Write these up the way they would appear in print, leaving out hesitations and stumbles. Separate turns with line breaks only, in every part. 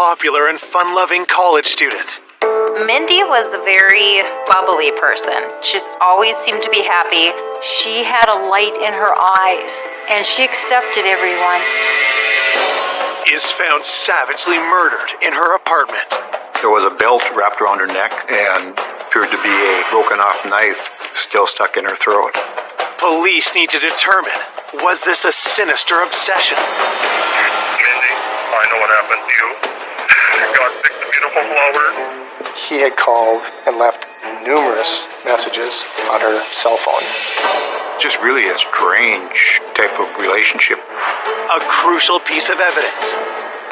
popular and fun-loving college student.
Mindy was a very bubbly person. She's always seemed to be happy. She had a light in her eyes, and she accepted everyone.
Is found savagely murdered in her apartment.
There was a belt wrapped around her neck and appeared to be a broken off knife still stuck in her throat.
Police need to determine, was this a sinister obsession?
Mindy, I know what happened to you. God picked the beautiful flower.
He had called and left numerous messages on her cell phone.
Just really a strange type of relationship.
A crucial piece of evidence.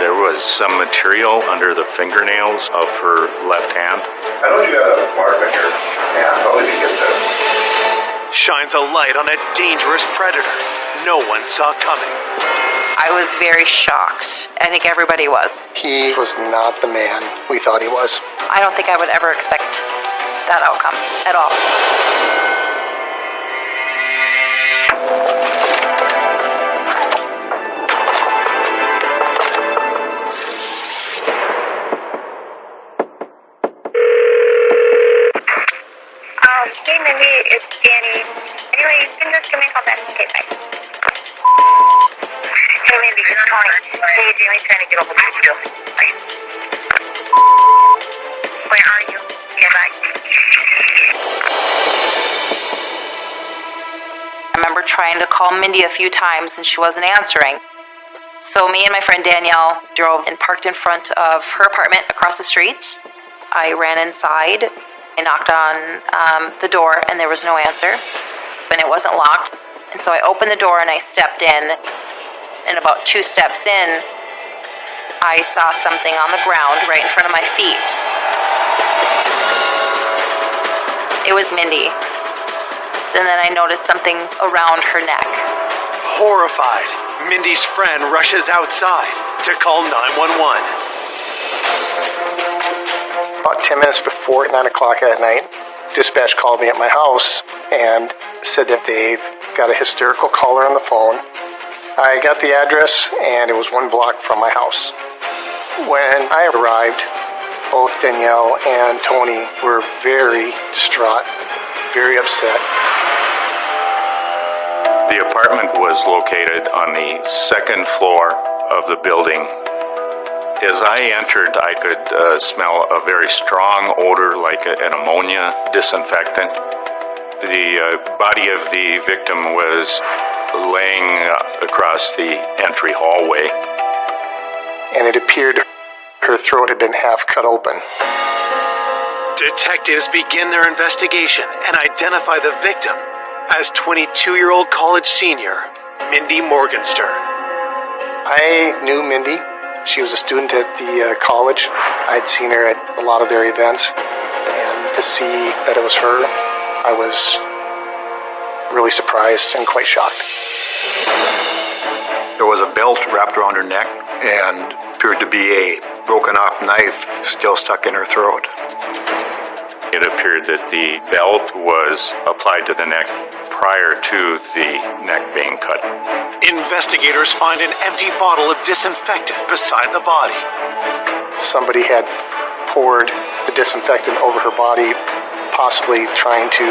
There was some material under the fingernails of her left hand.
I know you got a mark on your hand. How did you get that?
Shines a light on a dangerous predator no one saw coming.
I was very shocked. I think everybody was.
He was not the man we thought he was.
I don't think I would ever expect that outcome at all.
Hey Mindy, it's Danny. Anyway, you can just give me a call back. Okay, bye. Hey Mindy, it's Tony. Hey, Jamie's trying to get over to you. Bye. Where are you? Okay, bye.
I remember trying to call Mindy a few times and she wasn't answering. So me and my friend Danielle drove and parked in front of her apartment across the street. I ran inside. I knocked on the door and there was no answer, and it wasn't locked. And so I opened the door and I stepped in, and about 2 steps in, I saw something on the ground right in front of my feet. It was Mindy. And then I noticed something around her neck.
Horrified, Mindy's friend rushes outside to call 911.
About 10 minutes before 9 o'clock at night, dispatch called me at my house and said that they've got a hysterical caller on the phone. I got the address and it was 1 block from my house. When I arrived, both Danielle and Tony were very distraught, very upset.
The apartment was located on the 2nd floor of the building. As I entered, I could smell a very strong odor like an ammonia disinfectant. The body of the victim was laying across the entry hallway.
And it appeared her throat had been half cut open.
Detectives begin their investigation and identify the victim as 22-year-old college senior Mindy Morgenstern.
I knew Mindy. She was a student at the college. I'd seen her at a lot of their events. And to see that it was her, I was really surprised and quite shocked.
There was a belt wrapped around her neck and appeared to be a broken off knife still stuck in her throat.
It appeared that the belt was applied to the neck prior to the neck being cut.
Investigators find an empty bottle of disinfectant beside the body.
Somebody had poured the disinfectant over her body, possibly trying to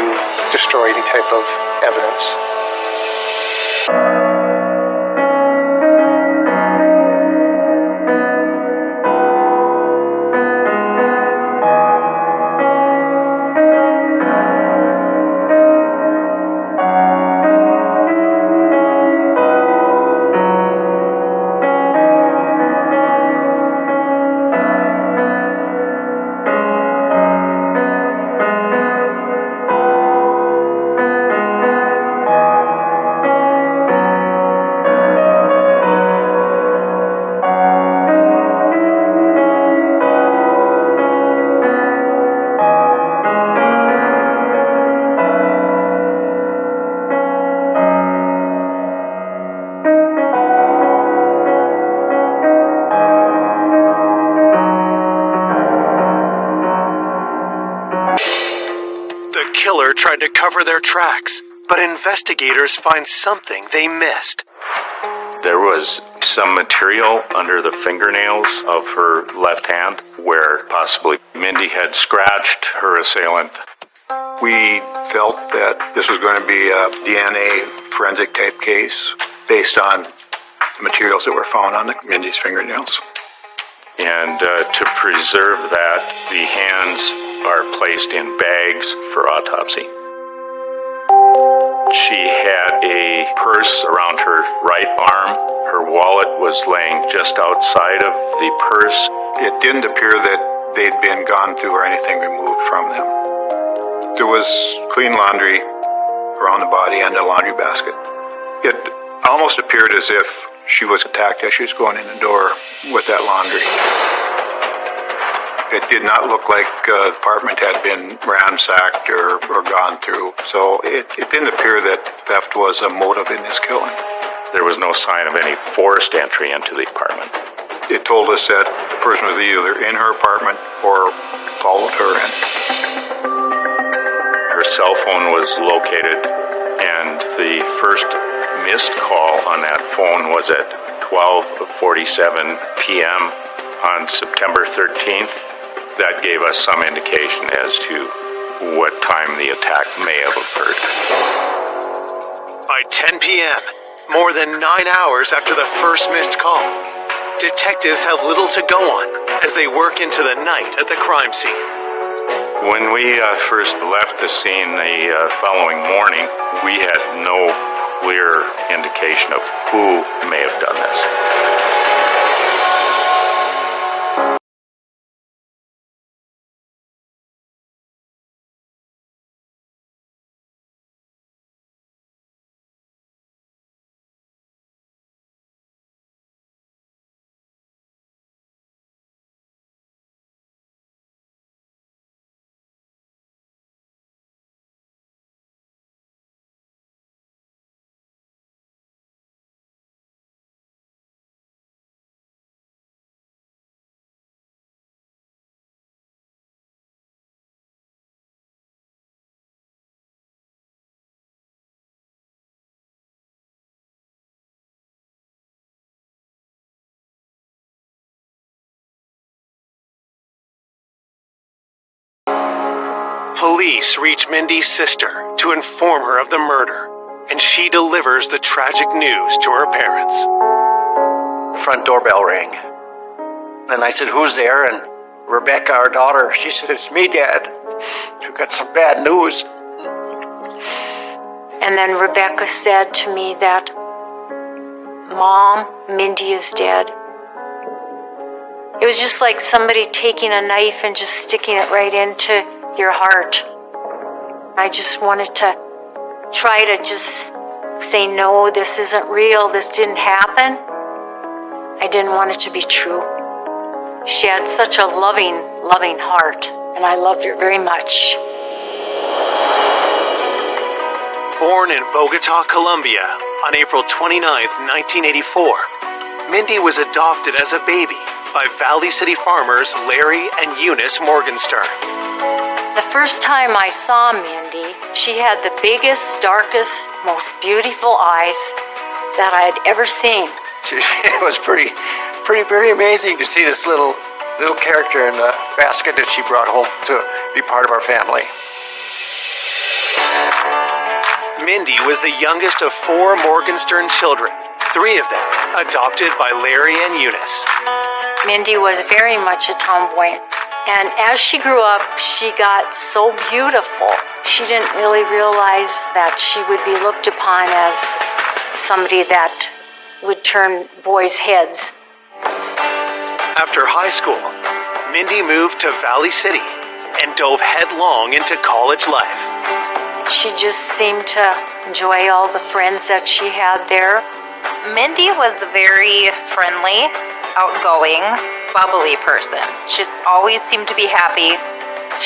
destroy any type of evidence.
Killer tried to cover their tracks, but investigators find something they missed.
There was some material under the fingernails of her left hand where possibly Mindy had scratched her assailant.
We felt that this was going to be a DNA forensic type case based on materials that were found on Mindy's fingernails.
And to preserve that, the hands are placed in bags for autopsy. She had a purse around her right arm. Her wallet was laying just outside of the purse.
It didn't appear that they'd been gone through or anything removed from them. There was clean laundry around the body and a laundry basket. It almost appeared as if she was attacked as she was going in the door with that laundry. It did not look like the apartment had been ransacked or gone through, so it didn't appear that theft was a motive in this killing.
There was no sign of any forced entry into the apartment.
It told us that the person was either in her apartment or followed her in.
Her cell phone was located, and the first missed call on that phone was at 12:47 p.m. on September 13th. That gave us some indication as to what time the attack may have occurred.
By 10 p.m., more than 9 hours after the first missed call, detectives have little to go on as they work into the night at the crime scene.
When we first left the scene the following morning, we had no clear indication of who may have done this.
Police reach Mindy's sister to inform her of the murder, and she delivers the tragic news to her parents.
The front doorbell rang. And I said, "Who's there?" And Rebecca, our daughter, she said, "It's me, Dad. We've got some bad news."
And then Rebecca said to me that, "Mom, Mindy is dead." It was just like somebody taking a knife and just sticking it right into your heart. I just wanted to try to just say, no, this isn't real. This didn't happen. I didn't want it to be true. She had such a loving, loving heart, and I loved her very much.
Born in Bogota, Colombia on April 29, 1984, Mindy was adopted as a baby by Valley City farmers Larry and Eunice Morgenstern.
The first time I saw Mindy, she had the biggest, darkest, most beautiful eyes that I had ever seen.
It was pretty amazing to see this little character in the basket that she brought home to be part of our family.
Mindy was the youngest of 4 Morgenstern children, 3 of them adopted by Larry and Eunice.
Mindy was very much a tomboy. And as she grew up, she got so beautiful. She didn't really realize that she would be looked upon as somebody that would turn boys' heads.
After high school, Mindy moved to Valley City and dove headlong into college life.
She just seemed to enjoy all the friends that she had there.
Mindy was a very friendly, outgoing, bubbly person. She just always seemed to be happy.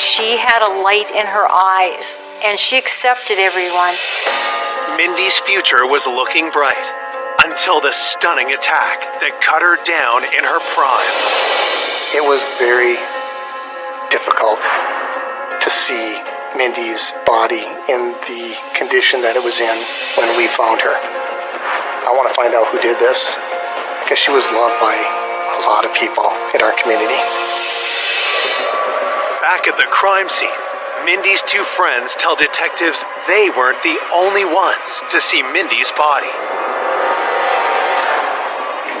She had a light in her eyes, and she accepted everyone.
Mindy's future was looking bright until the stunning attack that cut her down in her prime.
It was very difficult to see Mindy's body in the condition that it was in when we found her. I want to find out who did this, because she was loved by a lot of people in our community.
Back at the crime scene, Mindy's two friends tell detectives they weren't the only ones to see Mindy's body.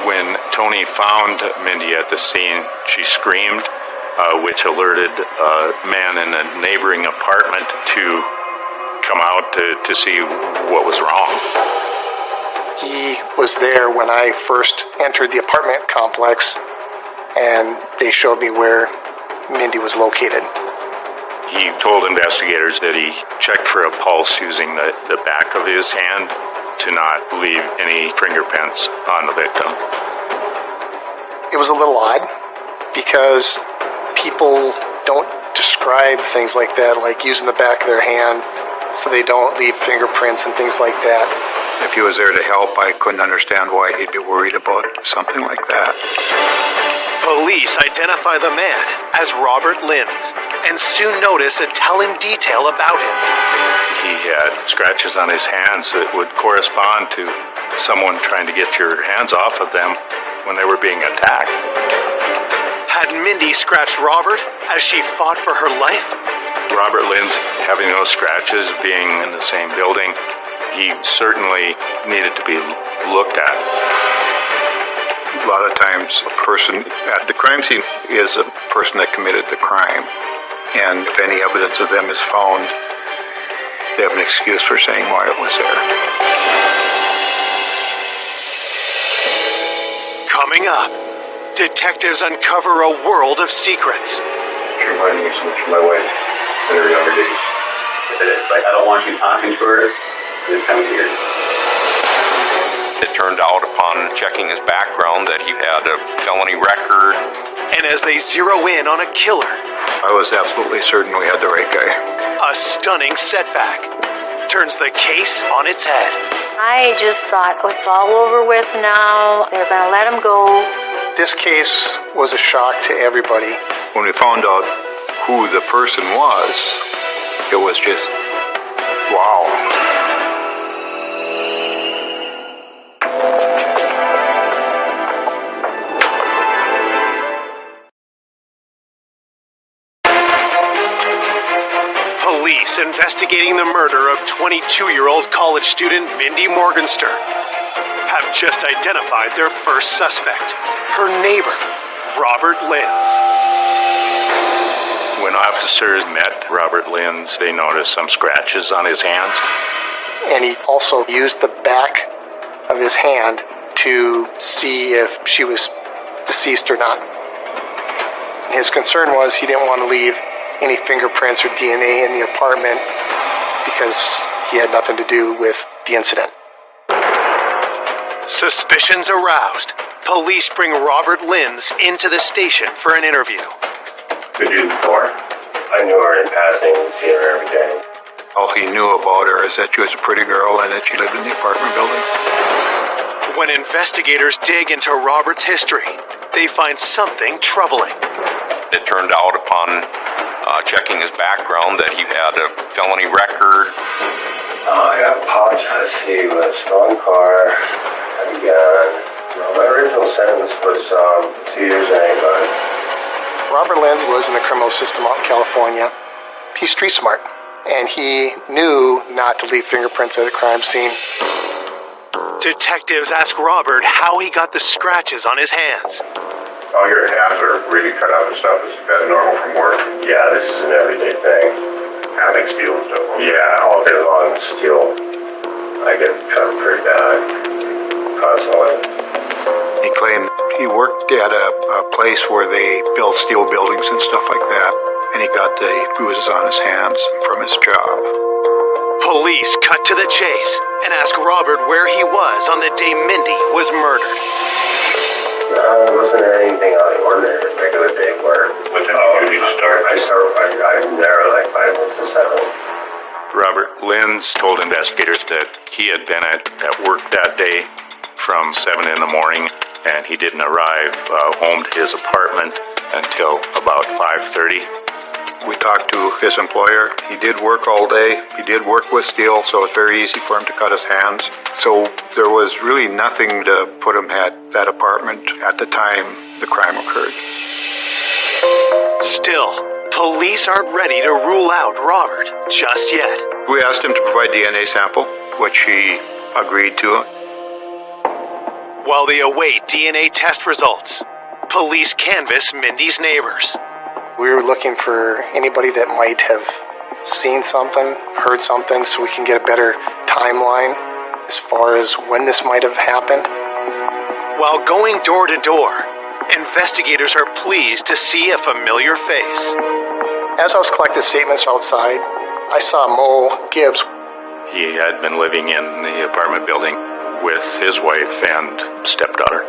When Tony found Mindy at the scene, she screamed, which alerted a man in a neighboring apartment to come out to see what was wrong.
He was there when I first entered the apartment complex, and they showed me where Mindy was located.
He told investigators that he checked for a pulse using the back of his hand to not leave any fingerprints on the victim.
It was a little odd because people don't describe things like that, like using the back of their hand so they don't leave fingerprints and things like that.
If he was there to help, I couldn't understand why he'd be worried about something like that.
Police identify the man as Robert Linz and soon notice a telling detail about him.
He had scratches on his hands that would correspond to someone trying to get your hands off of them when they were being attacked.
Had Mindy scratched Robert as she fought for her life?
Robert Linz, having those scratches, being in the same building, he certainly needed to be looked at.
A lot of times, a person at the crime scene is a person that committed the crime. And if any evidence of them is found, they have an excuse for saying why it was there.
Coming up, detectives uncover a world of secrets.
She reminded me so much of my wife in her younger days. It's like, I don't want you talking to her, just come here.
It turned out upon checking his background that he had a felony record.
And as they zero in on a killer,
I was absolutely certain we had the right guy.
a stunning setback turns the case on its head.
I just thought, it's all over with now. They're going to let him go.
This case was a shock to everybody.
When we found out who the person was, it was just, wow.
Police investigating the murder of 22-year-old college student Mindy Morgenstern have just identified their first suspect, her neighbor, Robert Linz.
When officers met Robert Linz, they noticed some scratches on his hands.
And he also used the back of his hand to see if she was deceased or not. His concern was he didn't want to leave any fingerprints or DNA in the apartment because he had nothing to do with the incident.
Suspicions aroused. Police bring Robert Linz into the station for an interview.
Could you before? I knew her in passing, see her every day.
All he knew about her is that she was a pretty girl and that she lived in the apartment building.
When investigators dig into Robert's history, they find something troubling.
It turned out upon checking his background that he had a felony record.
I got apologized. He was a stolen car, had a gun. My original sentence was 2 years and 8 months.
Robert Linz was in the criminal system out in California. He's street smart, and he knew not to leave fingerprints at a crime scene.
Detectives ask Robert how he got the scratches on his hands.
Oh, your hands are really cut out and stuff. Is that normal from work?
Yeah, this is an everyday thing.
Having steel and stuff?
Yeah, all day long, steel. I get cut pretty bad. Constantly.
He claimed he worked at a place where they built steel buildings and stuff like that, and he got the bruises on his hands from his job.
Police cut to the chase and ask Robert where he was on the day Mindy was murdered.
It wasn't anything out of the ordinary. It was a regular day where...
What time did you start?
I'm there like 5 minutes to 7.
Robert Linz told investigators that he had been at work that day from 7 in the morning, and he didn't arrive home to his apartment until about 5:30.
We talked to his employer. He did work all day. He did work with steel, so it's very easy for him to cut his hands. So there was really nothing to put him at that apartment at the time the crime occurred.
Still, police aren't ready to rule out Robert just yet.
We asked him to provide DNA sample, which he agreed to.
While they await DNA test results, police canvass Mindy's neighbors.
We were looking for anybody that might have seen something, heard something, so we can get a better timeline as far as when this might have happened.
While going door to door, investigators are pleased to see a familiar face.
As I was collecting statements outside, I saw Mo Gibbs.
He had been living in the apartment building with his wife and stepdaughter.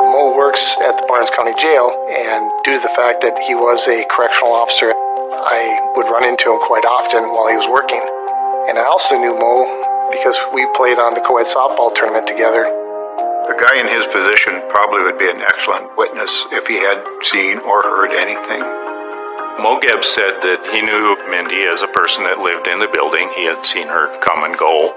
Mo works at the Barnes County Jail, and due to the fact that he was a correctional officer, I would run into him quite often while he was working. And I also knew Mo because we played on the co-ed softball tournament together.
A guy in his position probably would be an excellent witness if he had seen or heard anything.
Mo Gibbs said that he knew Mindy as a person that lived in the building. He had seen her come and go.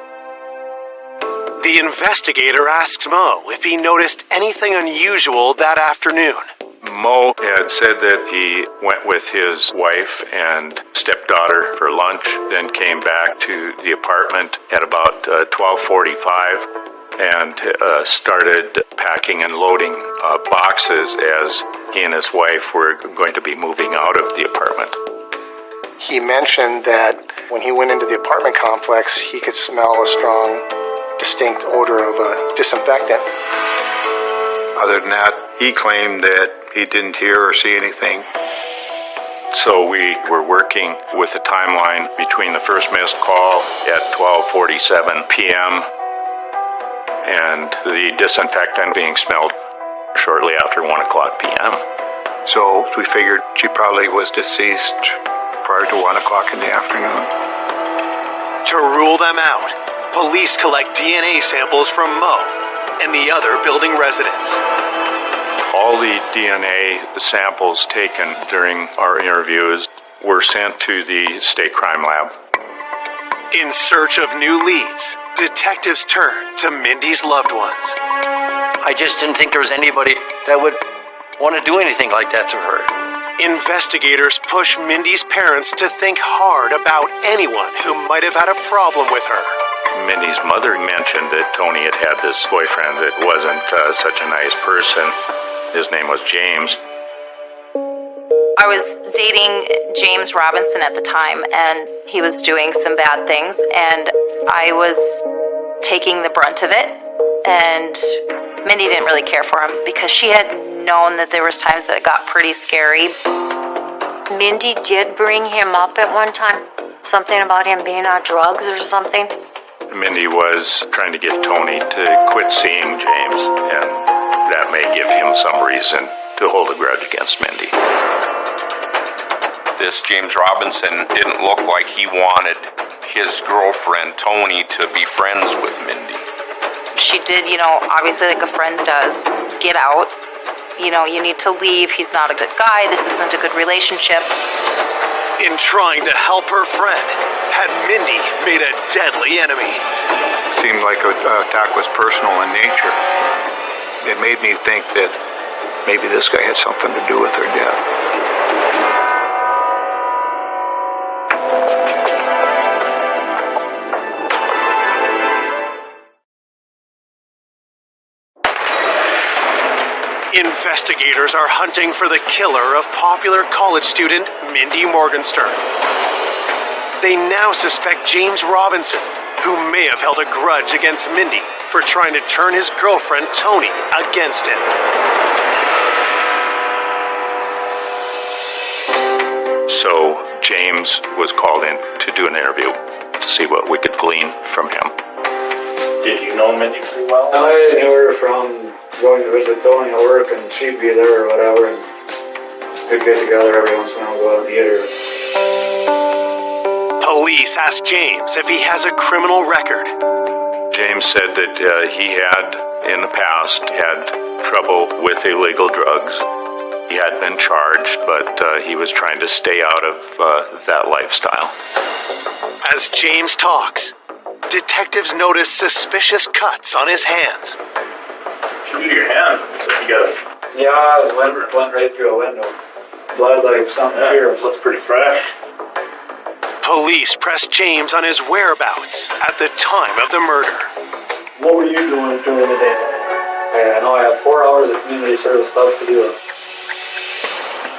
The investigator asks Mo if he noticed anything unusual that afternoon.
Mo had said that he went with his wife and stepdaughter for lunch, then came back to the apartment at about 12:45 and started packing and loading boxes as he and his wife were going to be moving out of the apartment.
He mentioned that when he went into the apartment complex, he could smell a strong, distinct odor of a disinfectant.
Other than that, he claimed that he didn't hear or see anything.
So we were working with a timeline between the first missed call at 12:47 p.m. and the disinfectant being smelled shortly after 1 o'clock p.m.
So we figured she probably was deceased prior to 1 o'clock in the afternoon.
To rule them out, police collect DNA samples from Mo and the other building residents.
All the DNA samples taken during our interviews were sent to the state crime lab.
In search of new leads, detectives turn to Mindy's loved ones.
I just didn't think there was anybody that would want to do anything like that to her.
Investigators push Mindy's parents to think hard about anyone who might have had a problem with her.
Mindy's mother mentioned that Tony had this boyfriend that wasn't such a nice person. His name was James.
I was dating James Robinson at the time, and he was doing some bad things, and I was taking the brunt of it, and Mindy didn't really care for him because she had known that there was times that it got pretty scary.
Mindy did bring him up at one time. Something about him being on drugs or something.
Mindy was trying to get Tony to quit seeing James, and that may give him some reason to hold a grudge against Mindy.
This James Robinson didn't look like he wanted his girlfriend, Tony, to be friends with Mindy.
She did, obviously like a friend does, get out. You need to leave. He's not a good guy. This isn't a good relationship.
In trying to help her friend, had Mindy made a deadly enemy.
Seemed like the attack was personal in nature. It made me think that maybe this guy had something to do with her death.
Investigators are hunting for the killer of popular college student Mindy Morgenstern. They now suspect James Robinson, who may have held a grudge against Mindy for trying to turn his girlfriend Tony against him.
So James was called in to do an interview to see what we could glean from him.
Did you know Mindy pretty well? I knew her from going to visit Tony at work, and she'd be there or whatever, and we'd get together every once in a while, go out and eat her.
Police ask James if he has a criminal record.
James said that he had, in the past, had trouble with illegal drugs. He had been charged, but he was trying to stay out of that lifestyle.
As James talks, detectives notice suspicious cuts on his hands.
Look at your hand. Looks like you got a... Yeah, it went right through a window. Blood like something here. It looks pretty fresh.
Police press James on his whereabouts at the time of the murder.
What were you doing during the day? I know I had 4 hours of community service stuff to do.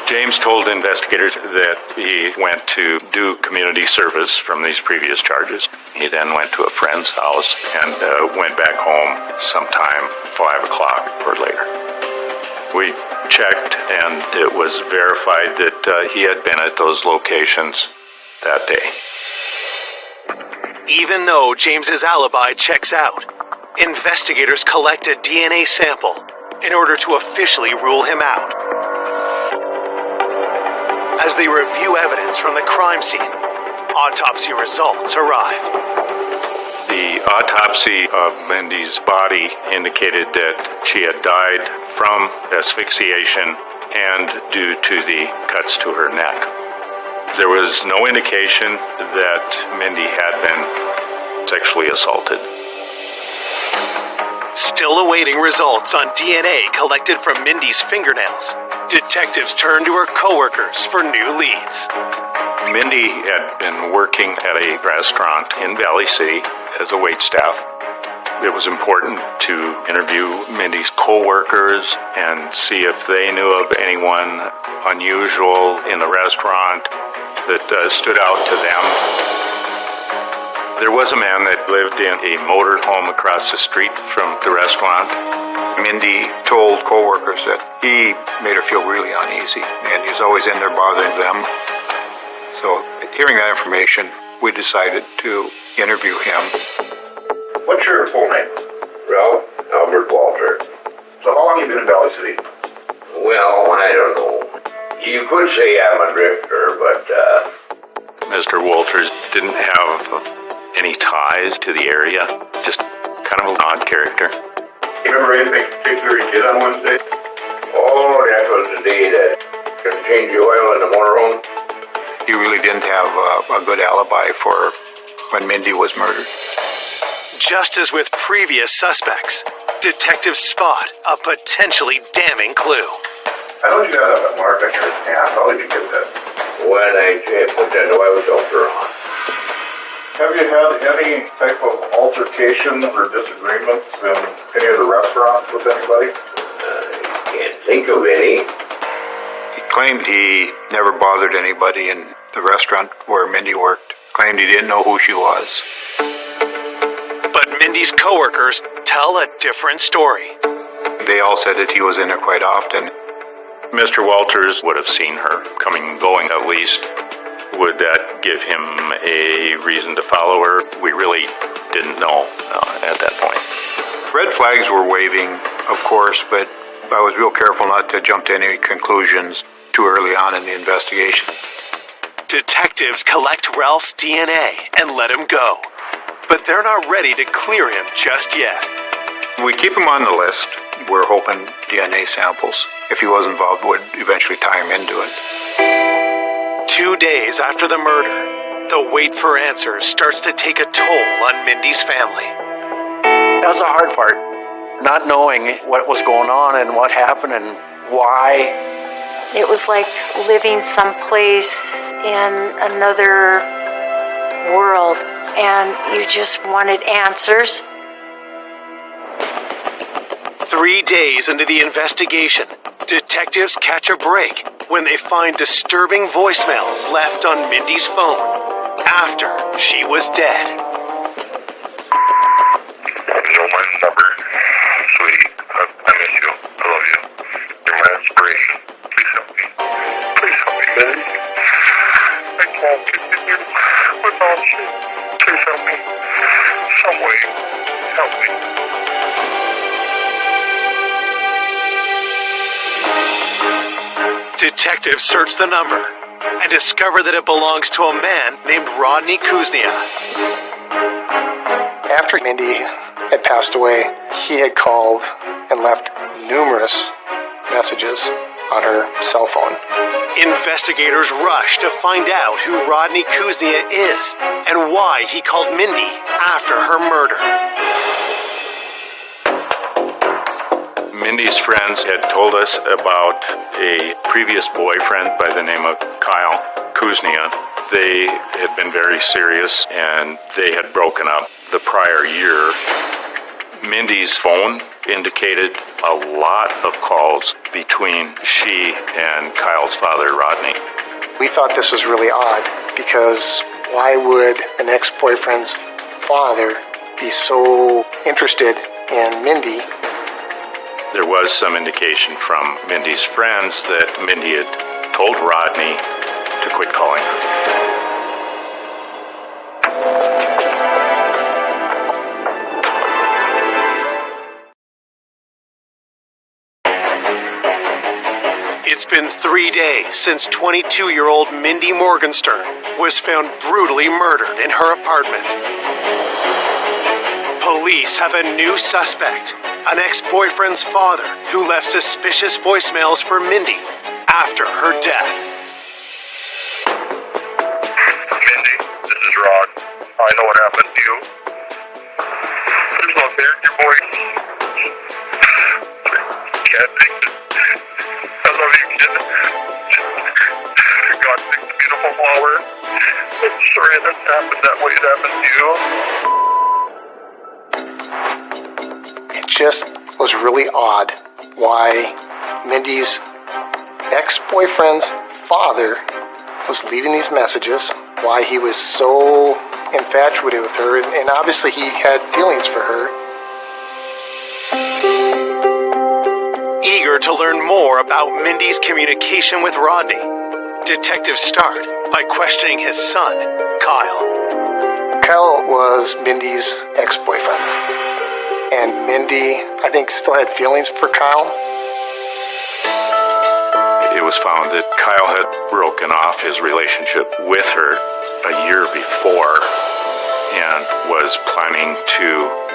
James told investigators that he went to do community service from these previous charges. He then went to a friend's house and went back home sometime 5 o'clock or later. We checked, and it was verified that he had been at those locations that day.
Even though James's alibi checks out, investigators collect a DNA sample in order to officially rule him out. As they review evidence from the crime scene, autopsy results arrive.
The autopsy of Lindy's body indicated that she had died from asphyxiation and due to the cuts to her neck. There was no indication that Mindy had been sexually assaulted.
Still awaiting results on DNA collected from Mindy's fingernails, detectives turn to her coworkers for new leads.
Mindy had been working at a restaurant in Valley City as a waitstaff. It was important to interview Mindy's coworkers and see if they knew of anyone unusual in the restaurant that stood out to them. There was a man that lived in a motor home across the street from the restaurant.
Mindy told coworkers that he made her feel really uneasy, and he was always in there bothering them. So, hearing that information, we decided to interview him.
What's your full name?
Ralph Albert Walter.
So how long have you been in Valley City?
Well, I don't know. You could say I'm a drifter, but,
Mr. Walters didn't have any ties to the area, just kind of an odd character.
You remember anything particular you did on Wednesday?
oh, that was the day that couldn't change the oil in the motorhome.
He really didn't have a good alibi for when Mindy was murdered.
Just as with previous suspects, detectives spot a potentially damning clue.
I know you got a mark on your hand. How did you get that?
When I put that oil filter on.
Have you had any type of altercation or disagreements in any of the restaurants with anybody?
I can't think of any.
He claimed he never bothered anybody in the restaurant where Mindy worked. Claimed he didn't know who she was.
But Mindy's coworkers tell a different story.
They all said that he was in there quite often.
Mr. Walters would have seen her coming and going at least. Would that give him a reason to follow her? We really didn't know at that point.
Red flags were waving, of course, but I was real careful not to jump to any conclusions too early on in the investigation.
Detectives collect Ralph's DNA and let him go. But they're not ready to clear him just yet.
We keep him on the list. We're hoping DNA samples, if he was involved, would eventually tie him into it.
2 days after the murder, the wait for answers starts to take a toll on Mindy's family.
That was the hard part. Not knowing what was going on and what happened and why.
It was like living someplace in another world, and you just wanted answers.
3 days into the investigation, detectives catch a break when they find disturbing voicemails left on Mindy's phone after she was dead.
You know my number, sweetie. I miss you. I love you. You're my inspiration. Please help me. Please help me, baby. I can't continue without you. Please help me. Some way, help me.
Detectives search the number and discover that it belongs to a man named Rodney Kuznia.
After Mindy had passed away, he had called and left numerous messages on her cell phone.
Investigators rush to find out who Rodney Kuznia is and why he called Mindy after her murder.
Mindy's friends had told us about a previous boyfriend by the name of Kyle Kuznia. They had been very serious and they had broken up the prior year. Mindy's phone indicated a lot of calls between she and Kyle's father, Rodney.
We thought this was really odd because why would an ex-boyfriend's father be so interested in Mindy?
There was some indication from Mindy's friends that Mindy had told Rodney to quit calling her.
It's been 3 days since 22-year-old Mindy Morgenstern was found brutally murdered in her apartment. Police have a new suspect, an ex-boyfriend's father who left suspicious voicemails for Mindy after her death.
Mindy, this is Rod. I know what happened to you. There's no fear in your voice. Can't take it. I love you, kid. God picked a beautiful flower. I'm sorry that happened that way. It happened to you.
It just was really odd why Mindy's ex-boyfriend's father was leaving these messages, why he was so infatuated with her, and obviously he had feelings for her.
Eager to learn more about Mindy's communication with Rodney, detectives start by questioning his son, Kyle.
Kyle was Mindy's ex-boyfriend, and Mindy, I think, still had feelings for Kyle.
It was found that Kyle had broken off his relationship with her a year before and was planning to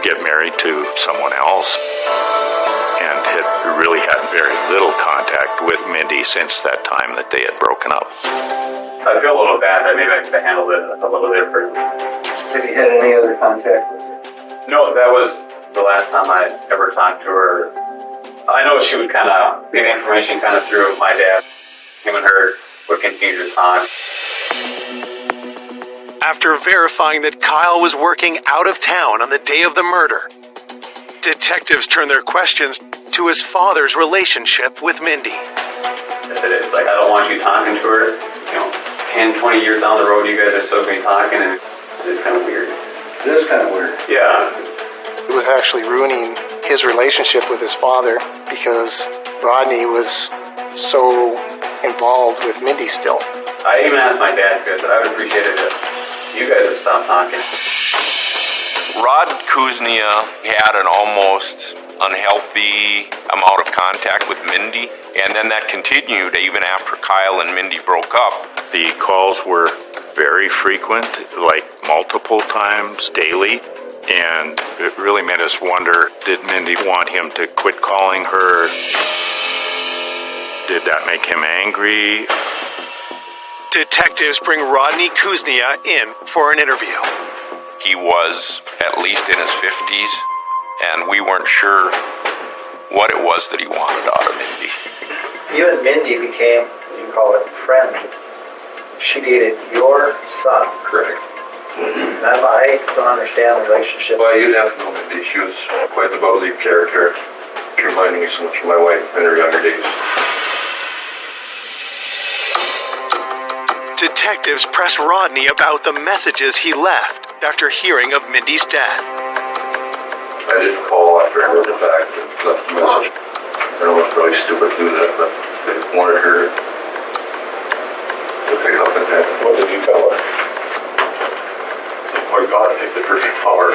get married to someone else, and had really had very little contact with Mindy since that time that they had broken up.
I feel a little bad that maybe I could have handled it a little different.
Have you had any other contact with her?
No, that was the last time I ever talked to her. I know she would kind of leave information kind of through my dad. Him and her would continue to talk.
After verifying that Kyle was working out of town on the day of the murder, detectives turn their questions to his father's relationship with Mindy.
It's like, I don't want you talking to her. 10, 20 years down the road, you guys are still going to be talking, and it's kind of weird.
It is kind of weird.
Yeah.
It was actually ruining his relationship with his father because Rodney was so involved with Mindy still.
I even asked my dad, because I would appreciate it if you guys would stop talking.
Rod Kuznia had an almost unhealthy amount of contact with Mindy, and then that continued even after Kyle and Mindy broke up.
The calls were very frequent, like multiple times daily, and it really made us wonder, did Mindy want him to quit calling her? Did that make him angry?
Detectives bring Rodney Kuznia in for an interview.
He was at least in his 50s, and we weren't sure what it was that he wanted out of Mindy.
You and Mindy became, you call it, friends. She dated your son.
Correct.
I don't understand the relationship.
Well, you'd have to know Mindy. She was quite the bubbly character. She reminded me so much of my wife in her younger days.
Detectives press Rodney about the messages he left after hearing of Mindy's death.
I didn't call after I heard the fact and left a message. I know it's really stupid to do that, but I wanted her to pick up and that. What did you tell her? Oh my God, I picked the perfect flower.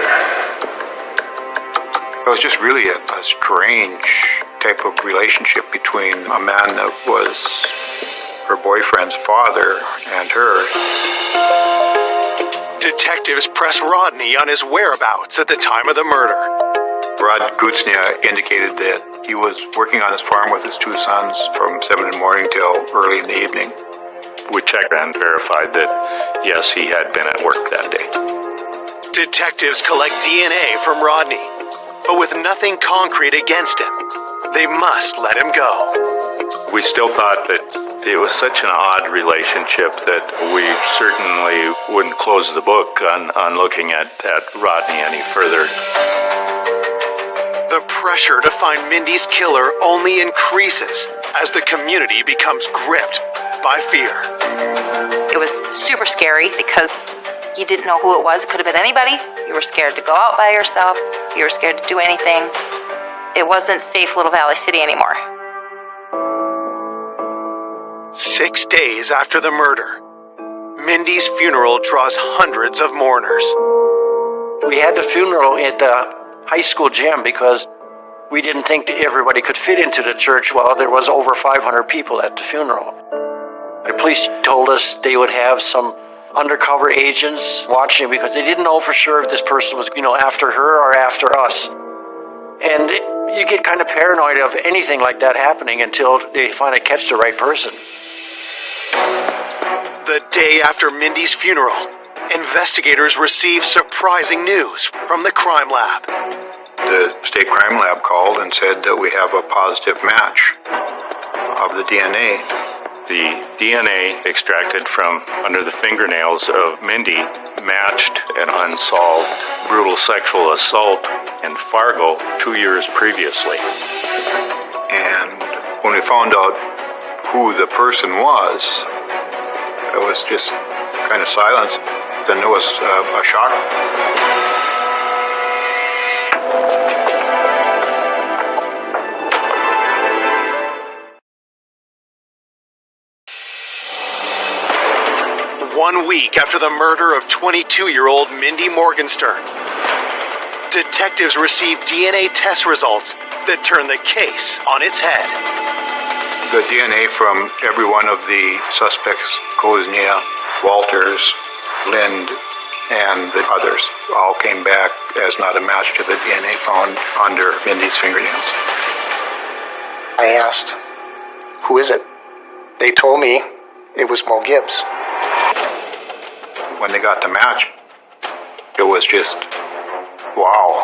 It was just really a strange type of relationship between a man that was her boyfriend's father and her.
Detectives press Rodney on his whereabouts at the time of the murder.
Rod Kuznia indicated that He was working on his farm with his two sons from 7 in the morning till early in the evening.
We checked and verified that, yes, he had been at work that day.
Detectives collect DNA from Rodney, but with nothing concrete against him, they must let him go.
We still thought that it was such an odd relationship that we certainly wouldn't close the book on looking at Rodney any further.
The pressure to find Mindy's killer only increases as the community becomes gripped by fear.
It was super scary because you didn't know who it was. It could have been anybody. You were scared to go out by yourself. You were scared to do anything. It wasn't safe Little Valley City anymore.
6 days after the murder, Mindy's funeral draws hundreds of mourners.
We had the funeral at the high school gym because we didn't think that everybody could fit into the church. Well, there was over 500 people at the funeral. The police told us they would have some undercover agents watching because they didn't know for sure if this person was, after her or after us. And you get kind of paranoid of anything like that happening until they finally catch the right person.
The day after Mindy's funeral, investigators receive surprising news from the crime lab.
The state crime lab called and said that we have a positive match of the DNA.
The DNA extracted from under the fingernails of Mindy matched an unsolved brutal sexual assault in Fargo 2 years previously.
And when we found out who the person was, it was just kind of silence. Then there was a shock.
One week after the murder of 22-year-old Mindy Morgenstern, detectives received DNA test results that turn the case on its head.
The DNA from every one of the suspects, Koznia, Walters, Lind, and the others, all came back as not a match to the DNA found under Mindy's fingernails.
I asked, "Who is it?" They told me it was Mo Gibbs.
When they got the match, it was just, wow.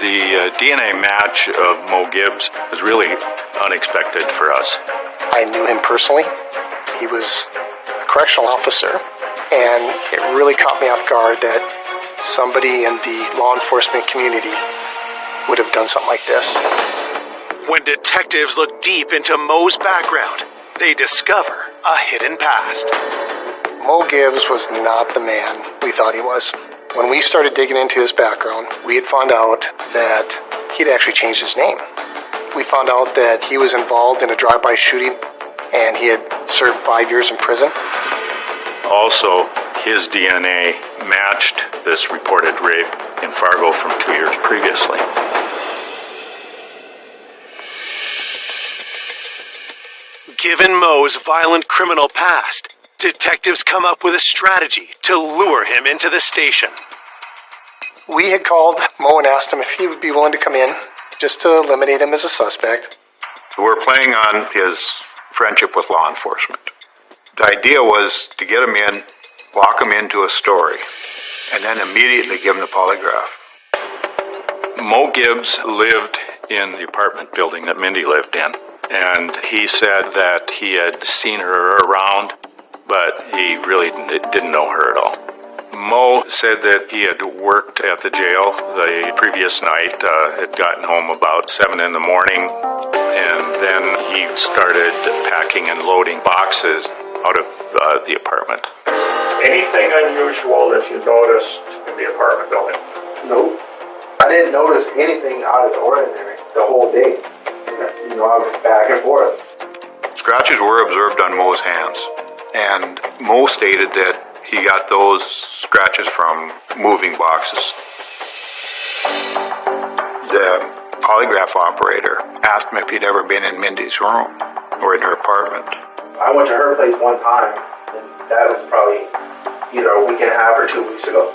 The DNA match of Mo Gibbs was really unexpected for us.
I knew him personally. He was a correctional officer, and it really caught me off guard that somebody in the law enforcement community would have done something like this.
When detectives look deep into Mo's background, they discover a hidden past.
Mo Gibbs was not the man we thought he was. When we started digging into his background, we had found out that he'd actually changed his name. We found out that he was involved in a drive-by shooting, and he had served 5 years in prison.
Also, his DNA matched this reported rape in Fargo from 2 years previously.
Given Mo's violent criminal past, detectives come up with a strategy to lure him into the station.
We had called Mo and asked him if he would be willing to come in, just to eliminate him as a suspect.
We're playing on his friendship with law enforcement. The idea was to get him in, lock him into a story, and then immediately give him the polygraph.
Mo Gibbs lived in the apartment building that Mindy lived in, and he said that he had seen her around, but he really didn't know her at all. Mo said that he had worked at the jail the previous night, had gotten home about 7 in the morning, and then he started packing and loading boxes out of the apartment.
Anything unusual that you noticed in the apartment building?
Nope. I didn't notice anything out of the ordinary the whole day. I was back and forth.
Scratches were observed on Mo's hands, and Mo stated that he got those scratches from moving boxes. The polygraph operator asked him if he'd ever been in Mindy's room or in her apartment.
I went to her place one time, and that was probably either a week and a half or 2 weeks ago.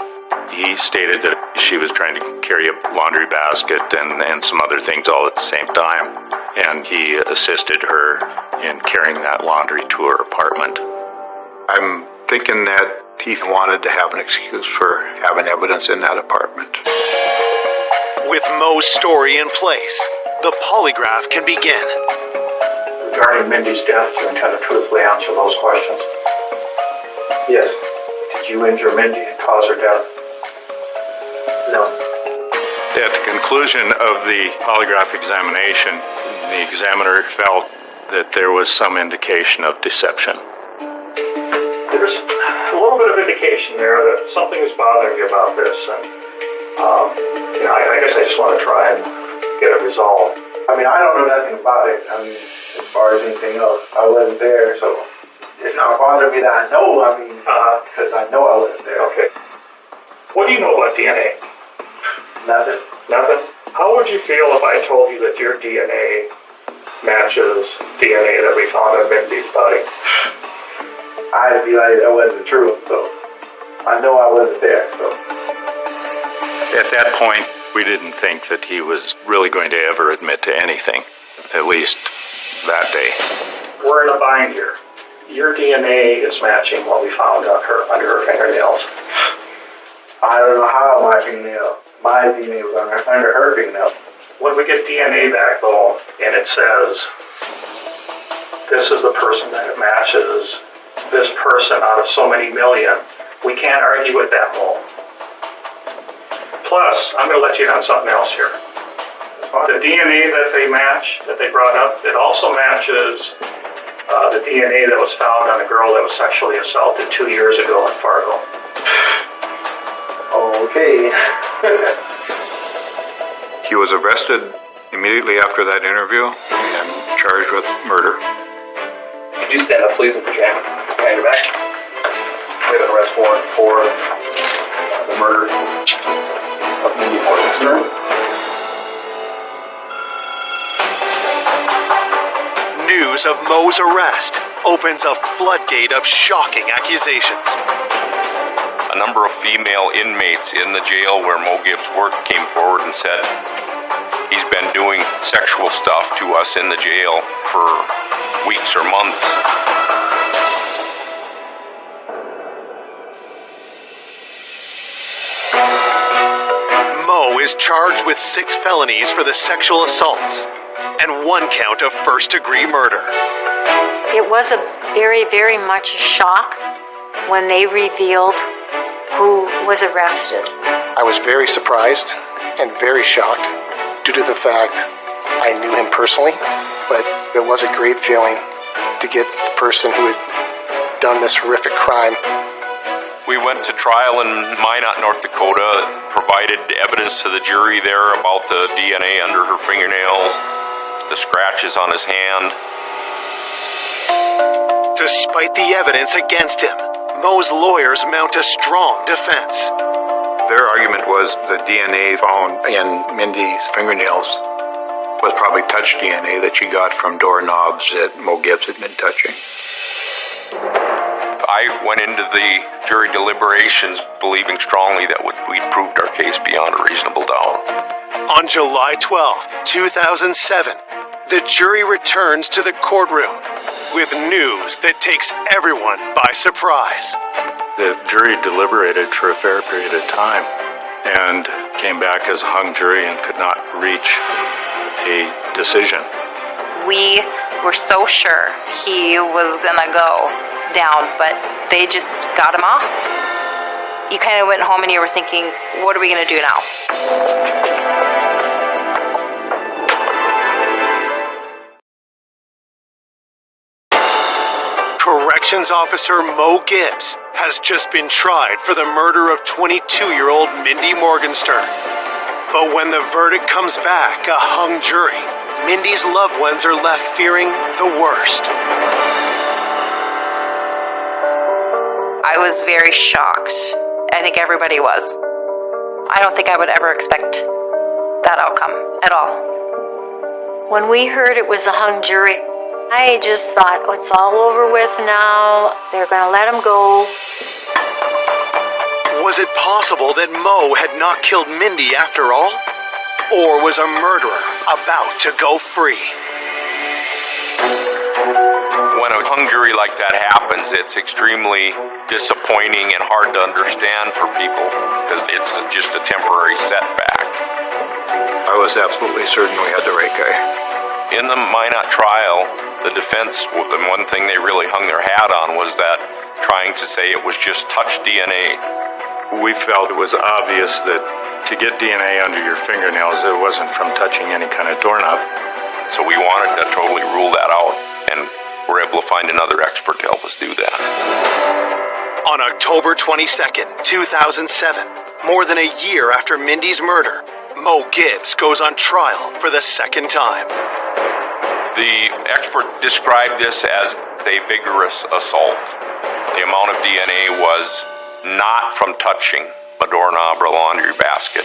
He stated that she was trying to carry a laundry basket and some other things all at the same time, and he assisted her in carrying that laundry to her apartment.
I'm thinking that he wanted to have an excuse for having evidence in that apartment.
With Mo's story in place, the polygraph can begin.
Regarding Mindy's death, do you intend to truthfully answer those questions?
Yes.
Did you injure Mindy and cause her death?
No.
At the conclusion of the polygraph examination, the examiner felt that there was some indication of deception.
There's a little bit of indication there that something is bothering you about this, and I guess I just want to try and get it resolved.
I mean, I don't know nothing about it. I mean, as far as anything else, I wasn't there, so it's not bothering me that I know. I mean, because I know I wasn't there.
Okay. What do you know about DNA?
Nothing.
Nothing? How would you feel if I told you that your DNA matches DNA that we found on Mindy's body?
I'd be like, that wasn't true, so I know I wasn't there, so.
At that point, we didn't think that he was really going to ever admit to anything, at least that day.
We're in a bind here. Your DNA is matching what we found on her, under her fingernails.
I don't know how my DNA was under her fingernail.
When we get DNA back, though, and it says, this is the person that it matches, this person out of so many million, we can't argue with that, Mo. Plus, I'm going to let you in on something else here. The DNA that they match, that they brought up, it also matches the DNA that was found on a girl that was sexually assaulted 2 years ago in Fargo.
Okay.
He was arrested immediately after that interview and charged with murder.
Could you stand up, please, and put your hand behind your back? We have an arrest warrant for the murder of Mindy Morgenstern.
News of Mo's arrest opens a floodgate of shocking accusations.
A number of female inmates in the jail where Mo Gibbs worked came forward and said he's been doing sexual stuff to us in the jail for weeks or months.
Mo is charged with 6 felonies for the sexual assaults and 1 count of first-degree murder.
It was a very, very much a shock when they revealed who was arrested.
I was very surprised and very shocked due to the fact I knew him personally, but it was a great feeling to get the person who had done this horrific crime.
We went to trial in Minot, North Dakota, provided evidence to the jury there about the DNA under her fingernails, the scratches on his hand.
Despite the evidence against him, Mo's lawyers mount a strong defense.
Their argument was the DNA found in Mindy's fingernails was probably touch DNA that she got from doorknobs that Mo Gibbs had been touching.
I went into the jury deliberations believing strongly that we'd proved our case beyond a reasonable doubt.
On July 12, 2007, the jury returns to the courtroom with news that takes everyone by surprise.
The jury deliberated for a fair period of time and came back as a hung jury and could not reach a decision.
We were so sure he was gonna go down, but they just got him off. You kind of went home and you were thinking, what are we gonna do now?
Corrections Officer Mo Gibbs has just been tried for the murder of 22-year-old Mindy Morgenstern. But when the verdict comes back, a hung jury, Mindy's loved ones are left fearing the worst.
I was very shocked. I think everybody was. I don't think I would ever expect that outcome at all.
When we heard it was a hung jury, I just thought, oh, it's all over with now. They're going to let him go.
Was it possible that Mo had not killed Mindy after all? Or was a murderer about to go free?
When a hung jury like that happens, it's extremely disappointing and hard to understand for people because it's just a temporary setback.
I was absolutely certain we had the right guy.
In the Minot trial, the defense, the one thing they really hung their hat on was that trying to say it was just touch DNA.
We felt it was obvious that to get DNA under your fingernails, it wasn't from touching any kind of doorknob.
So we wanted to totally rule that out, and we're able to find another expert to help us do that.
On October 22nd, 2007, more than a year after Mindy's murder, Mo Gibbs goes on trial for the second time.
The expert described this as a vigorous assault. The amount of DNA was not from touching a doorknob or a laundry basket.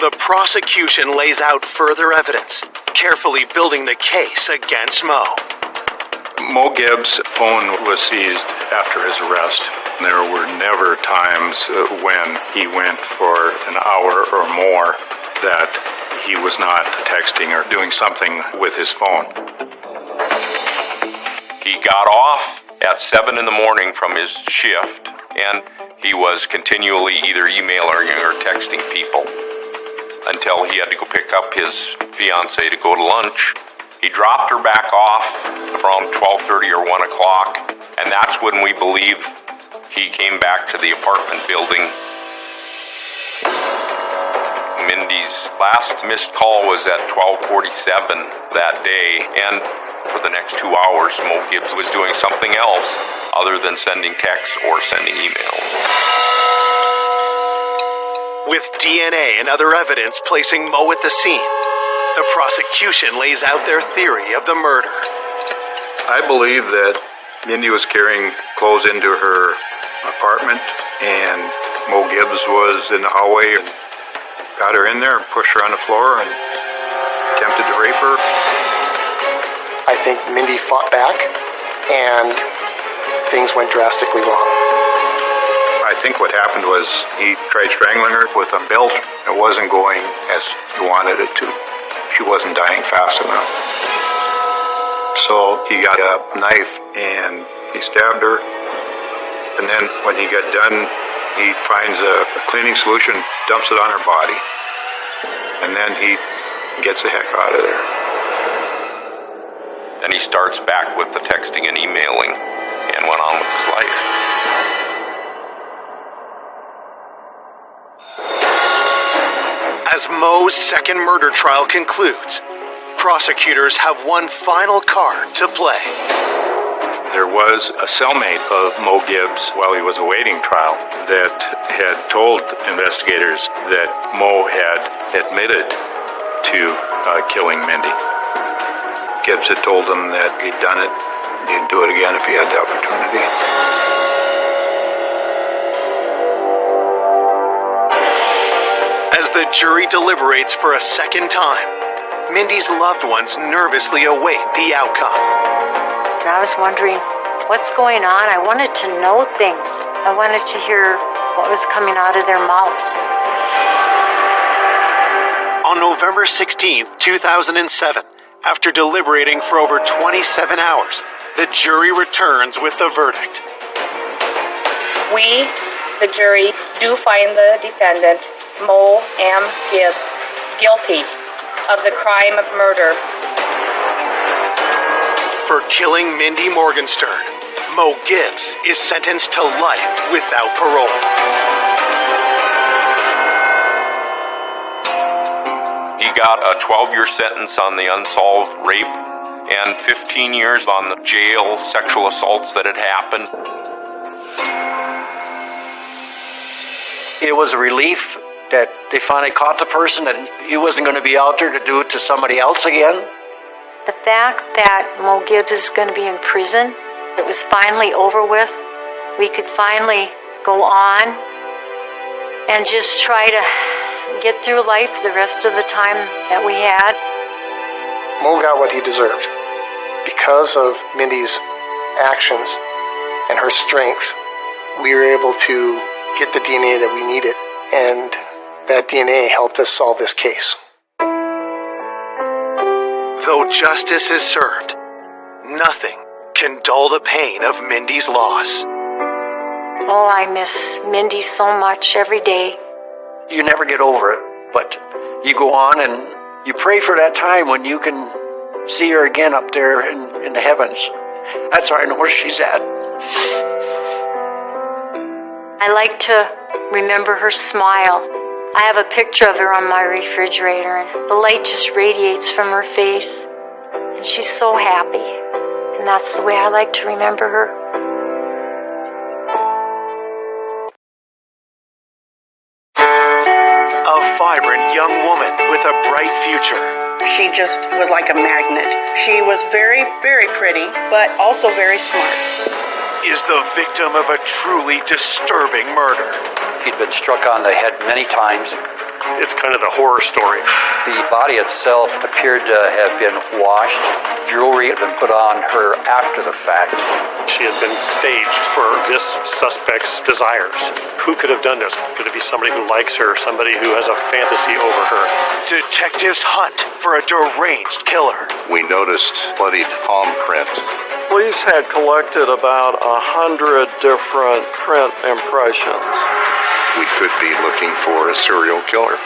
The prosecution lays out further evidence, carefully building the case against Mo.
Mo Gibbs' phone was seized after his arrest. There were never times when he went for an hour or more that he was not texting or doing something with his phone.
He got off at 7 in the morning from his shift, and he was continually either emailing or texting people until he had to go pick up his fiancée to go to lunch. He dropped her back off around 12:30 or 1 o'clock, and that's when we believe he came back to the apartment building. Mindy's last missed call was at 12:47 that day, and for the next 2 hours, Mo Gibbs was doing something else other than sending texts or sending emails.
With DNA and other evidence placing Mo at the scene, the prosecution lays out their theory of the murder.
I believe that Mindy was carrying clothes into her apartment, and Mo Gibbs was in the hallway and got her in there and pushed her on the floor and attempted to rape her.
I think Mindy fought back, and things went drastically wrong.
I think what happened was he tried strangling her with a belt. It wasn't going as he wanted it to. She wasn't dying fast enough. So he got a knife and he stabbed her. And then when he got done, he finds a cleaning solution, dumps it on her body. And then he gets the heck out of there.
Then he starts back with the texting and emailing and went on with his life.
As Mo's second murder trial concludes, prosecutors have one final card to play.
There was a cellmate of Mo Gibbs while he was awaiting trial that had told investigators that Mo had admitted to killing Mindy.
Gibbs had told them that he'd done it, he'd do it again if he had the opportunity.
As the jury deliberates for a second time, Mindy's loved ones nervously await the outcome.
And I was wondering, what's going on? I wanted to know things. I wanted to hear what was coming out of their mouths.
On November 16th, 2007, after deliberating for over 27 hours, the jury returns with the verdict.
We, the jury, do find the defendant, Mo M. Gibbs, guilty of the crime of murder.
For killing Mindy Morgenstern, Mo Gibbs is sentenced to life without parole.
He got a 12-year sentence on the unsolved rape and 15 years on the jail sexual assaults that had happened.
It was a relief that they finally caught the person, that he wasn't going to be out there to do it to somebody else again.
The fact that Mo Gibbs is going to be in prison, it was finally over with. We could finally go on and just try to get through life the rest of the time that we had.
Mo got what he deserved. Because of Mindy's actions and her strength, we were able to get the DNA that we needed, and that DNA helped us solve this case.
Though justice is served, nothing can dull the pain of Mindy's loss.
Oh, I miss Mindy so much every day.
You never get over it, but you go on and you pray for that time when you can see her again up there in the heavens. That's where I know where she's at.
I like to remember her smile. I have a picture of her on my refrigerator, and the light just radiates from her face. And she's so happy. And that's the way I like to remember her.
A vibrant young woman with a bright future.
She just was like a magnet. She was very, very pretty, but also very smart.
Is the victim of a truly disturbing murder.
He'd been struck on the head many times.
It's kind of the horror story.
The body itself appeared to have been washed. Jewelry had been put on her after the fact.
She had been staged for this suspect's desires. Who could have done this? Could it be somebody who likes her, somebody who has a fantasy over her?
Detectives hunt for a deranged killer.
We noticed bloodied palm print.
Police had collected about 100 different print impressions.
We could be looking for a serial killer.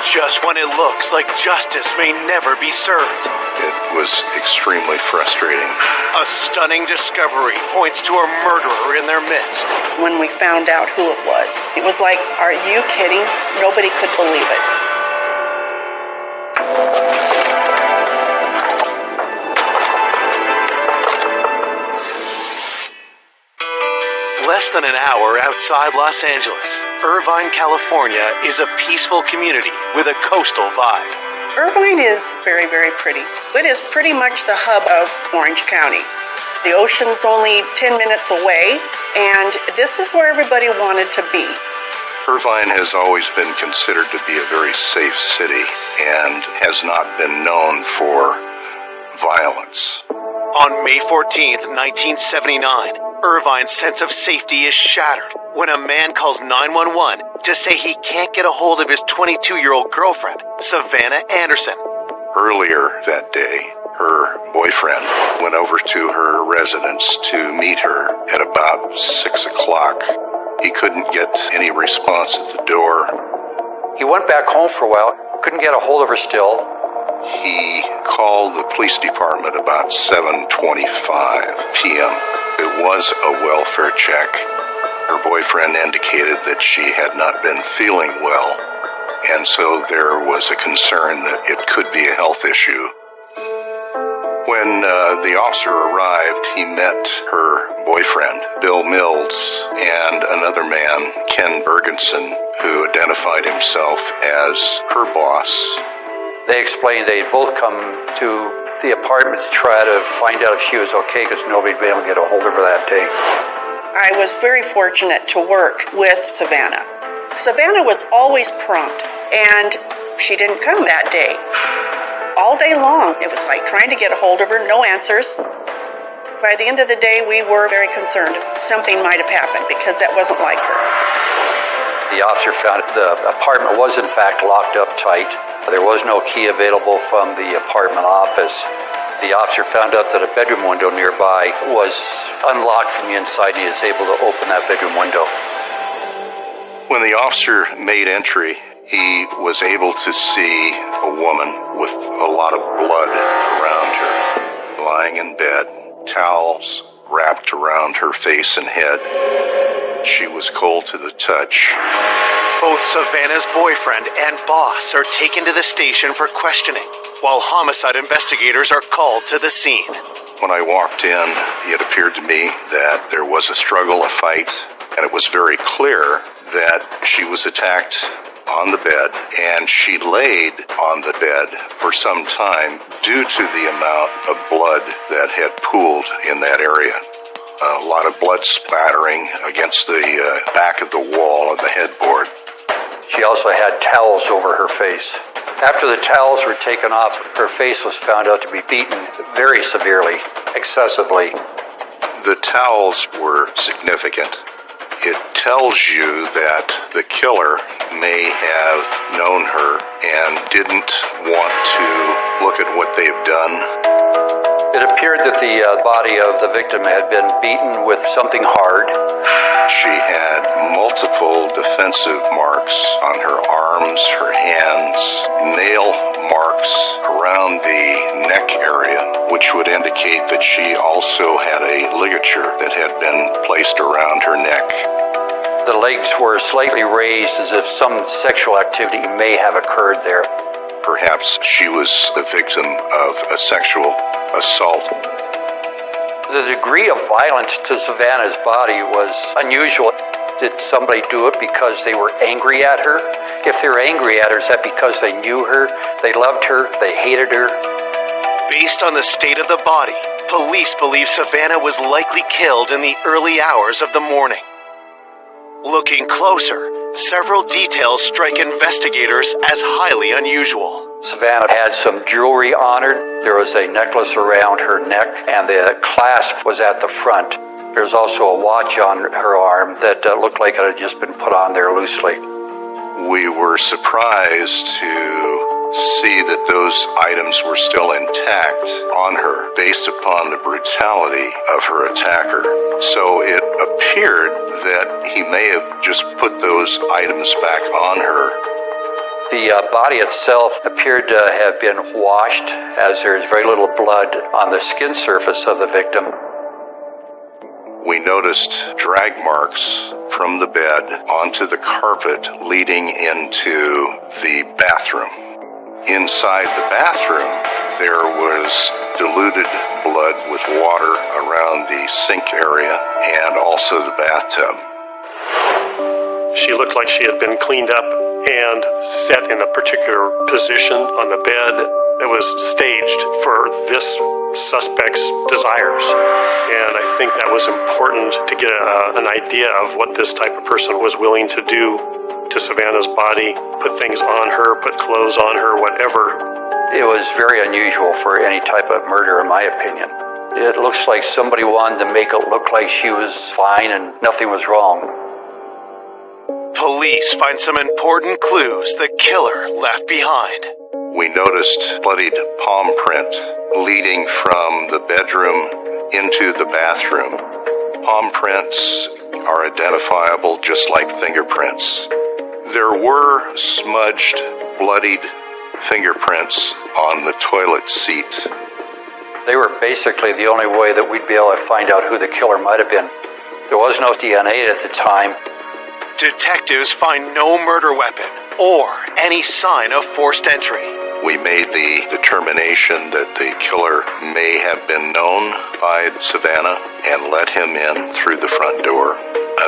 Just when it looks like justice may never be served.
It was extremely frustrating.
A stunning discovery points to a murderer in their midst.
When we found out who it was like, are you kidding? Nobody could believe it.
Less than an hour outside Los Angeles, Irvine, California is a peaceful community with a coastal vibe.
Irvine is very, very pretty. It is pretty much the hub of Orange County. The ocean's only 10 minutes away, and this is where everybody wanted to be.
Irvine has always been considered to be a very safe city and has not been known for violence.
On May 14th, 1979, Irvine's sense of safety is shattered when a man calls 911 to say he can't get a hold of his 22-year-old girlfriend, Savannah Anderson.
Earlier that day, her boyfriend went over to her residence to meet her at about 6 o'clock. He couldn't get any response at the door.
He went back home for a while, couldn't get a hold of her still.
He called the police department about 7:25 p.m. It was a welfare check. Her boyfriend indicated that she had not been feeling well, and so there was a concern that it could be a health issue. When the officer arrived, he met her boyfriend, Bill Mills, and another man, Ken Bergenson, who identified himself as her boss.
They explained they'd both come to the apartment to try to find out if she was okay because nobody'd been able to get a hold of her that day.
I was very fortunate to work with Savannah. Savannah was always prompt, and she didn't come that day. All day long, it was like trying to get a hold of her, no answers. By the end of the day, we were very concerned. Something might have happened because that wasn't like her.
The officer found the apartment was in fact locked up tight. There was no key available from the apartment office. The officer found out that a bedroom window nearby was unlocked from the inside, and he was able to open that bedroom window.
When the officer made entry, he was able to see a woman with a lot of blood around her, lying in bed, towels wrapped around her face and head. She was cold to the touch.
Both Savannah's boyfriend and boss are taken to the station for questioning, while homicide investigators are called to the scene.
When I walked in, it appeared to me that there was a struggle, a fight, and it was very clear that she was attacked on the bed, and she laid on the bed for some time due to the amount of blood that had pooled in that area. A lot of blood splattering against the back of the wall of the headboard.
She also had towels over her face. After the towels were taken off, her face was found out to be beaten very severely, excessively.
The towels were significant It tells you that the killer may have known her and didn't want to look at what they've done.
It appeared that the body of the victim had been beaten with something hard.
She had multiple defensive marks on her arms, her hands, nail marks around the neck area, which would indicate that she also had a ligature that had been placed around her neck.
The legs were slightly raised as if some sexual activity may have occurred there.
Perhaps she was the victim of a sexual assault.
The degree of violence to Savannah's body was unusual. Did somebody do it because they were angry at her? If they were angry at her, is that because they knew her, they loved her, they hated her?
Based on the state of the body, police believe Savannah was likely killed in the early hours of the morning. Looking closer, several details strike investigators as highly unusual.
Savannah had some jewelry on her. There was a necklace around her neck, and the clasp was at the front. There was also a watch on her arm that looked like it had just been put on there loosely.
We were surprised to see that those items were still intact on her based upon the brutality of her attacker. So it appeared that he may have just put those items back on her.
The body itself appeared to have been washed, as there's very little blood on the skin surface of the victim.
We noticed drag marks from the bed onto the carpet leading into the bathroom. Inside the bathroom, there was diluted blood with water around the sink area and also the bathtub.
She looked like she had been cleaned up and set in a particular position on the bed that was staged for this suspect's desires. And I think that was important to get an idea of what this type of person was willing to do to Savannah's body, put things on her, put clothes on her, whatever.
It was very unusual for any type of murder, in my opinion. It looks like somebody wanted to make it look like she was fine and nothing was wrong.
Police find some important clues the killer left behind.
We noticed bloodied palm print leading from the bedroom into the bathroom. Palm prints are identifiable just like fingerprints. There were smudged, bloodied fingerprints on the toilet seat.
They were basically the only way that we'd be able to find out who the killer might have been. There was no DNA at the time.
Detectives find no murder weapon or any sign of forced entry.
We made the determination that the killer may have been known by Savannah and let him in through the front door.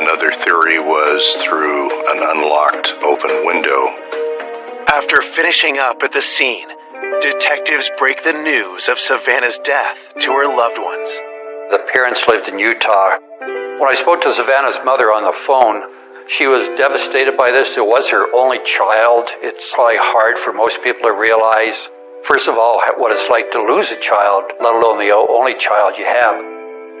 Another theory was through an unlocked open window.
After finishing up at the scene, detectives break the news of Savannah's death to her loved ones.
The parents lived in Utah. When I spoke to Savannah's mother on the phone, she was devastated by this. It was her only child. It's probably hard for most people to realize, first of all, what it's like to lose a child, let alone the only child you have.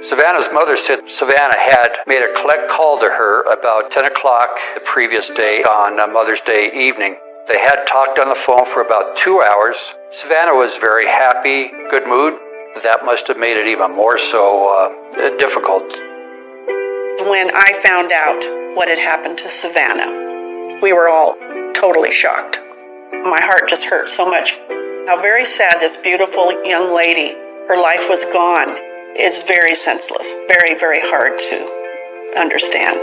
Savannah's mother said Savannah had made a collect call to her about 10 o'clock the previous day on Mother's Day evening. They had talked on the phone for about 2 hours. Savannah was very happy, good mood. That must have made it even more so difficult.
When I found out what had happened to Savannah, we were all totally shocked. My heart just hurt so much. How very sad this beautiful young lady, her life was gone. It's very senseless, very, very hard to understand.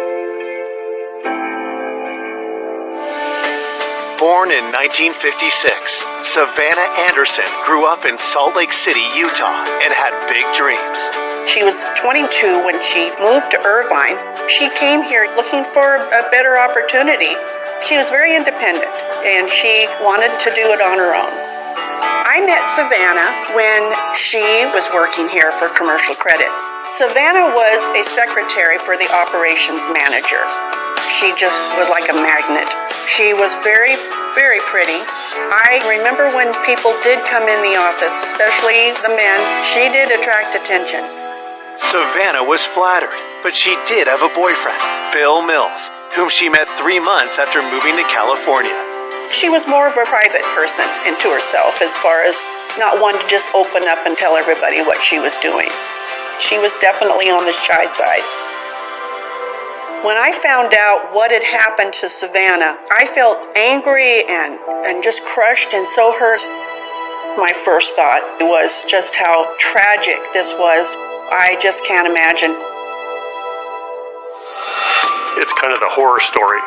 Born in 1956, Savannah Anderson grew up in Salt Lake City, Utah, and had big dreams.
She was 22 when she moved to Irvine. She came here looking for a better opportunity. She was very independent, and she wanted to do it on her own. I met Savannah when she was working here for Commercial Credit. Savannah was a secretary for the operations manager. She just was like a magnet. She was very, very pretty. I remember when people did come in the office, especially the men, she did attract attention.
Savannah was flattered, but she did have a boyfriend, Bill Mills, whom she met 3 months after moving to California.
She was more of a private person into herself as far as not one to just open up and tell everybody what she was doing. She was definitely on the shy side. When I found out what had happened to Savannah, I felt angry and just crushed and so hurt. My first thought was just how tragic this was. I just can't imagine.
It's kind of the horror story.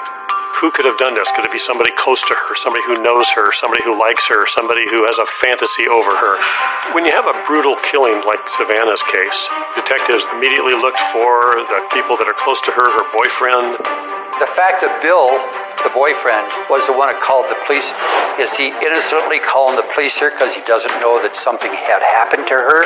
Who could have done this? Could it be somebody close to her, somebody who knows her, somebody who likes her, somebody who has a fantasy over her? When you have a brutal killing like Savannah's case, detectives immediately looked for the people that are close to her boyfriend.
The fact that Bill, the boyfriend, was the one who called the police, is he innocently calling the police here because he doesn't know that something had happened to her?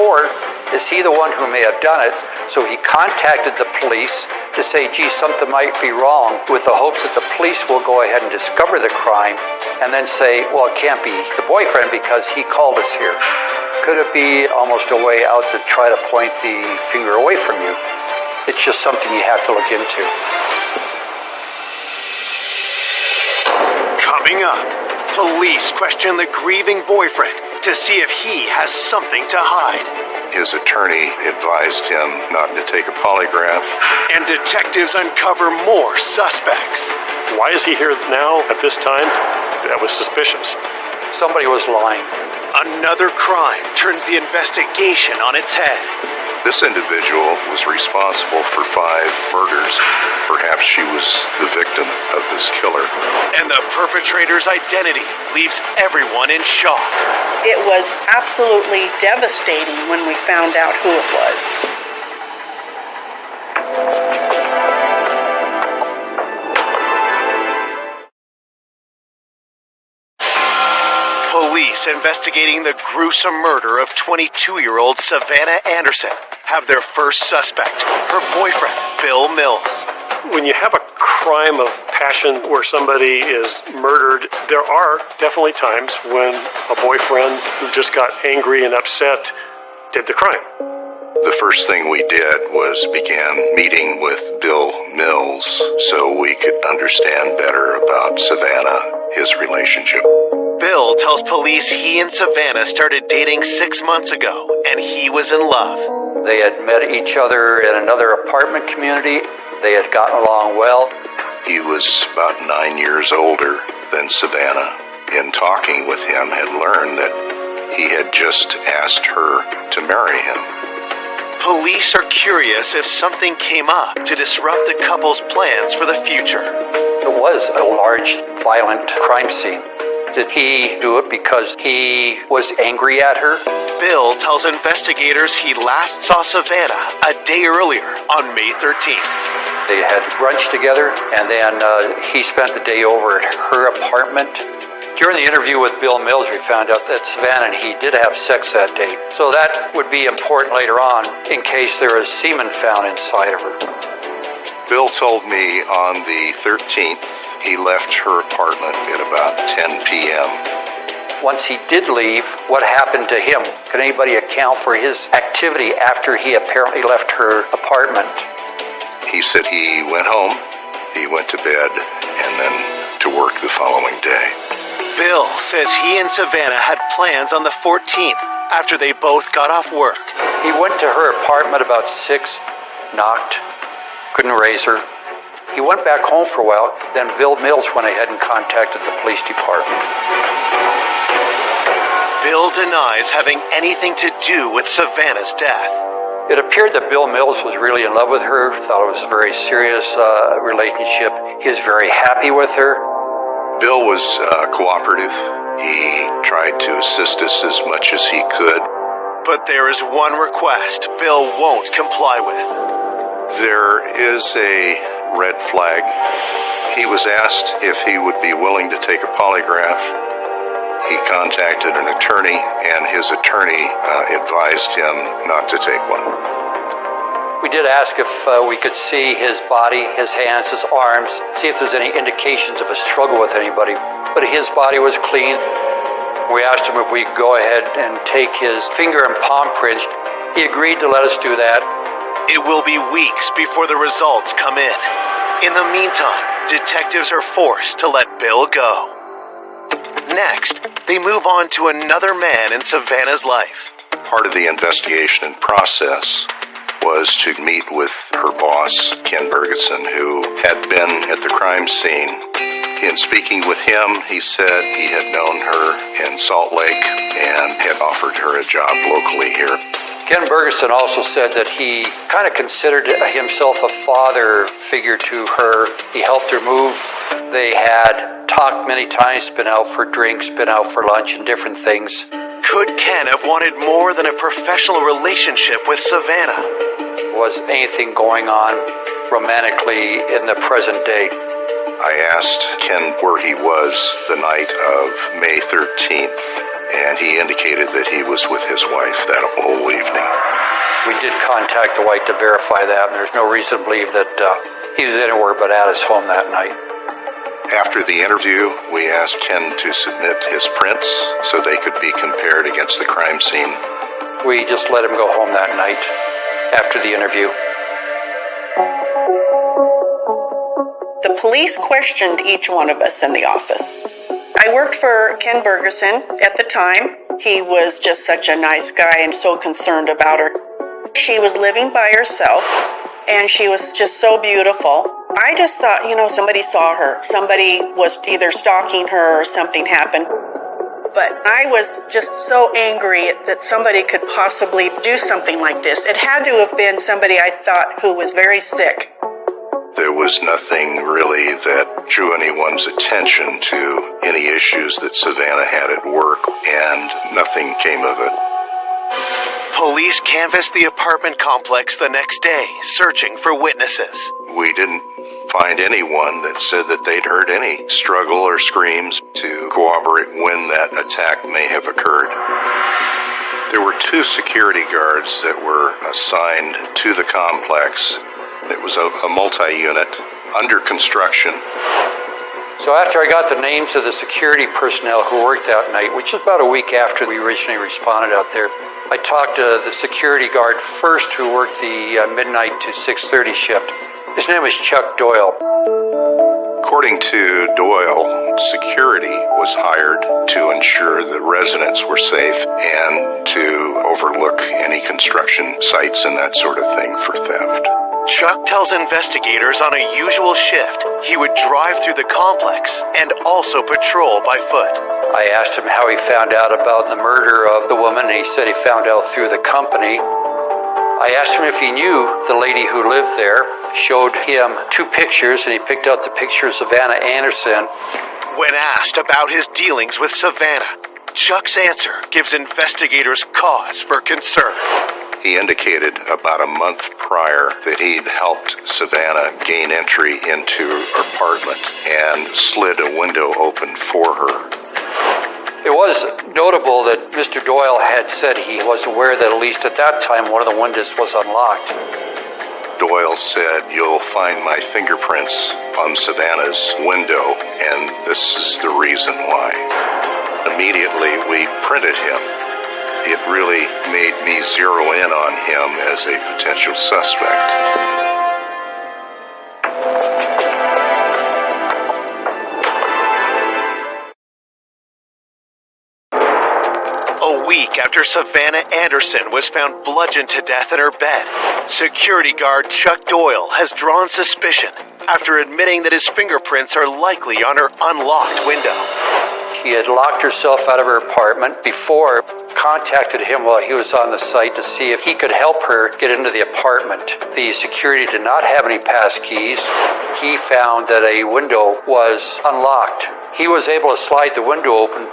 Or is he the one who may have done it, so he contacted the police to say, gee, something might be wrong, with the hopes that the police will go ahead and discover the crime, and then say, well, it can't be the boyfriend because he called us here. Could it be almost a way out to try to point the finger away from you? It's just something you have to look into.
Coming up, police question the grieving boyfriend to see if he has something to hide.
His attorney advised him not to take a polygraph.
And detectives uncover more suspects.
Why is he here now at this time? That was suspicious.
Somebody was lying.
Another crime turns the investigation on its head.
This individual was responsible for 5 murders. Perhaps she was the victim of this killer.
And the perpetrator's identity leaves everyone in shock.
It was absolutely devastating when we found out who it was.
Police investigating the gruesome murder of 22-year-old Savannah Anderson have their first suspect, her boyfriend, Bill Mills.
When you have a crime of passion where somebody is murdered, there are definitely times when a boyfriend who just got angry and upset did the crime.
The first thing we did was began meeting with Bill Mills so we could understand better about Savannah, his relationship.
Bill tells police he and Savannah started dating 6 months ago, and he was in love.
They had met each other in another apartment community. They had gotten along well.
He was about 9 years older than Savannah. In talking with him, had learned that he had just asked her to marry him.
Police are curious if something came up to disrupt the couple's plans for the future.
It was a large, violent crime scene. Did he do it because he was angry at her?
Bill tells investigators he last saw Savannah a day earlier on May 13th.
They had brunch together, and then he spent the day over at her apartment. During the interview with Bill Mills, we found out that Savannah and he did have sex that day. So that would be important later on in case there was semen found inside of her.
Bill told me on the 13th he left her apartment at about 10 p.m.
Once he did leave, what happened to him? Can anybody account for his activity after he apparently left her apartment?
He said he went home, he went to bed, and then to work the following day.
Bill says he and Savannah had plans on the 14th after they both got off work.
He went to her apartment about 6, knocked, couldn't raise her. He went back home for a while, then Bill Mills went ahead and contacted the police department.
Bill denies having anything to do with Savannah's death.
It appeared that Bill Mills was really in love with her, thought it was a very serious relationship. He was very happy with her.
Bill was cooperative. He tried to assist us as much as he could.
But there is one request Bill won't comply with.
There is a red flag. He was asked if he would be willing to take a polygraph. He contacted an attorney, and his attorney advised him not to take one.
We did ask if we could see his body, his hands, his arms, see if there's any indications of a struggle with anybody. But his body was clean. We asked him if we could go ahead and take his finger and palm prints. He agreed to let us do that.
It will be weeks before the results come in. In the meantime, detectives are forced to let Bill go. Next, they move on to another man in Savannah's life.
Part of the investigation and process was to meet with her boss, Ken Bergeson, who had been at the crime scene. In speaking with him, he said he had known her in Salt Lake and had offered her a job locally here.
Ken Bergeson also said that he kind of considered himself a father figure to her. He helped her move. They had talked many times, been out for drinks, been out for lunch and different things.
Could Ken have wanted more than a professional relationship with Savannah?
Was anything going on romantically in the present day?
I asked Ken where he was the night of May 13th, and he indicated that he was with his wife that whole evening.
We did contact the wife to verify that, and there's no reason to believe that he was anywhere but at his home that night.
After the interview, we asked Ken to submit his prints so they could be compared against the crime scene.
We just let him go home that night after the interview.
The police questioned each one of us in the office. I worked for Ken Bergeson at the time. He was just such a nice guy and so concerned about her. She was living by herself, and she was just so beautiful. I just thought, somebody saw her. Somebody was either stalking her or something happened. But I was just so angry that somebody could possibly do something like this. It had to have been somebody I thought who was very sick.
There was nothing really that drew anyone's attention to any issues that Savannah had at work, and nothing came of it.
Police canvassed the apartment complex the next day, searching for witnesses.
We didn't find anyone that said that they'd heard any struggle or screams to corroborate when that attack may have occurred. There were 2 security guards that were assigned to the complex. It was a multi-unit under construction.
So after I got the names of the security personnel who worked that night, which was about a week after we originally responded out there, I talked to the security guard first who worked the midnight to 6:30 shift. His name was Chuck Doyle.
According to Doyle, security was hired to ensure that residents were safe and to overlook any construction sites and that sort of thing for theft.
Chuck tells investigators on a usual shift he would drive through the complex and also patrol by foot.
I asked him how he found out about the murder of the woman, and he said he found out through the company. I asked him if he knew the lady who lived there, showed him 2 pictures, and he picked out the picture of Savannah Anderson.
When asked about his dealings with Savannah, Chuck's answer gives investigators cause for concern.
He indicated about a month prior that he'd helped Savannah gain entry into her apartment and slid a window open for her.
It was notable that Mr. Doyle had said he was aware that at least at that time one of the windows was unlocked.
Doyle said, "You'll find my fingerprints on Savannah's window, and this is the reason why." Immediately, we printed him. It really made me zero in on him as a potential suspect.
A week after Savannah Anderson was found bludgeoned to death in her bed, security guard Chuck Doyle has drawn suspicion after admitting that his fingerprints are likely on her unlocked window.
She had locked herself out of her apartment before, contacted him while he was on the site to see if he could help her get into the apartment. The security did not have any pass keys. He found that a window was unlocked. He was able to slide the window open.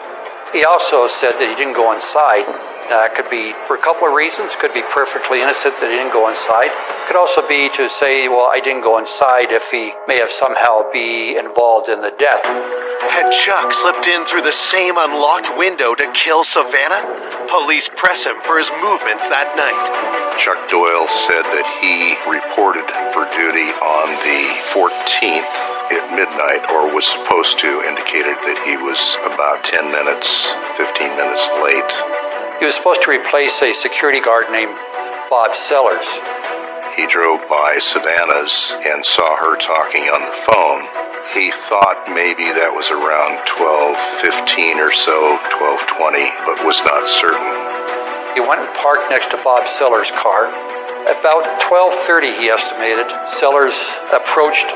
He also said that he didn't go inside. It could be for a couple of reasons. Could be perfectly innocent that he didn't go inside. Could also be to say, well, I didn't go inside if he may have somehow be involved in the death.
Had Chuck slipped in through the same unlocked window to kill Savannah? Police press him for his movements that night.
Chuck Doyle said that he reported for duty on the 14th at midnight, or was supposed to, indicated that he was about 10 minutes, 15 minutes late.
He was supposed to replace a security guard named Bob Sellers.
He drove by Savannah's and saw her talking on the phone. He thought maybe that was around 12:15 or so, 12:20, but was not certain.
He went and parked next to Bob Sellers' car. About 12:30, he estimated, Sellers approached.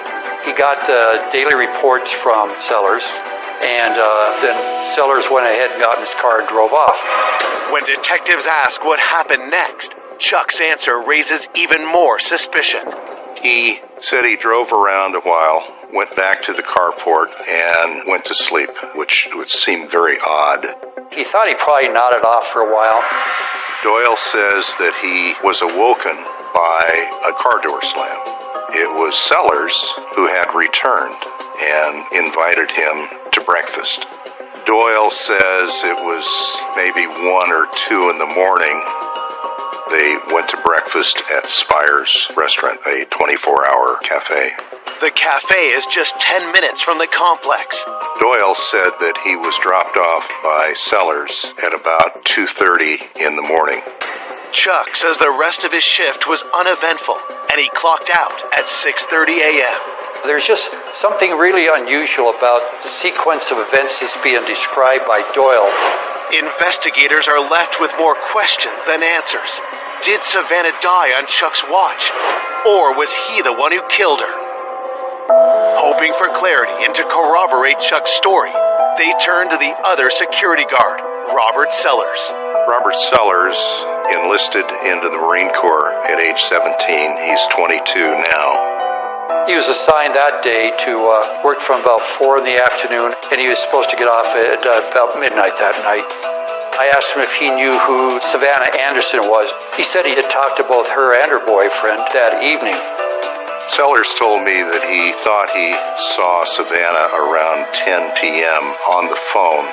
He got daily reports from Sellers, and then Sellers went ahead and got in his car and drove off.
When detectives ask what happened next, Chuck's answer raises even more suspicion.
He said he drove around a while, went back to the carport, and went to sleep, which would seem very odd.
He thought he probably nodded off for a while.
Doyle says that he was awoken by a car door slam. It was Sellers who had returned and invited him to breakfast. Doyle says it was maybe 1 or 2 in the morning. They went to breakfast at Spire's restaurant, a 24-hour cafe.
The cafe is just 10 minutes from the complex.
Doyle said that he was dropped off by Sellers at about 2:30 in the morning.
Chuck says the rest of his shift was uneventful, and he clocked out at 6:30 a.m.
There's just something really unusual about the sequence of events that's being described by Doyle.
Investigators are left with more questions than answers. Did Savannah die on Chuck's watch? Or was he the one who killed her? Hoping for clarity and to corroborate Chuck's story, they turn to the other security guard, Robert Sellers.
Robert Sellers enlisted into the Marine Corps at age 17. He's 22 now.
He was assigned that day to work from about 4 in the afternoon, and he was supposed to get off at about midnight that night. I asked him if he knew who Savannah Anderson was. He said he had talked to both her and her boyfriend that evening.
Sellers told me that he thought he saw Savannah around 10 p.m. on the phone.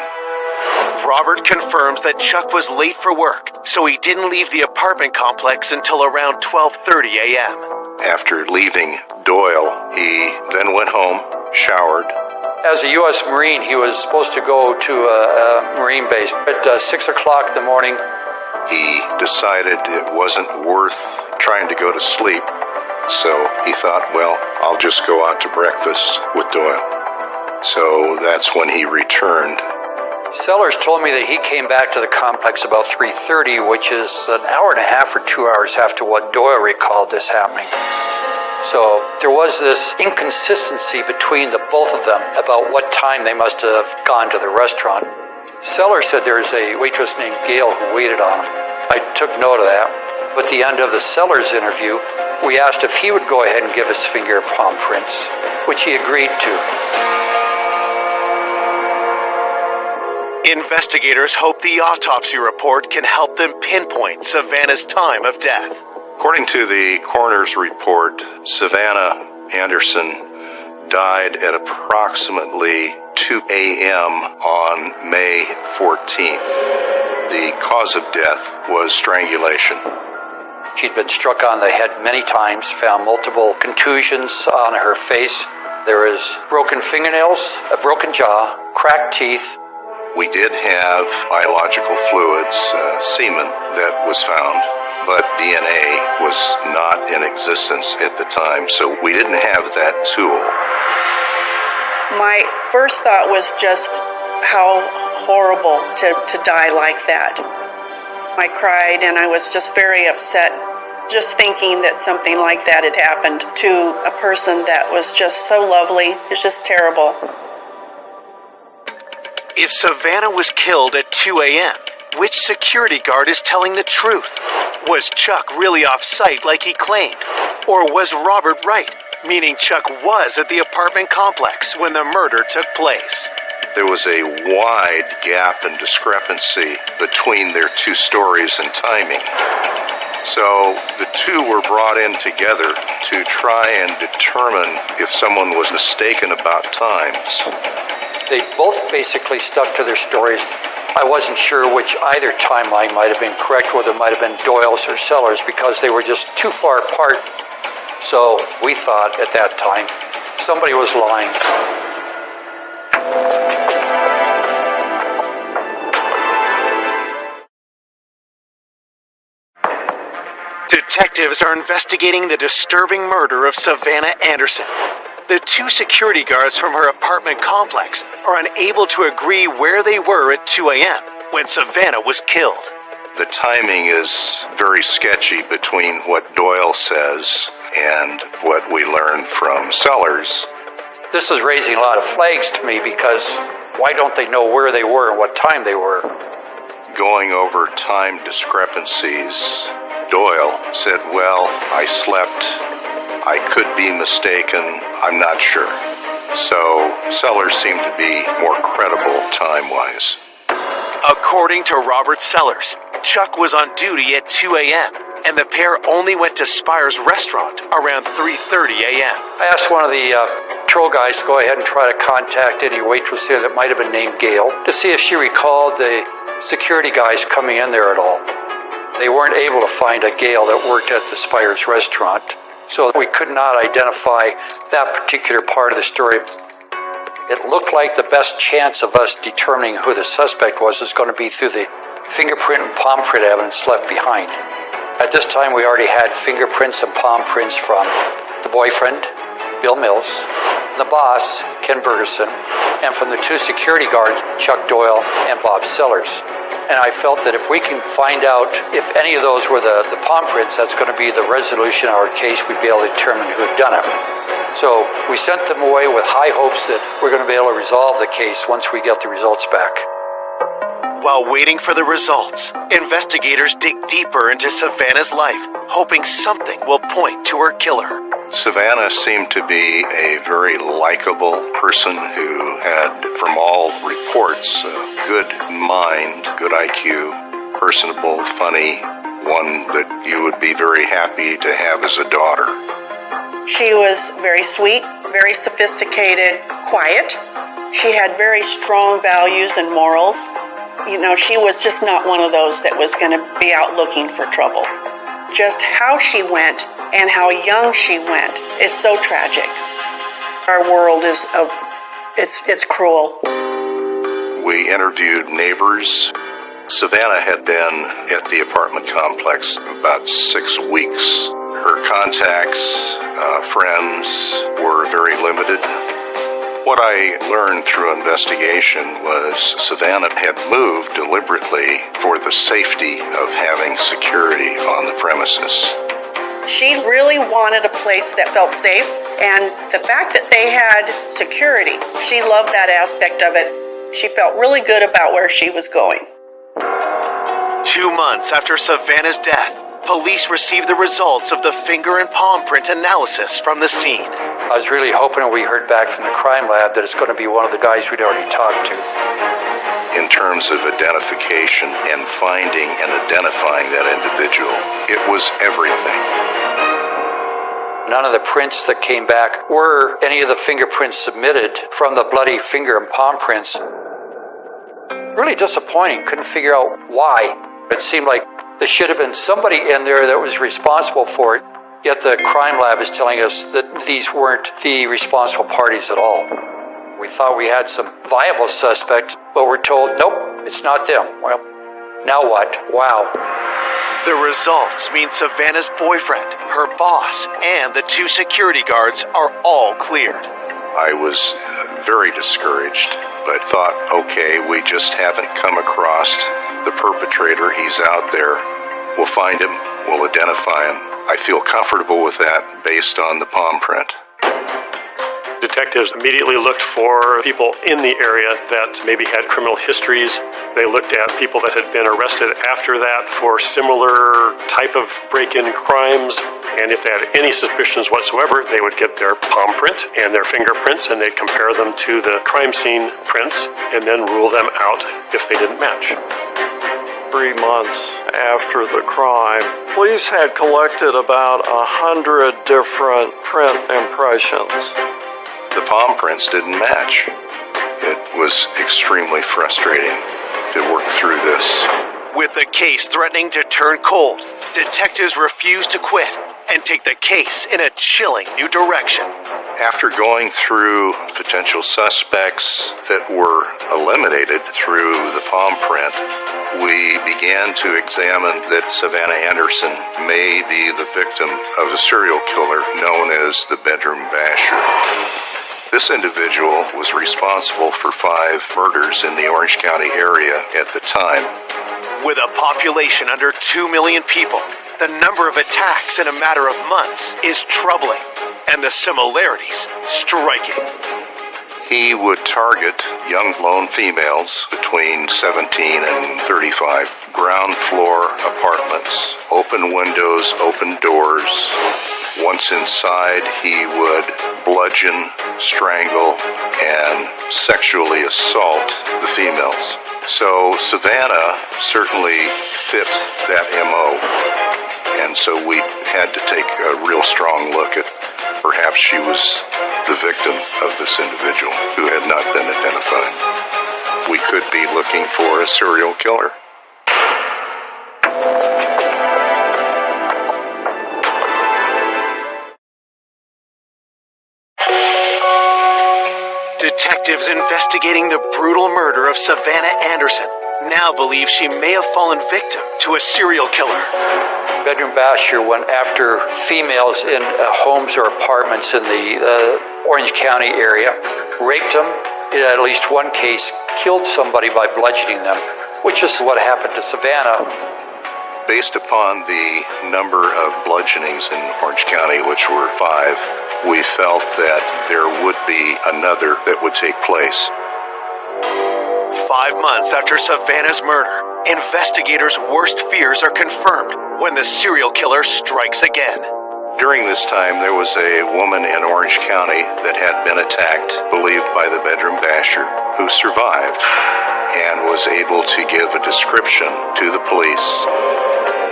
Robert confirms that Chuck was late for work, so he didn't leave the apartment complex until around 12:30 a.m.
After leaving Doyle, he then went home, showered.
As a U.S. Marine, he was supposed to go to a Marine base. At 6 o'clock in the morning,
he decided it wasn't worth trying to go to sleep. So he thought, well, I'll just go out to breakfast with Doyle. So that's when he returned.
Sellers told me that he came back to the complex about 3:30, which is an hour and a half or 2 hours after what Doyle recalled this happening. So there was this inconsistency between the both of them about what time they must have gone to the restaurant. Sellers said there's a waitress named Gail who waited on him. I took note of that. At the end of the Sellers interview, we asked if he would go ahead and give us finger palm prints, which he agreed to.
Investigators hope the autopsy report can help them pinpoint Savannah's time of death.
According to the coroner's report, Savannah Anderson died at approximately 2 a.m. on May 14th. The cause of death was strangulation.
She'd been struck on the head many times, found multiple contusions on her face. There was broken fingernails, a broken jaw, cracked teeth.
We did have biological fluids, semen, that was found, but DNA was not in existence at the time, so we didn't have that tool.
My first thought was just how horrible to die like that. I cried and I was just very upset just thinking that something like that had happened to a person that was just so lovely. It's just terrible.
If Savannah was killed at 2 a.m., which security guard is telling the truth? Was Chuck really off-site like he claimed? Or was Robert right, meaning Chuck was at the apartment complex when the murder took place?
There was a wide gap and discrepancy between their two stories and timing. So the two were brought in together to try and determine if someone was mistaken about times.
They both basically stuck to their stories. I wasn't sure which either timeline might have been correct, whether it might have been Doyle's or Sellers, because they were just too far apart. So we thought at that time somebody was lying.
Detectives are investigating the disturbing murder of Savannah Anderson. The 2 security guards from her apartment complex are unable to agree where they were at 2 a.m. when Savannah was killed.
The timing is very sketchy between what Doyle says and what we learn from Sellers.
This is raising a lot of flags to me because why don't they know where they were and what time they were?
Going over time discrepancies, Doyle said, well, I slept. I could be mistaken. I'm not sure. So Sellers seemed to be more credible time-wise.
According to Robert Sellers, Chuck was on duty at 2 a.m., and the pair only went to Spire's restaurant around 3:30 a.m.
I asked one of the patrol guys to go ahead and try to contact any waitress there that might have been named Gail to see if she recalled the security guys coming in there at all. They weren't able to find a Gail that worked at the Spire's restaurant, so we could not identify that particular part of the story. It looked like the best chance of us determining who the suspect was going to be through the fingerprint and palm print evidence left behind. At this time, we already had fingerprints and palm prints from the boyfriend, Bill Mills, the boss, Ken Bergerson, and from the 2 security guards, Chuck Doyle and Bob Sellers. And I felt that if we can find out if any of those were the palm prints, that's going to be the resolution of our case. We'd be able to determine who had done it. So we sent them away with high hopes that we're going to be able to resolve the case once we get the results back.
While waiting for the results, investigators dig deeper into Savannah's life, hoping something will point to her killer.
Savannah seemed to be a very likable person who had, from all reports, a good mind, good IQ, personable, funny, one that you would be very happy to have as a daughter.
She was very sweet, very sophisticated, quiet. She had very strong values and morals. You know, she was just not one of those that was going to be out looking for trouble. Just how she went and how young she went is so tragic. Our world is, it's cruel.
We interviewed neighbors. Savannah had been at the apartment complex about 6 weeks. Her contacts, friends were very limited. What I learned through investigation was Savannah had moved deliberately for the safety of having security on the premises.
She really wanted a place that felt safe, and the fact that they had security, she loved that aspect of it. She felt really good about where she was going.
2 months after Savannah's death, police received the results of the finger and palm print analysis from the scene.
I was really hoping we heard back from the crime lab that it's going to be one of the guys we'd already talked to.
In terms of identification and finding and identifying that individual, it was everything.
None of the prints that came back were any of the fingerprints submitted from the bloody finger and palm prints. Really disappointing. Couldn't figure out why. It seemed like there should have been somebody in there that was responsible for it. Yet the crime lab is telling us that these weren't the responsible parties at all. We thought we had some viable suspect, but we're told, nope, it's not them. Well, now what? Wow.
The results mean Savannah's boyfriend, her boss, and the 2 security guards are all cleared.
I was very discouraged, but thought, okay, we just haven't come across the perpetrator. He's out there. We'll find him. We'll identify him. I feel comfortable with that based on the palm print.
Detectives immediately looked for people in the area that maybe had criminal histories. They looked at people that had been arrested after that for similar type of break-in crimes. And if they had any suspicions whatsoever, they would get their palm print and their fingerprints, and they'd compare them to the crime scene prints and then rule them out if they didn't match.
3 months after the crime, police had collected about 100 different print impressions.
The palm prints didn't match. It was extremely frustrating to work through this.
With the case threatening to turn cold, detectives refused to quit and take the case in a chilling new direction.
After going through potential suspects that were eliminated through the palm print, we began to examine that Savannah Anderson may be the victim of a serial killer known as the Bedroom Basher. This individual was responsible for 5 murders in the Orange County area at the time.
With a population under 2 million people, the number of attacks in a matter of months is troubling, and the similarities striking.
He would target young lone females between 17 and 35, ground floor apartments, open windows, open doors. Once inside, he would bludgeon, strangle, and sexually assault the females. So Savannah certainly fit that MO. And so we had to take a real strong look at perhaps she was the victim of this individual who had not been identified. We could be looking for a serial killer.
Detectives investigating the brutal murder of Savannah Anderson now believe she may have fallen victim to a serial killer.
Bedroom Basher went after females in homes or apartments in the Orange County area, raped them, in at least one case killed somebody by bludgeoning them, which is what happened to Savannah.
Based upon the number of bludgeonings in Orange County, which were 5, we felt that there would be another that would take place.
5 months after Savannah's murder, investigators' worst fears are confirmed when the serial killer strikes again.
During this time, there was a woman in Orange County that had been attacked, believed by the Bedroom Basher, who survived and was able to give a description to the police.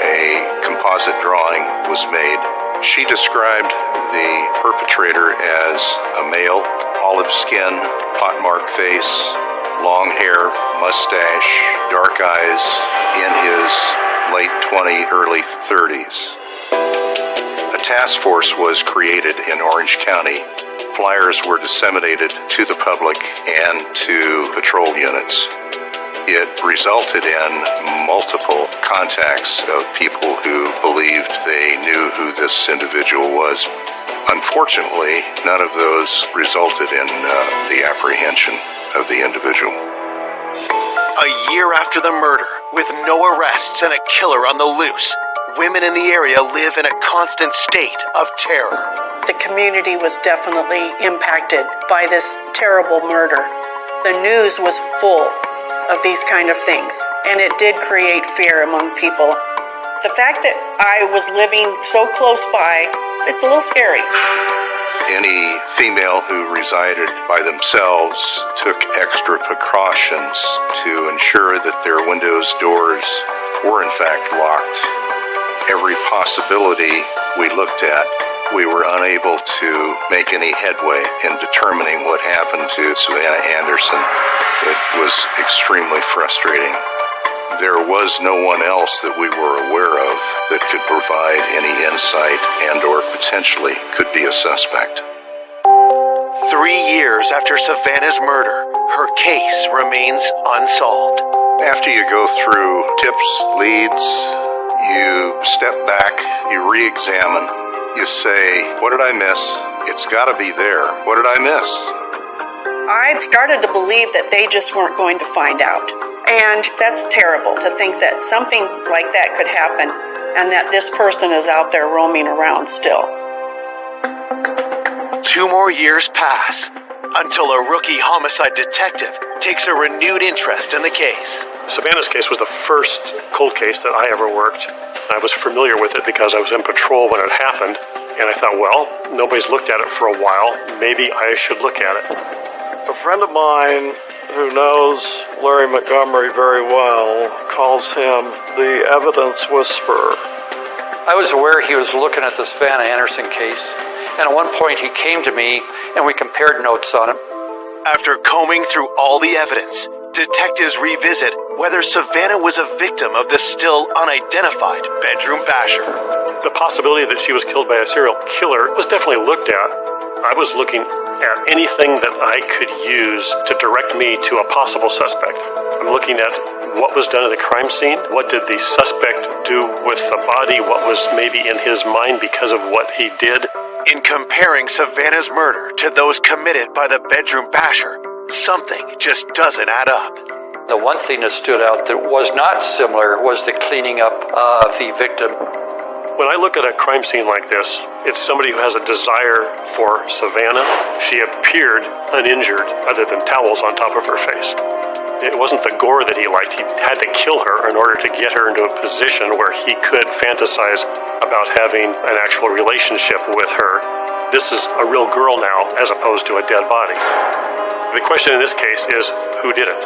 A composite drawing was made. She described the perpetrator as a male, olive skin, pockmarked face, long hair, mustache, dark eyes, in his late 20s, early 30s. A task force was created in Orange County. Flyers were disseminated to the public and to patrol units. It resulted in multiple contacts of people who believed they knew who this individual was. Unfortunately, none of those resulted in the apprehension of the individual.
A year after the murder, with no arrests and a killer on the loose, women in the area live in a constant state of terror.
The community was definitely impacted by this terrible murder. The news was full of these kind of things, and it did create fear among people. The fact that I was living so close by, it's a little scary.
Any female who resided by themselves took extra precautions to ensure that their windows, doors were in fact locked. Every possibility we looked at, we were unable to make any headway in determining what happened to Savannah Anderson. It was extremely frustrating. There was no one else that we were aware of that could provide any insight and or potentially could be a suspect.
3 years after Savannah's murder, her case remains unsolved.
After you go through tips, leads, you step back, you re-examine, you say, what did I miss? It's got to be there. What did I miss?
I started to believe that they just weren't going to find out. And that's terrible to think that something like that could happen and that this person is out there roaming around still.
2 more years pass until a rookie homicide detective takes a renewed interest in the case.
Savannah's case was the first cold case that I ever worked. I was familiar with it because I was in patrol when it happened, and I thought, well, nobody's looked at it for a while. Maybe I should look at it.
A friend of mine who knows Larry Montgomery very well calls him the evidence whisperer.
I was aware he was looking at the Savannah Anderson case, and at one point he came to me and we compared notes on it.
After combing through all the evidence, detectives revisit whether Savannah was a victim of the still unidentified Bedroom Basher.
The possibility that she was killed by a serial killer was definitely looked at. I was looking at anything that I could use to direct me to a possible suspect. I'm looking at what was done at the crime scene. What did the suspect do with the body? What was maybe in his mind because of what he did?
In comparing Savannah's murder to those committed by the bedroom basher, something just doesn't add up.
The one thing that stood out that was not similar was the cleaning up of the victim.
When I look at a crime scene like this, it's somebody who has a desire for Savannah. She appeared uninjured other than towels on top of her face. It wasn't the gore that he liked. He had to kill her in order to get her into a position where he could fantasize about having an actual relationship with her. This is a real girl now, as opposed to a dead body. The question in this case is, who did it?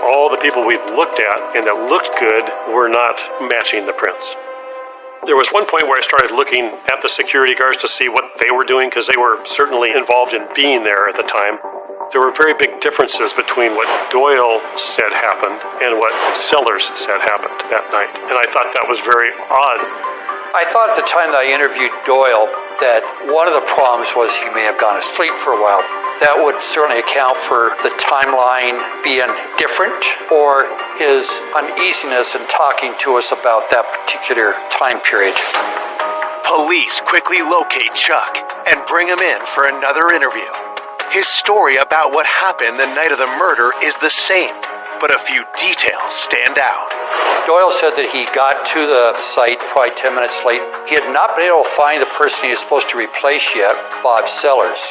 All the people we've looked at and that looked good were not matching the prints. There was one point where I started looking at the security guards to see what they were doing, because they were certainly involved in being there at the time. There were very big differences between what Doyle said happened and what Sellers said happened that night. And I thought that was very odd.
I thought at the time that I interviewed Doyle that one of the problems was he may have gone to sleep for a while. That would certainly account for the timeline being different, or his uneasiness in talking to us about that particular time period.
Police quickly locate Chuck and bring him in for another interview. His story about what happened the night of the murder is the same, but a few details stand out.
Doyle said that he got to the site probably 10 minutes late. He had not been able to find the person he was supposed to replace yet, Bob Sellers.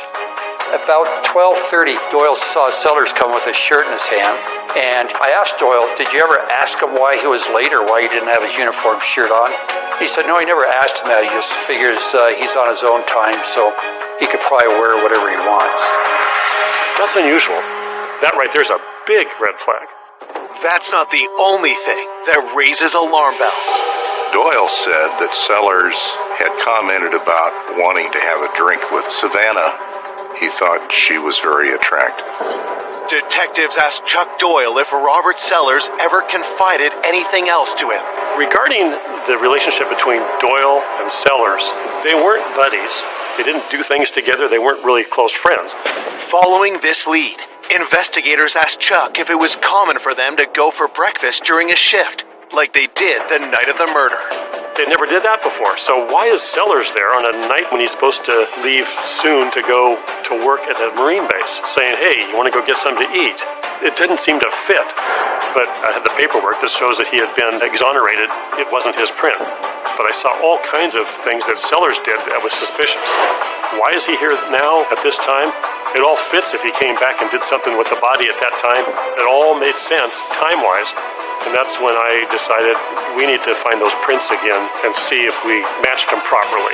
About 12:30, Doyle saw Sellers come with his shirt in his hand, and I asked Doyle, did you ever ask him why he was late or why he didn't have his uniform shirt on? He said, no, he never asked him that. He just figures he's on his own time, so he could probably wear whatever he wants.
That's unusual. That right there's a big red flag.
That's not the only thing that raises alarm bells.
Doyle said that Sellers had commented about wanting to have a drink with Savannah. He thought she was very attractive.
Detectives asked Chuck Doyle if Robert Sellers ever confided anything else to him.
Regarding the relationship between Doyle and Sellers, they weren't buddies. They didn't do things together. They weren't really close friends.
Following this lead, investigators asked Chuck if it was common for them to go for breakfast during a shift, like they did the night of the murder.
They never did that before, so why is Sellers there on a night when he's supposed to leave soon to go to work at a Marine base, saying, hey, you want to go get something to eat? It didn't seem to fit, but I had the paperwork that shows that he had been exonerated. It wasn't his print. But I saw all kinds of things that Sellers did that was suspicious. Why is he here now at this time? It all fits if he came back and did something with the body at that time. It all made sense time-wise. And that's when I decided we need to find those prints again and see if we matched them properly.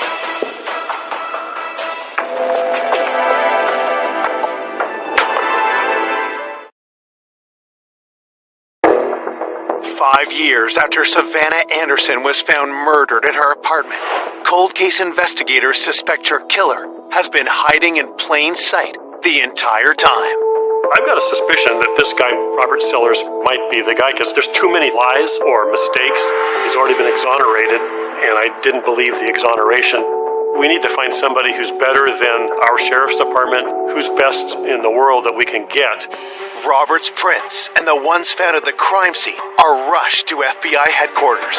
"5 years after Savannah Anderson was found murdered in her apartment, cold case investigators suspect her killer has been hiding in plain sight the entire time.
I've got a suspicion that this guy, Robert Sellers, might be the guy, because there's too many lies or mistakes. He's already been exonerated, and I didn't believe the exoneration. We need to find somebody who's better than our sheriff's department, who's best in the world that we can get.
Robert's prints and the ones found at the crime scene are rushed to FBI headquarters.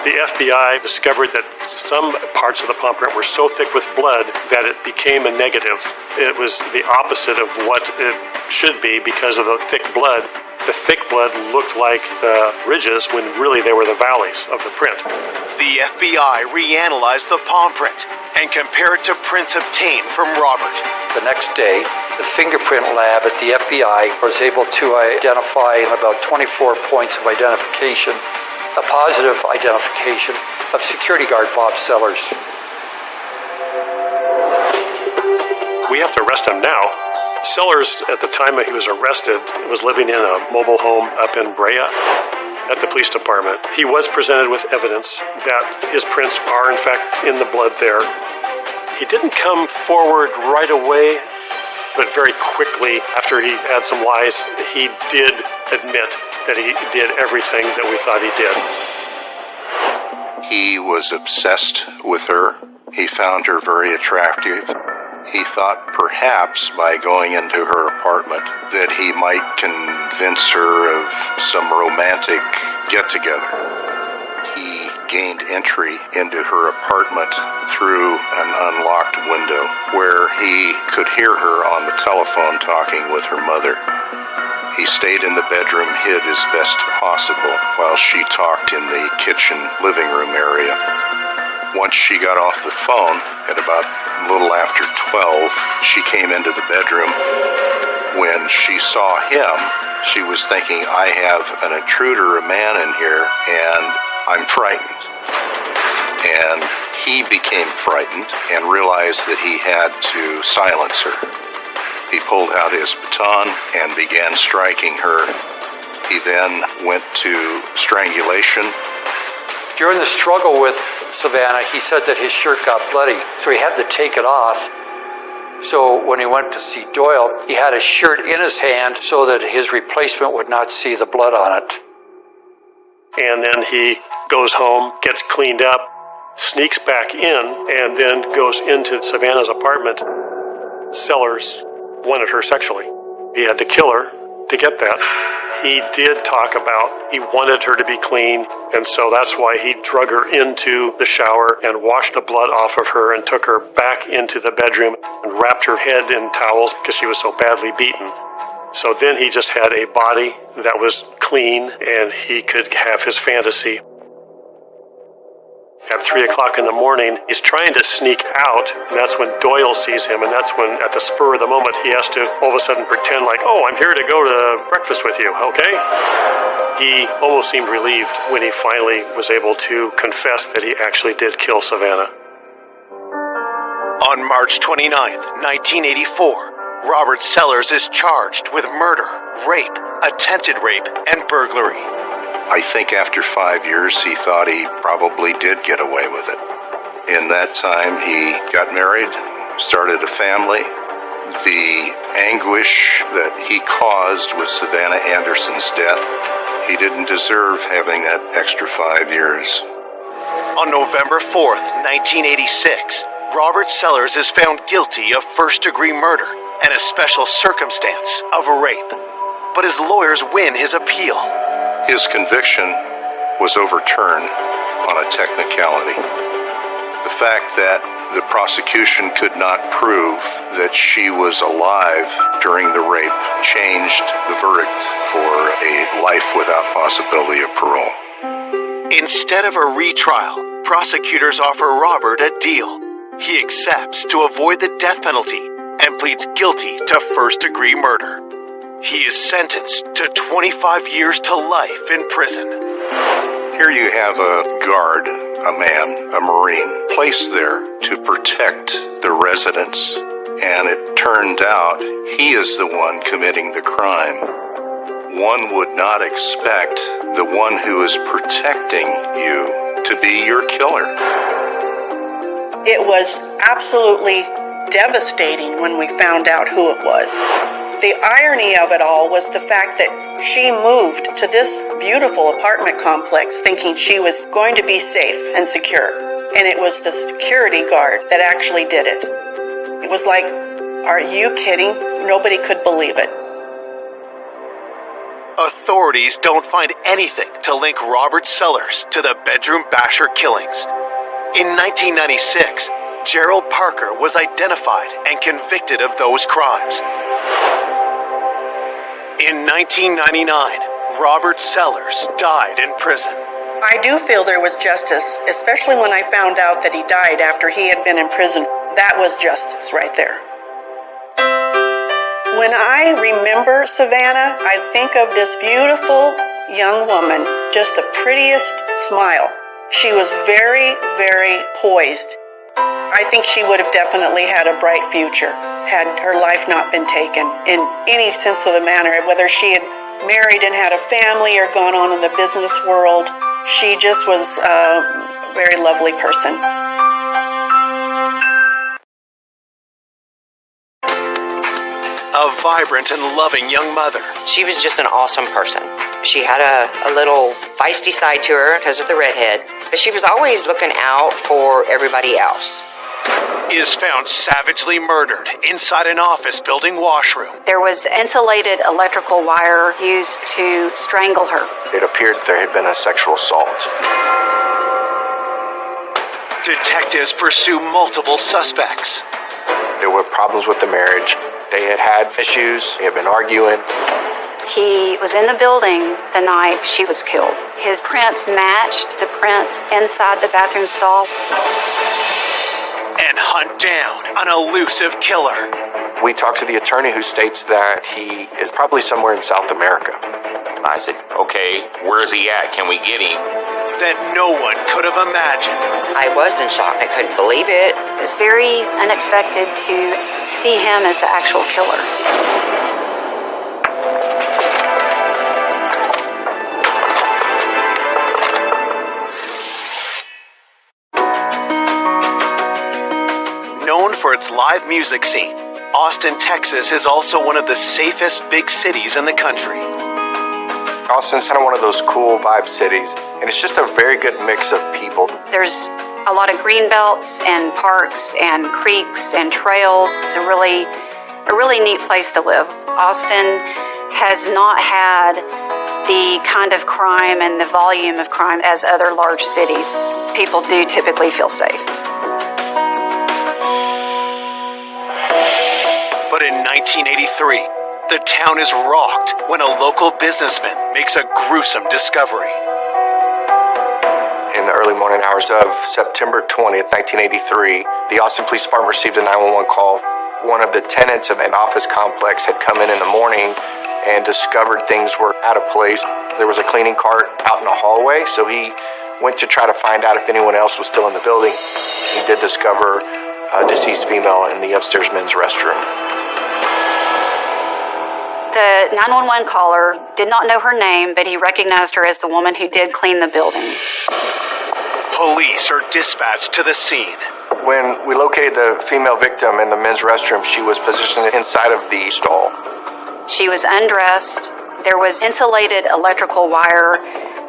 The FBI discovered that some parts of the palm print were so thick with blood that it became a negative. It was the opposite of what it should be because of the thick blood. The thick blood looked like the ridges when really they were the valleys of the print.
The FBI reanalyzed the palm print and compared it to prints obtained from Robert.
The next day, the fingerprint lab at the FBI was able to identify in about 24 points of identification a positive identification of security guard Bob Sellers.
We have to arrest him now. Sellers, at the time that he was arrested, was living in a mobile home up in Brea at the police department. He was presented with evidence that his prints are, in fact, in the blood there. He didn't come forward right away, but very quickly, after he had some lies, he did admit that he did everything that we thought he did.
He was obsessed with her. He found her very attractive. He thought perhaps by going into her apartment that he might convince her of some romantic get-together. He gained entry into her apartment through an unlocked window where he could hear her on the telephone talking with her mother. He stayed in the bedroom, hid as best possible while she talked in the kitchen living room area. Once she got off the phone at about a little after 12, she came into the bedroom. When she saw him, she was thinking, I have an intruder, a man in here, and I'm frightened. And he became frightened and realized that he had to silence her. He pulled out his baton and began striking her. He then went to strangulation.
During the struggle with Savannah, he said that his shirt got bloody, so he had to take it off. So when he went to see Doyle, he had his shirt in his hand so that his replacement would not see the blood on it.
And then he goes home, gets cleaned up, sneaks back in, and then goes into Savannah's apartment. Sellers wanted her sexually. He had to kill her to get that. He did talk about he wanted her to be clean, and so that's why he drug her into the shower and washed the blood off of her and took her back into the bedroom and wrapped her head in towels because she was so badly beaten. So then he just had a body that was clean and he could have his fantasy. At 3 o'clock in the morning, he's trying to sneak out, and that's when Doyle sees him, and that's when, at the spur of the moment, he has to all of a sudden pretend like, oh, I'm here to go to breakfast with you, okay? He almost seemed relieved when he finally was able to confess that he actually did kill Savannah.
On March 29th, 1984, Robert Sellers is charged with murder, rape, attempted rape, and burglary.
I think after 5 years, he thought he probably did get away with it. In that time, he got married, started a family. The anguish that he caused with Savannah Anderson's death, he didn't deserve having that extra 5 years.
On November 4th, 1986, Robert Sellers is found guilty of first-degree murder and a special circumstance of rape. But his lawyers win his appeal.
His conviction was overturned on a technicality. The fact that the prosecution could not prove that she was alive during the rape changed the verdict for a life without possibility of parole.
Instead of a retrial, prosecutors offer Robert a deal. He accepts to avoid the death penalty and pleads guilty to first-degree murder. He is sentenced to 25 years to life in prison.
Here you have a guard, a man, a Marine, placed there to protect the residents, and it turned out he is the one committing the crime. One would not expect the one who is protecting you to be your killer.
It was absolutely devastating when we found out who it was. The irony of it all was the fact that she moved to this beautiful apartment complex thinking she was going to be safe and secure. And it was the security guard that actually did it. It was like, are you kidding? Nobody could believe it.
Authorities don't find anything to link Robert Sellers to the bedroom basher killings. In 1996, Gerald Parker was identified and convicted of those crimes. In 1999, Robert Sellers died in prison.
I do feel there was justice, especially when I found out that he died after he had been in prison. That was justice right there. When I remember Savannah, I think of this beautiful young woman, just the prettiest smile. She was very, very poised. I think she would have definitely had a bright future had her life not been taken in any sense of the manner, whether she had married and had a family or gone on in the business world. She just was a very lovely person.
A vibrant and loving young mother.
She was just an awesome person. She had a little feisty side to her because of the redhead, but she was always looking out for everybody else.
is found savagely murdered inside an office building washroom.
There was insulated electrical wire used to strangle her.
It appeared there had been a sexual assault.
Detectives pursue multiple suspects.
There were problems with the marriage. They had had issues. They had been arguing.
He was in the building the night she was killed. His prints matched the prints inside the bathroom stall.
And hunt down an elusive killer.
We talked to the attorney who states that he is probably somewhere in South America.
I said, okay, where's he at? Can we get him?
That no one could have imagined.
I was in shock. I couldn't believe it.
It was very unexpected to see him as the actual killer.
Known for its live music scene, Austin, Texas is also one of the safest big cities in the country.
Austin's kind of one of those cool vibe cities, and it's just a very good mix of people.
There's a lot of green belts and parks and creeks and trails. It's a really neat place to live. Austin has not had the kind of crime and the volume of crime as other large cities. People do typically feel safe.
But in 1983, the town is rocked when a local businessman makes a gruesome discovery.
In the early morning hours of September 20th, 1983, the Austin Police Department received a 911 call. One of the tenants of an office complex had come in the morning and discovered things were out of place. There was a cleaning cart out in the hallway, so he went to try to find out if anyone else was still in the building. He did discover a deceased female in the upstairs men's restroom.
The 911 caller did not know her name, but he recognized her as the woman who did clean the building.
Police are dispatched to the scene.
When we located the female victim in the men's restroom, she was positioned inside of the stall.
She was undressed. There was insulated electrical wire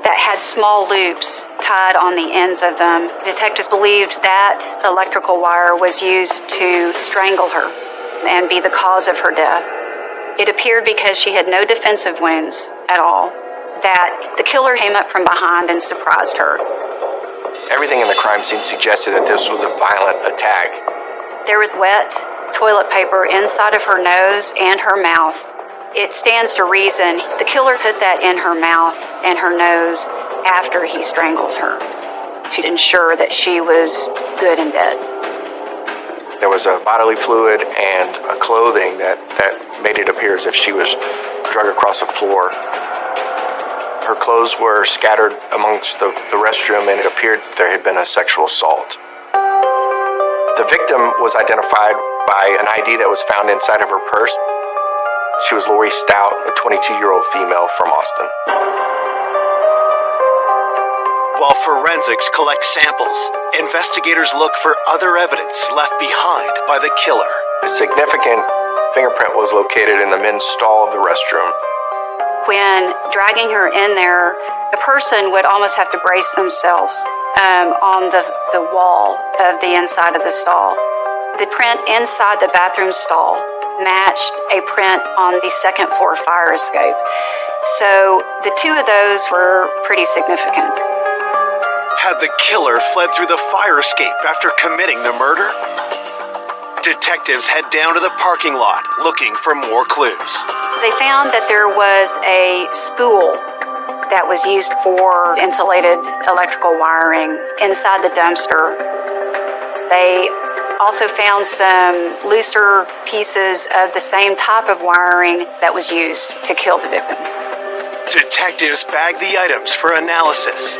that had small loops tied on the ends of them. Detectives believed that electrical wire was used to strangle her and be the cause of her death. It appeared, because she had no defensive wounds at all, that the killer came up from behind and surprised her.
Everything in the crime scene suggested that this was a violent attack.
There was wet toilet paper inside of her nose and her mouth. It stands to reason the killer put that in her mouth and her nose after he strangled her to ensure that she was good and dead.
There was a bodily fluid and a clothing that made it appear as if she was drug across the floor. Her clothes were scattered amongst the restroom, and it appeared that there had been a sexual assault. The victim was identified by an ID that was found inside of her purse. She was Lori Stout, a 22-year-old female from Austin.
While forensics collect samples, investigators look for other evidence left behind by the killer.
A significant fingerprint was located in the men's stall of the restroom.
When dragging her in there, the person would almost have to brace themselves on the wall of the inside of the stall. The print inside the bathroom stall matched a print on the second floor fire escape. So the two of those were pretty significant.
Had the killer fled through the fire escape after committing the murder? Detectives head down to the parking lot looking for more clues.
They found that there was a spool that was used for insulated electrical wiring inside the dumpster. They also found some looser pieces of the same type of wiring that was used to kill the victim.
Detectives bag the items for analysis.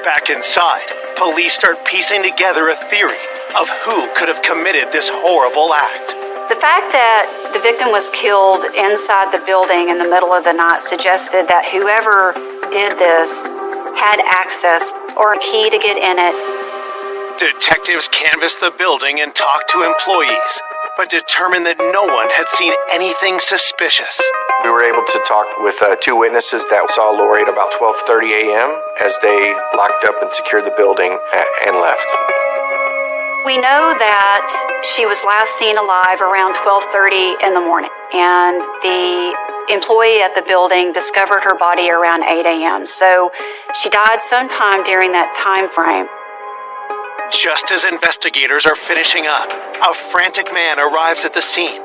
Back inside, police start piecing together a theory of who could have committed this horrible act.
The fact that the victim was killed inside the building in the middle of the night suggested that whoever did this had access or a key to get in it.
Detectives canvassed the building and talked to employees, but determined that no one had seen anything suspicious.
We were able to talk with two witnesses that saw Lori at about 12:30 a.m. as they locked up and secured the building and left.
We know that she was last seen alive around 12:30 in the morning, and the employee at the building discovered her body around 8 a.m. So she died sometime during that time frame.
Just as investigators are finishing up, a frantic man arrives at the scene.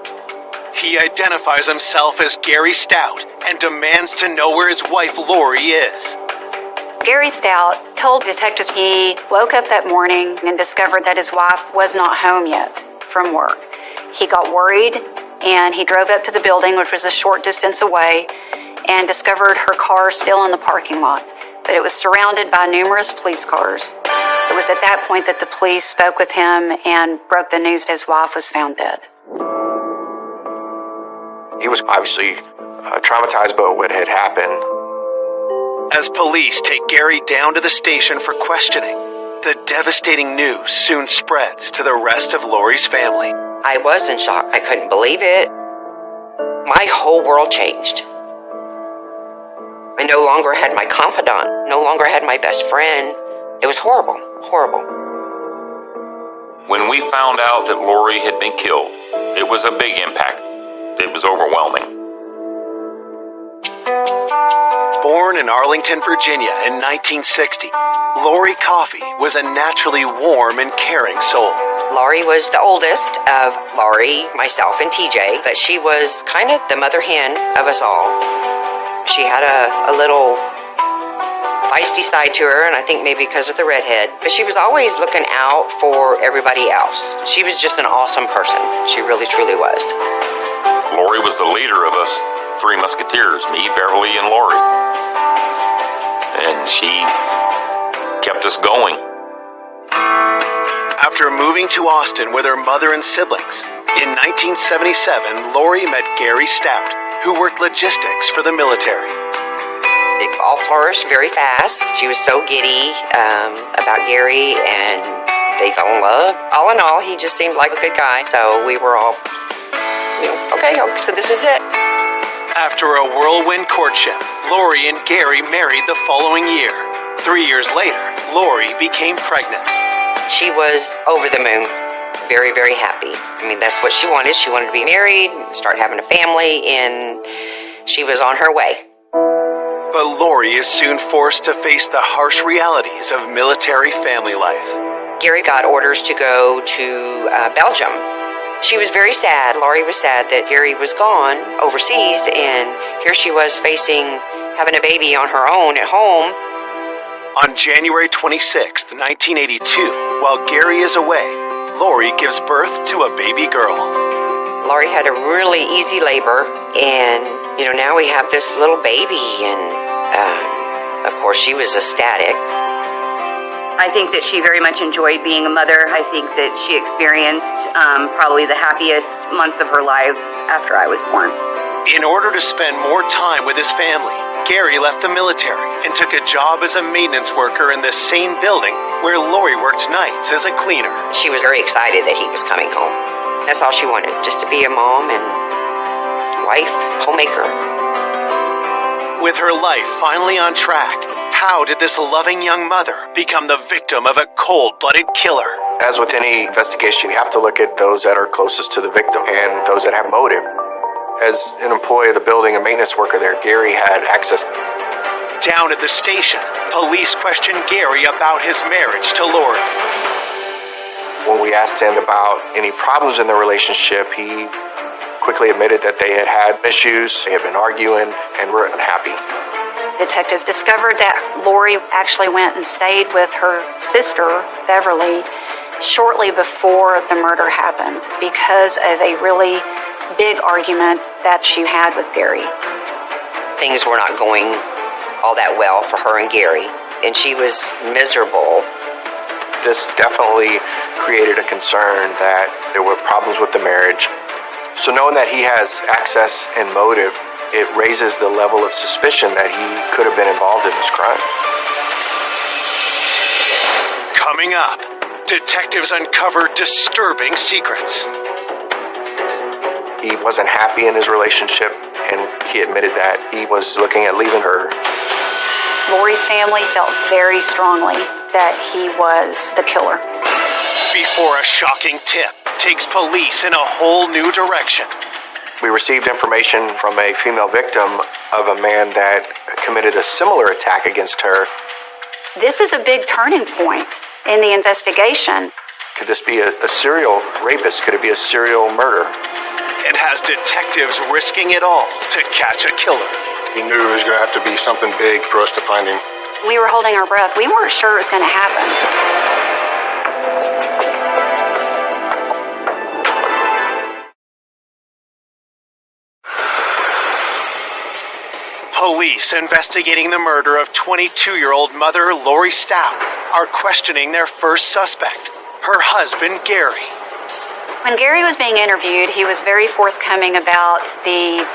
He identifies himself as Gary Stout and demands to know where his wife Lori is.
Gary Stout told detectives he woke up that morning and discovered that his wife was not home yet from work. He got worried and he drove up to the building, which was a short distance away, and discovered her car still in the parking lot, but it was surrounded by numerous police cars. It was at that point that the police spoke with him and broke the news that his wife was found dead.
He was obviously traumatized by what had happened.
As police take Gary down to the station for questioning, the devastating news soon spreads to the rest of Lori's family.
I was in shock. I couldn't believe it. My whole world changed. I no longer had my confidant, no longer had my best friend. It was horrible, horrible.
When we found out that Lori had been killed, it was a big impact. It was overwhelming.
Born in Arlington, Virginia in 1960, Lori Coffey was a naturally warm and caring soul.
Lori was the oldest of Lori, myself, and TJ, but she was kind of the mother hen of us all. She had a little feisty side to her, and I think maybe because of the redhead, but she was always looking out for everybody else. She was just an awesome person. She really, truly was.
Lori was the leader of us three musketeers, me, Beverly, and Lori. And she kept us going.
After moving to Austin with her mother and siblings, in 1977, Lori met Gary Stout, who worked logistics for the military.
It all flourished very fast. She was so giddy about Gary, and they fell in love. All in all, he just seemed like a good guy, so we were all, okay, so this is it.
After a whirlwind courtship, Lori and Gary married the following year. 3 years later, Lori became pregnant.
She was over the moon. Very, very happy. I mean, that's what she wanted. She wanted to be married, start having a family, and she was on her way.
But Lori is soon forced to face the harsh realities of military family life.
Gary got orders to go to Belgium. She was very sad. Lori was sad that Gary was gone overseas, and here she was facing having a baby on her own at home.
On January 26, 1982, while Gary is away, Lori gives birth to a baby girl.
Lori had a really easy labor, and, now we have this little baby, and, of course, she was ecstatic.
I think that she very much enjoyed being a mother. I think that she experienced probably the happiest months of her life after I was born.
In order to spend more time with his family, Gary left the military and took a job as a maintenance worker in the same building where Lori worked nights as a cleaner.
She was very excited that he was coming home. That's all she wanted, just to be a mom and wife, homemaker.
With her life finally on track, how did this loving young mother become the victim of a cold-blooded killer?
As with any investigation, you have to look at those that are closest to the victim and those that have motive. As an employee of the building, a maintenance worker there, Gary had access.
Down at the station, police questioned Gary about his marriage to Lori.
When we asked him about any problems in the relationship, he quickly admitted that they had had issues, they had been arguing, and were unhappy.
Detectives discovered that Lori actually went and stayed with her sister, Beverly, shortly before the murder happened because of a really big argument that she had with Gary.
Things were not going all that well for her and Gary, and she was miserable.
This definitely created a concern that there were problems with the marriage. So knowing that he has access and motive, it raises the level of suspicion that he could have been involved in this crime.
Coming up, detectives uncover disturbing secrets.
He wasn't happy in his relationship, and he admitted that he was looking at leaving her.
Lori's family felt very strongly that he was the killer.
Before a shocking tip takes police in a whole new direction.
We received information from a female victim of a man that committed a similar attack against her.
This is a big turning point in the investigation.
Could this be a serial rapist? Could it be a serial murder?
And has detectives risking it all to catch a killer.
He knew it was going to have to be something big for us to find him.
We were holding our breath. We weren't sure it was going to happen.
Police investigating the murder of 22-year-old mother Lori Stout are questioning their first suspect, her husband Gary.
When Gary was being interviewed, he was very forthcoming about the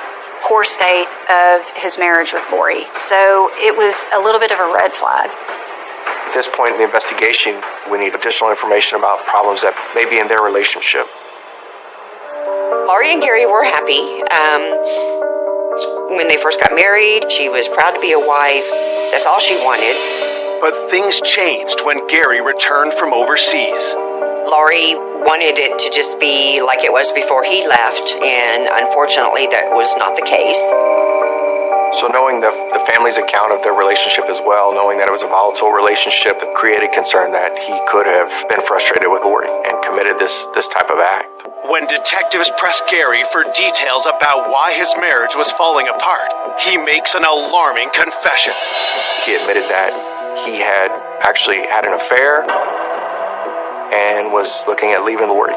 poor state of his marriage with Lori. So it was a little bit of a red flag.
At this point in the investigation, we need additional information about problems that may be in their relationship.
Lori and Gary were happy. When they first got married, she was proud to be a wife. That's all she wanted.
But things changed when Gary returned from overseas.
Lori wanted it to just be like it was before he left, and unfortunately that was not the case.
So knowing the family's account of their relationship as well, knowing that it was a volatile relationship, that created concern that he could have been frustrated with Lori and committed this type of act.
When detectives press Gary for details about why his marriage was falling apart, he makes an alarming confession.
He admitted that he had actually had an affair and was looking at leaving Lori.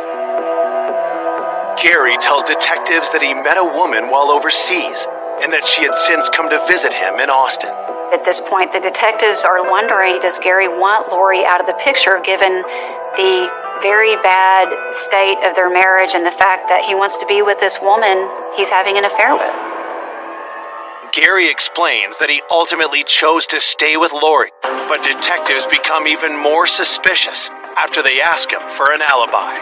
Gary tells detectives that he met a woman while overseas and that she had since come to visit him in Austin.
At this point, the detectives are wondering, does Gary want Lori out of the picture given the very bad state of their marriage and the fact that he wants to be with this woman he's having an affair with?
Gary explains that he ultimately chose to stay with Lori, but detectives become even more suspicious after they ask him for an alibi.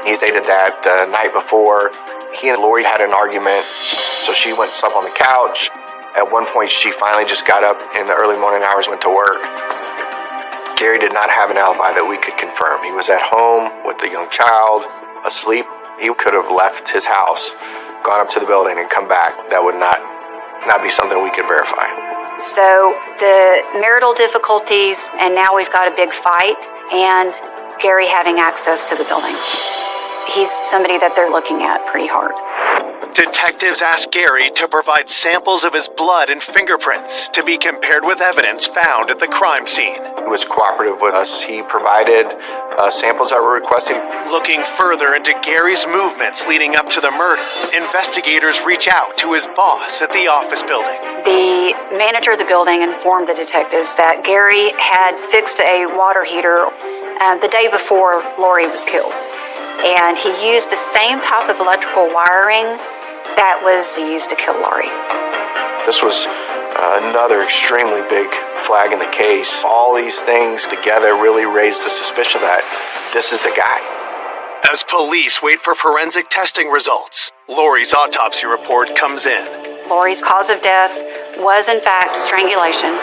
He stated that the night before, he and Lori had an argument, so she went and slept on the couch. At one point, she finally just got up in the early morning hours, went to work. Gary did not have an alibi that we could confirm. He was at home with the young child, asleep. He could have left his house, gone up to the building, and come back. That would not be something we could verify.
So the marital difficulties, and now we've got a big fight, and Gary having access to the building. He's somebody that they're looking at pretty hard.
Detectives ask Gary to provide samples of his blood and fingerprints to be compared with evidence found at the crime scene.
He was cooperative with us. He provided samples that were requested.
Looking further into Gary's movements leading up to the murder, investigators reach out to his boss at the office building.
The manager of the building informed the detectives that Gary had fixed a water heater the day before Lori was killed. And he used the same type of electrical wiring that was used to kill Lori.
This was another extremely big flag in the case. All these things together really raised the suspicion that this is the guy.
As police wait for forensic testing results, Lori's autopsy report comes in.
Lori's cause of death was in fact strangulation,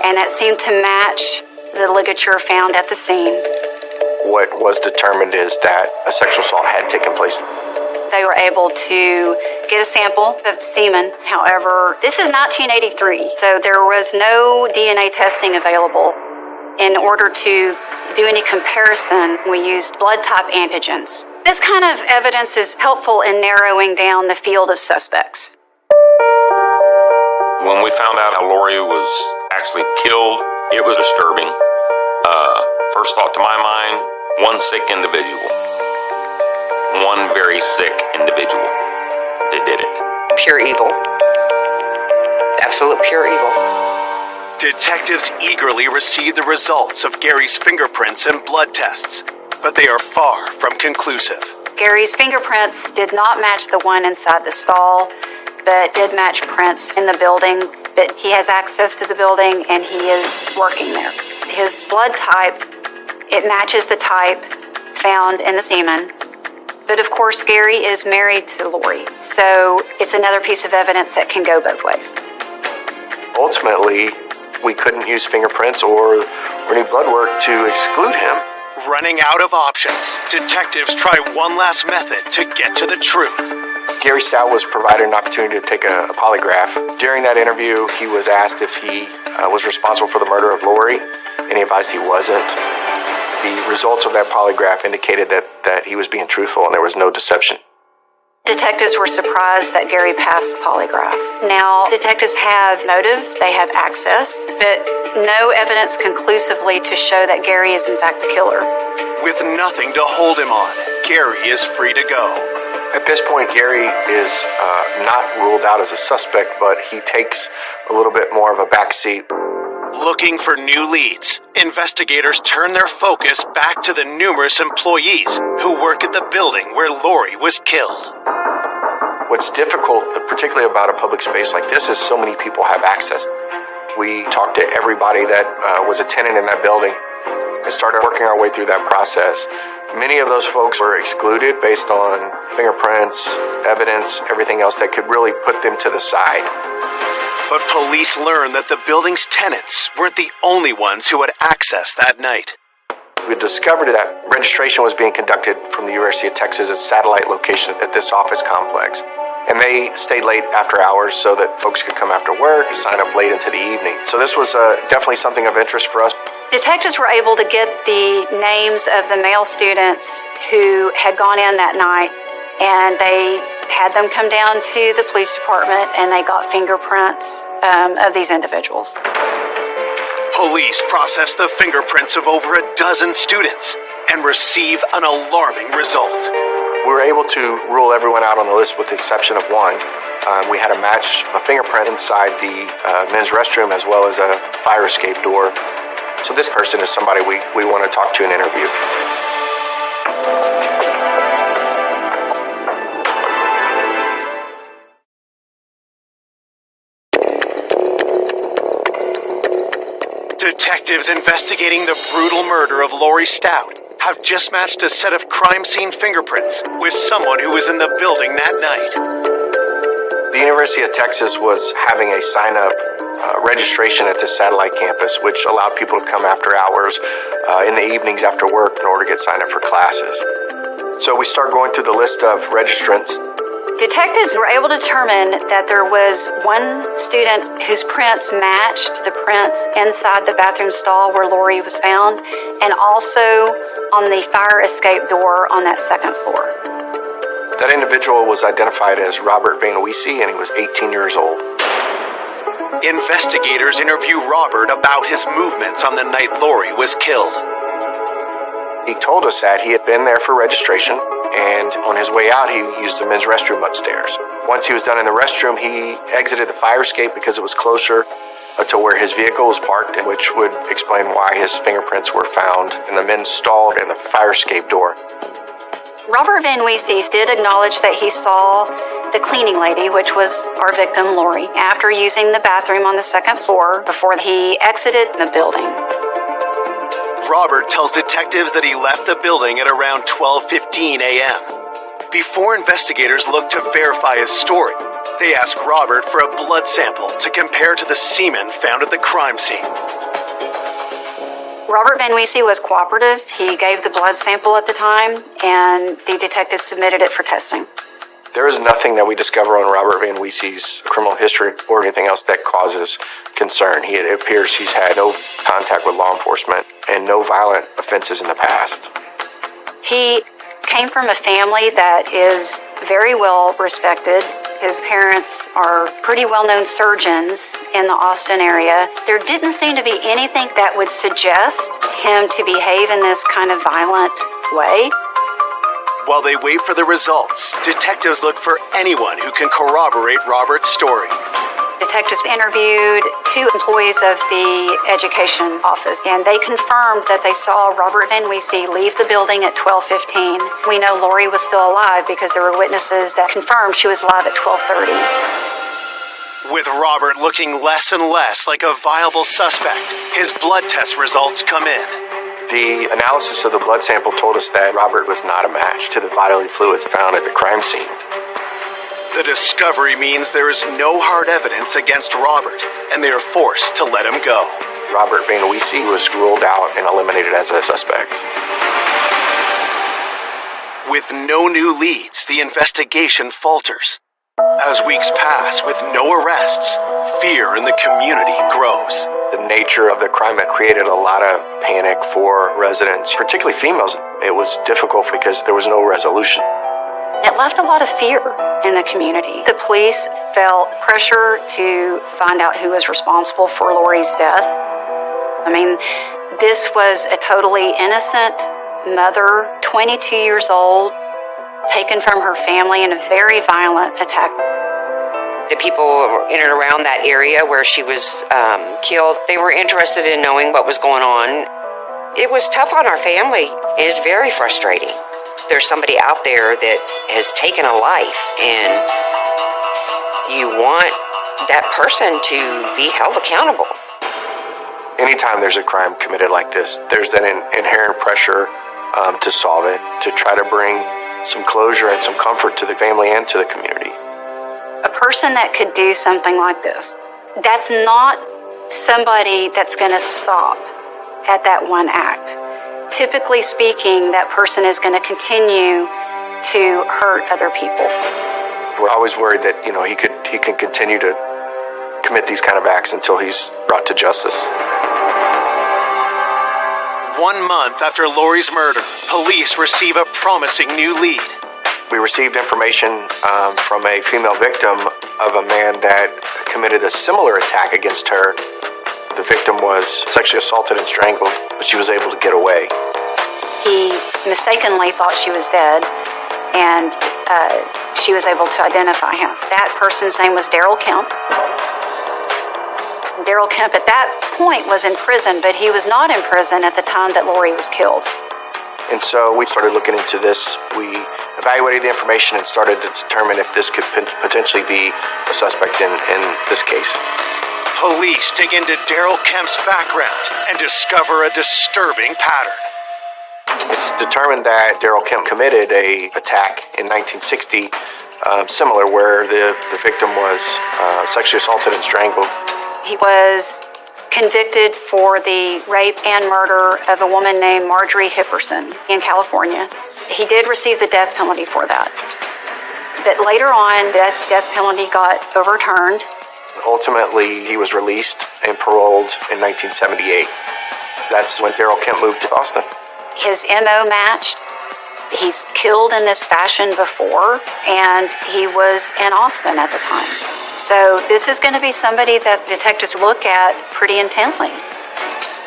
and that seemed to match the ligature found at the scene.
What was determined is that a sexual assault had taken place.
They were able to get a sample of semen. However, this is 1983, so there was no DNA testing available. In order to do any comparison, we used blood type antigens. This kind of evidence is helpful in narrowing down the field of suspects.
When we found out how Lori was actually killed, it was disturbing. First thought to my mind, one sick individual. One very sick individual that did it.
Pure evil. Absolute pure evil.
Detectives eagerly receive the results of Gary's fingerprints and blood tests, but they are far from conclusive.
Gary's fingerprints did not match the one inside the stall, but did match prints in the building. But he has access to the building and he is working there. His blood type, it matches the type found in the semen. But of course, Gary is married to Lori, so it's another piece of evidence that can go both ways.
Ultimately, we couldn't use fingerprints or any blood work to exclude him.
Running out of options, detectives try one last method to get to the truth.
Gary Stout was provided an opportunity to take a polygraph. During that interview, he was asked if he was responsible for the murder of Lori, and he advised he wasn't. The results of that polygraph indicated that he was being truthful and there was no deception.
Detectives were surprised that Gary passed the polygraph. Now, detectives have motive, they have access, but no evidence conclusively to show that Gary is in fact the killer.
With nothing to hold him on, Gary is free to go.
At this point, Gary is not ruled out as a suspect, but he takes a little bit more of a backseat.
Looking for new leads, investigators turn their focus back to the numerous employees who work at the building where Lori was killed.
What's difficult, particularly about a public space like this, is so many people have access. We talked to everybody that was a tenant in that building and started working our way through that process. Many of those folks were excluded based on fingerprints, evidence, everything else that could really put them to the side.
But police learned that the building's tenants weren't the only ones who had access that night.
We discovered that registration was being conducted from the University of Texas' satellite location at this office complex. And they stayed late after hours so that folks could come after work, sign up late into the evening. So this was definitely something of interest for us.
Detectives were able to get the names of the male students who had gone in that night, and they had them come down to the police department, and they got fingerprints of these individuals.
Police processed the fingerprints of over a dozen students and receive an alarming result.
We were able to rule everyone out on the list with the exception of one. We had a fingerprint inside the men's restroom as well as a fire escape door. So this person is somebody we want to talk to and interview.
Detectives investigating the brutal murder of Lori Stout have just matched a set of crime scene fingerprints with someone who was in the building that night.
The University of Texas was having a sign-up registration at the satellite campus, which allowed people to come after hours in the evenings after work in order to get signed up for classes. So we start going through the list of registrants.
Detectives were able to determine that there was one student whose prints matched the prints inside the bathroom stall where Lori was found, and also on the fire escape door on that second floor.
That individual was identified as Robert Van Weese, and he was 18 years old.
Investigators interview Robert about his movements on the night Lori was killed.
He told us that he had been there for registration, and on his way out, he used the men's restroom upstairs. Once he was done in the restroom, he exited the fire escape because it was closer to where his vehicle was parked, which would explain why his fingerprints were found in the men's stall and the fire escape door.
Robert Van Weese did acknowledge that he saw the cleaning lady, which was our victim, Lori, after using the bathroom on the second floor before he exited the building.
Robert tells detectives that he left the building at around 12:15 a.m. Before investigators look to verify his story, they ask Robert for a blood sample to compare to the semen found at the crime scene.
Robert Van Weese was cooperative. He gave the blood sample at the time, and the detectives submitted it for testing.
There is nothing that we discover on Robert Van Weese's criminal history or anything else that causes concern. It appears he's had no contact with law enforcement and no violent offenses in the past.
He came from a family that is very well respected. His parents are pretty well-known surgeons in the Austin area. There didn't seem to be anything that would suggest him to behave in this kind of violent way.
While they wait for the results, detectives look for anyone who can corroborate Robert's story.
Detectives interviewed 2 employees of the education office, and they confirmed that they saw Robert Van Weese leave the building at 12:15. We know Lori was still alive because there were witnesses that confirmed she was alive at 12:30.
With Robert looking less and less like a viable suspect, his blood test results come in.
The analysis of the blood sample told us that Robert was not a match to the bodily fluids found at the crime scene.
The discovery means there is no hard evidence against Robert, and they are forced to let him go.
Robert Vanuisi was ruled out and eliminated as a suspect.
With no new leads, the investigation falters. As weeks pass with no arrests, fear in the community grows.
The nature of the crime had created a lot of panic for residents, particularly females. It was difficult because there was no resolution.
It left a lot of fear in the community. The police felt pressure to find out who was responsible for Lori's death. I mean, this was a totally innocent mother, 22 years old, taken from her family in a very violent attack.
The people in and around that area where she was killed, they were interested in knowing what was going on. It was tough on our family. It is very frustrating. There's somebody out there that has taken a life, and you want that person to be held accountable.
Anytime there's a crime committed like this, there's an inherent pressure to solve it, to try to bring some closure and some comfort to the family and to the community.
A person that could do something like this, that's not somebody that's going to stop at that one act. Typically speaking, that person is going to continue to hurt other people.
We're always worried that, he can continue to commit these kind of acts until he's brought to justice.
1 month after Lori's murder, police receive a promising new lead.
We received information from a female victim of a man that committed a similar attack against her. The victim was sexually assaulted and strangled, but she was able to get away.
He mistakenly thought she was dead, and she was able to identify him. That person's name was Daryl Kemp. Daryl Kemp at that point was in prison, but he was not in prison at the time that Lori was killed.
And so we started looking into this. We evaluated the information and started to determine if this could potentially be a suspect in this case.
Police dig into Daryl Kemp's background and discover a disturbing pattern.
It's determined that Daryl Kemp committed an attack in 1960, similar, where the victim was sexually assaulted and strangled.
He was convicted for the rape and murder of a woman named Marjorie Hipperson in California. He did receive the death penalty for that. But later on, that death penalty got overturned.
Ultimately, he was released and paroled in 1978. That's when Daryl Kemp moved to Austin.
His MO matched. He's killed in this fashion before, and he was in Austin at the time. So this is going to be somebody that detectives look at pretty intently.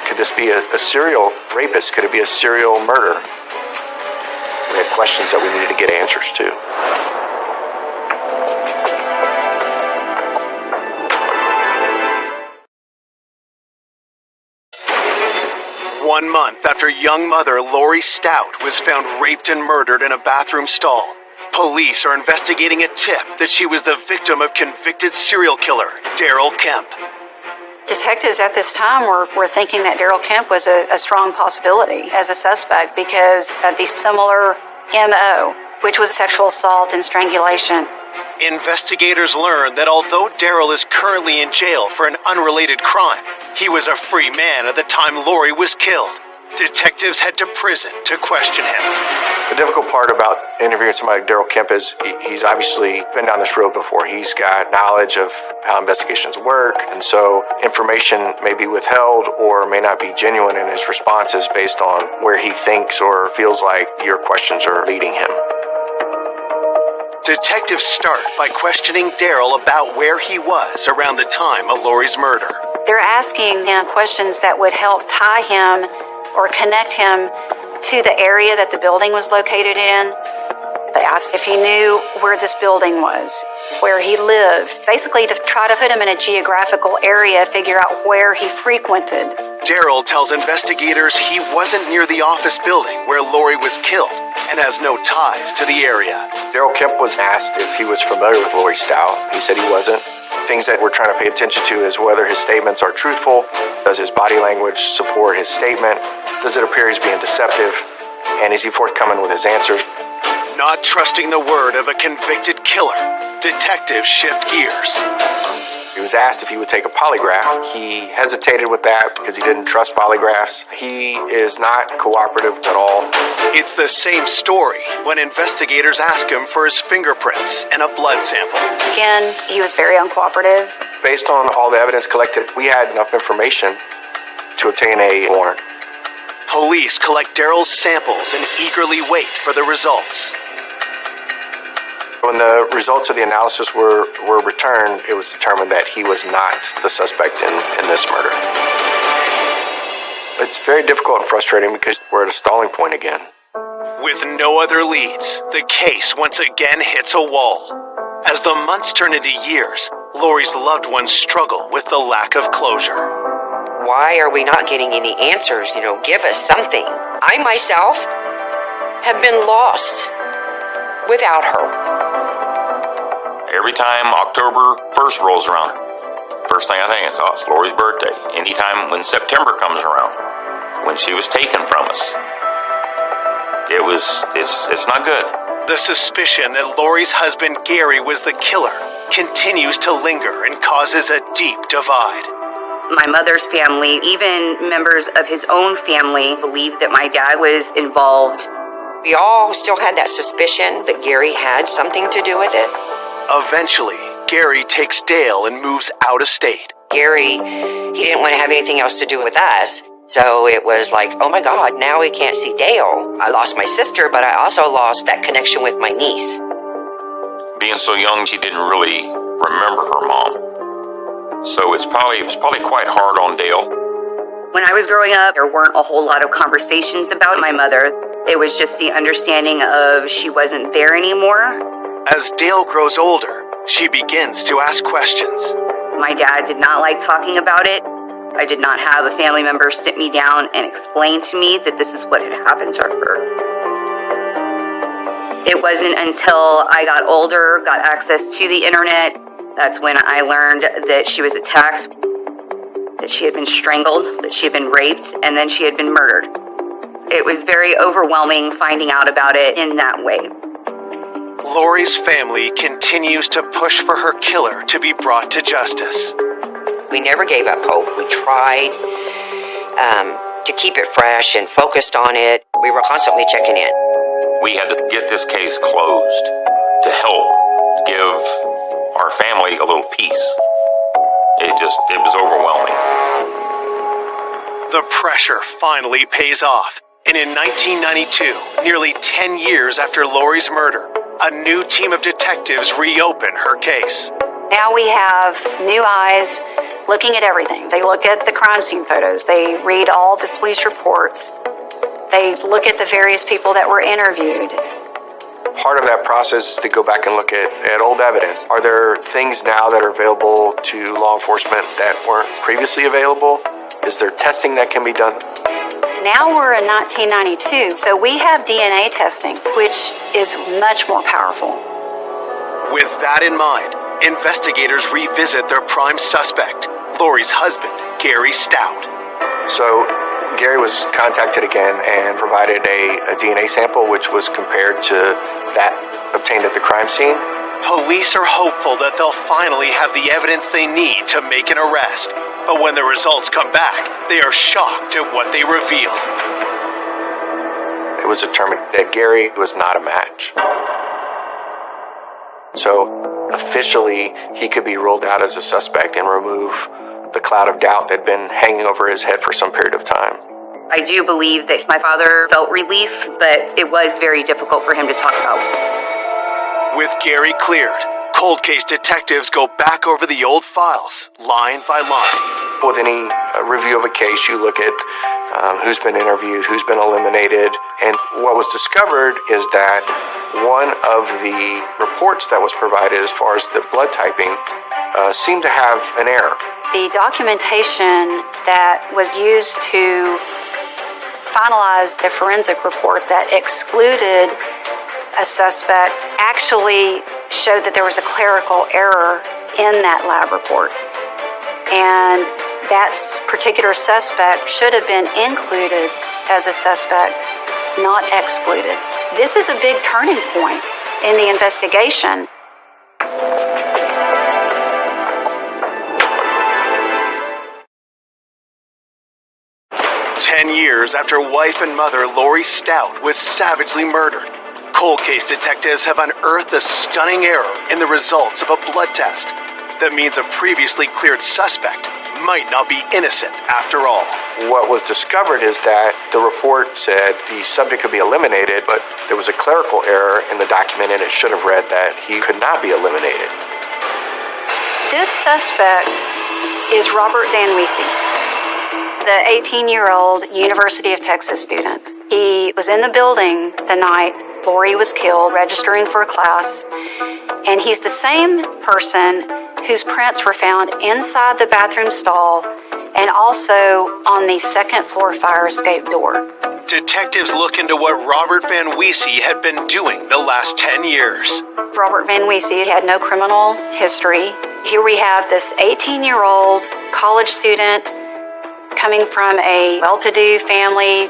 Could this be a serial rapist? Could it be a serial murder? We had questions that we needed to get answers to.
1 month after young mother Lori Stout was found raped and murdered in a bathroom stall, police are investigating a tip that she was the victim of convicted serial killer Daryl Kemp.
Detectives at this time were thinking that Daryl Kemp was a strong possibility as a suspect because of the similar MO, which was sexual assault and strangulation.
Investigators learned that although Daryl is currently in jail for an unrelated crime, he was a free man at the time Lori was killed. Detectives head to prison to question him.
The difficult part about interviewing somebody like Daryl Kemp is he's obviously been down this road before. He's got knowledge of how investigations work, and so information may be withheld or may not be genuine in his responses based on where he thinks or feels like your questions are leading him.
Detectives start by questioning Daryl about where he was around the time of Lori's murder.
They're asking him questions that would help tie him or connect him to the area that the building was located in. They asked if he knew where this building was, where he lived, basically to try to put him in a geographical area, figure out where he frequented.
Daryl tells investigators he wasn't near the office building where Lori was killed and has no ties to the area.
Daryl Kemp was asked if he was familiar with Lori Stout. He said he wasn't. Things that we're trying to pay attention to is whether his statements are truthful. Does his body language support his statement? Does it appear he's being deceptive? And is he forthcoming with his answers?
Not trusting the word of a convicted killer, detectives shift gears.
He was asked if he would take a polygraph. He hesitated with that because he didn't trust polygraphs. He is not cooperative at all.
It's the same story when investigators ask him for his fingerprints and a blood sample.
Again, he was very uncooperative.
Based on all the evidence collected, we had enough information to obtain a warrant.
Police collect Daryl's samples and eagerly wait for the results.
When the results of the analysis were returned, it was determined that he was not the suspect in this murder. It's very difficult and frustrating because we're at a stalling point again.
With no other leads, the case once again hits a wall. As the months turn into years, Lori's loved ones struggle with the lack of closure.
Why are we not getting any answers? Give us something. I myself have been lost without her.
Every time October 1st rolls around, first thing I think is, it's Lori's birthday. Anytime when September comes around, when she was taken from us, it's not good.
The suspicion that Lori's husband Gary was the killer continues to linger and causes a deep divide.
My mother's family, even members of his own family, believed that my dad was involved.
We all still had that suspicion that Gary had something to do with it.
Eventually, Gary takes Dale and moves out of state.
Gary, he didn't want to have anything else to do with us. So it was like, oh my God, now we can't see Dale. I lost my sister, but I also lost that connection with my niece.
Being so young, she didn't really remember her mom. So it was probably quite hard on Dale.
When I was growing up, there weren't a whole lot of conversations about my mother. It was just the understanding of she wasn't there anymore.
As Dale grows older, she begins to ask questions.
My dad did not like talking about it. I did not have a family member sit me down and explain to me that this is what had happened to her. It wasn't until I got older, got access to the internet, that's when I learned that she was attacked, that she had been strangled, that she had been raped, and then she had been murdered. It was very overwhelming finding out about it in that way.
Lori's family continues to push for her killer to be brought to justice.
We never gave up hope. We tried to keep it fresh and focused on it. We were constantly checking in.
We had to get this case closed to help give our family a little peace. It was overwhelming.
The pressure finally pays off. And in 1992, nearly 10 years after Lori's murder, a new team of detectives reopen her case.
Now we have new eyes looking at everything. They look at the crime scene photos. They read all the police reports. They look at the various people that were interviewed.
Part of that process is to go back and look at old evidence. Are there things now that are available to law enforcement that weren't previously available? Is there testing that can be done?
Now we're in 1992, so we have DNA testing, which is much more powerful.
With that in mind, investigators revisit their prime suspect, Lori's husband, Gary Stout.
So Gary was contacted again and provided a DNA sample, which was compared to that obtained at the crime scene.
Police are hopeful that they'll finally have the evidence they need to make an arrest. But when the results come back, they are shocked at what they reveal.
It was determined that Gary was not a match. So officially, he could be ruled out as a suspect and remove the cloud of doubt that had been hanging over his head for some period of time.
I do believe that my father felt relief, but it was very difficult for him to talk about.
With Gary cleared, cold case detectives go back over the old files, line by line.
With any review of a case, you look at who's been interviewed, who's been eliminated, and what was discovered is that one of the reports that was provided as far as the blood typing seemed to have an error.
The documentation that was used to finalize the forensic report that excluded a suspect actually showed that there was a clerical error in that lab report. And that particular suspect should have been included as a suspect, not excluded. This is a big turning point in the investigation.
10 years after wife and mother Lori Stout was savagely murdered, cold case detectives have unearthed a stunning error in the results of a blood test that means a previously cleared suspect might not be innocent after all.
What was discovered is that the report said the subject could be eliminated, but there was a clerical error in the document and it should have read that he could not be eliminated.
This suspect is Robert Van Wiese, the 18-year-old University of Texas student. He was in the building the night Lori was killed, registering for a class, and he's the same person whose prints were found inside the bathroom stall and also on the second floor fire escape door.
Detectives look into what Robert Van Wiese had been doing the last 10 years.
Robert Van Wiese had no criminal history. Here we have this 18-year-old college student coming from a well-to-do family,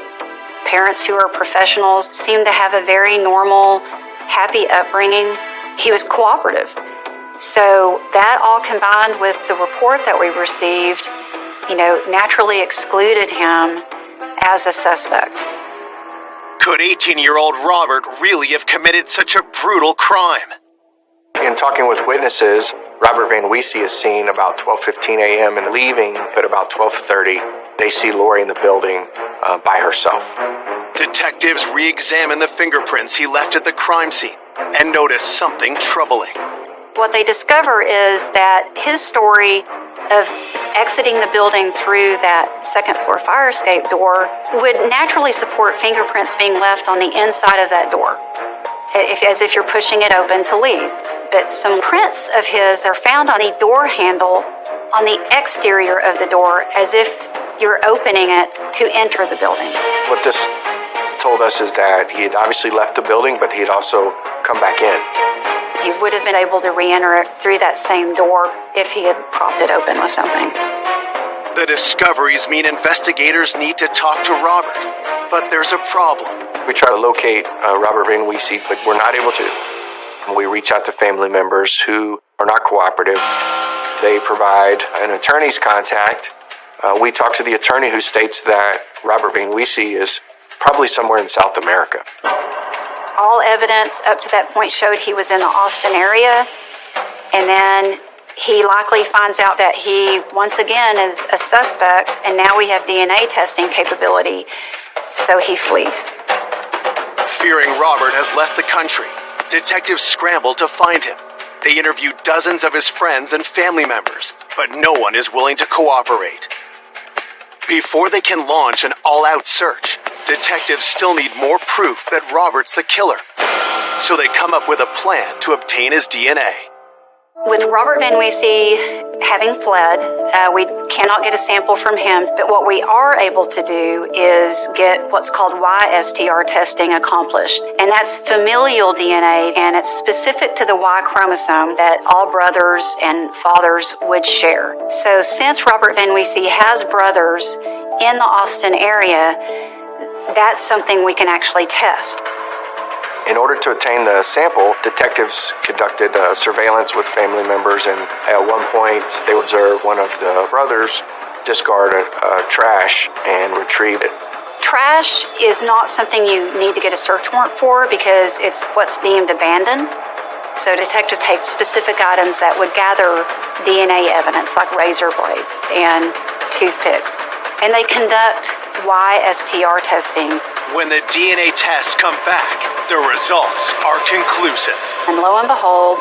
parents who are professionals, seemed to have a very normal, happy upbringing. He was cooperative. So that all combined with the report that we received, naturally excluded him as a suspect.
Could 18-year-old Robert really have committed such a brutal crime?
In talking with witnesses, Robert Van Wiese is seen about 12:15 a.m. and leaving at about 12:30. They see Lori in the building by herself.
Detectives re-examine the fingerprints he left at the crime scene and notice something troubling.
What they discover is that his story of exiting the building through that second floor fire escape door would naturally support fingerprints being left on the inside of that door, as if you're pushing it open to leave. But some prints of his are found on the door handle on the exterior of the door, as if you're opening it to enter the building.
What this told us is that he had obviously left the building, but he had also come back in.
He would have been able to re-enter it through that same door if he had propped it open with something.
The discoveries mean investigators need to talk to Robert, but there's a problem.
We try to locate Robert Van Wiese, but we're not able to. We reach out to family members who are not cooperative. They provide an attorney's contact. We talk to the attorney who states that Robert Van Wiese is probably somewhere in South America.
All evidence up to that point showed he was in the Austin area, and then he likely finds out that he, once again, is a suspect, and now we have DNA testing capability, so he flees.
Fearing Robert has left the country, detectives scramble to find him. They interview dozens of his friends and family members, but no one is willing to cooperate. Before they can launch an all-out search, detectives still need more proof that Robert's the killer. So they come up with a plan to obtain his DNA.
With Robert Van Wiese having fled, we cannot get a sample from him, but what we are able to do is get what's called YSTR testing accomplished. And that's familial DNA, and it's specific to the Y chromosome that all brothers and fathers would share. So since Robert Van Wiese has brothers in the Austin area, that's something we can actually test.
In order to obtain the sample, detectives conducted surveillance with family members, and at one point they observed one of the brothers discard trash and retrieve it.
Trash is not something you need to get a search warrant for because it's what's deemed abandoned. So detectives take specific items that would gather DNA evidence, like razor blades and toothpicks, and they conduct YSTR testing.
When the DNA tests come back, the results are conclusive.
And lo and behold,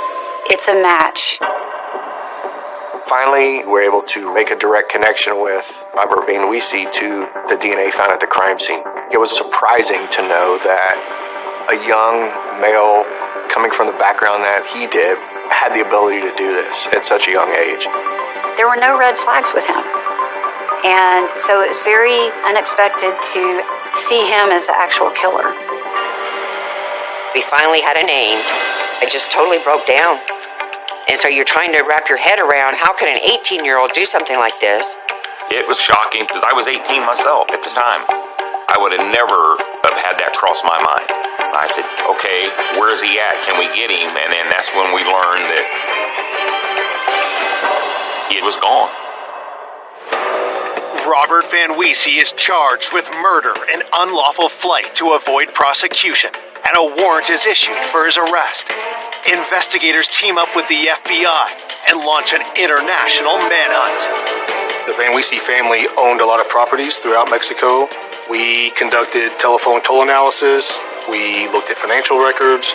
it's a match.
Finally, we're able to make a direct connection with Robert Van Wiese to the DNA found at the crime scene. It was surprising to know that a young male coming from the background that he did had the ability to do this at such a young age.
There were no red flags with him. And so it was very unexpected to see him as the actual killer.
We finally had a name. I just totally broke down. And so you're trying to wrap your head around how can an 18-year-old do something like this?
It was shocking because I was 18 myself at the time. I would have never have had that cross my mind. I said, okay, where's he at? Can we get him? And then that's when we learned that he was gone.
Robert Van Wiese is charged with murder and unlawful flight to avoid prosecution, and a warrant is issued for his arrest. Investigators team up with the FBI and launch an international manhunt.
The Van Wiese family owned a lot of properties throughout Mexico. We conducted telephone toll analysis. We looked at financial records.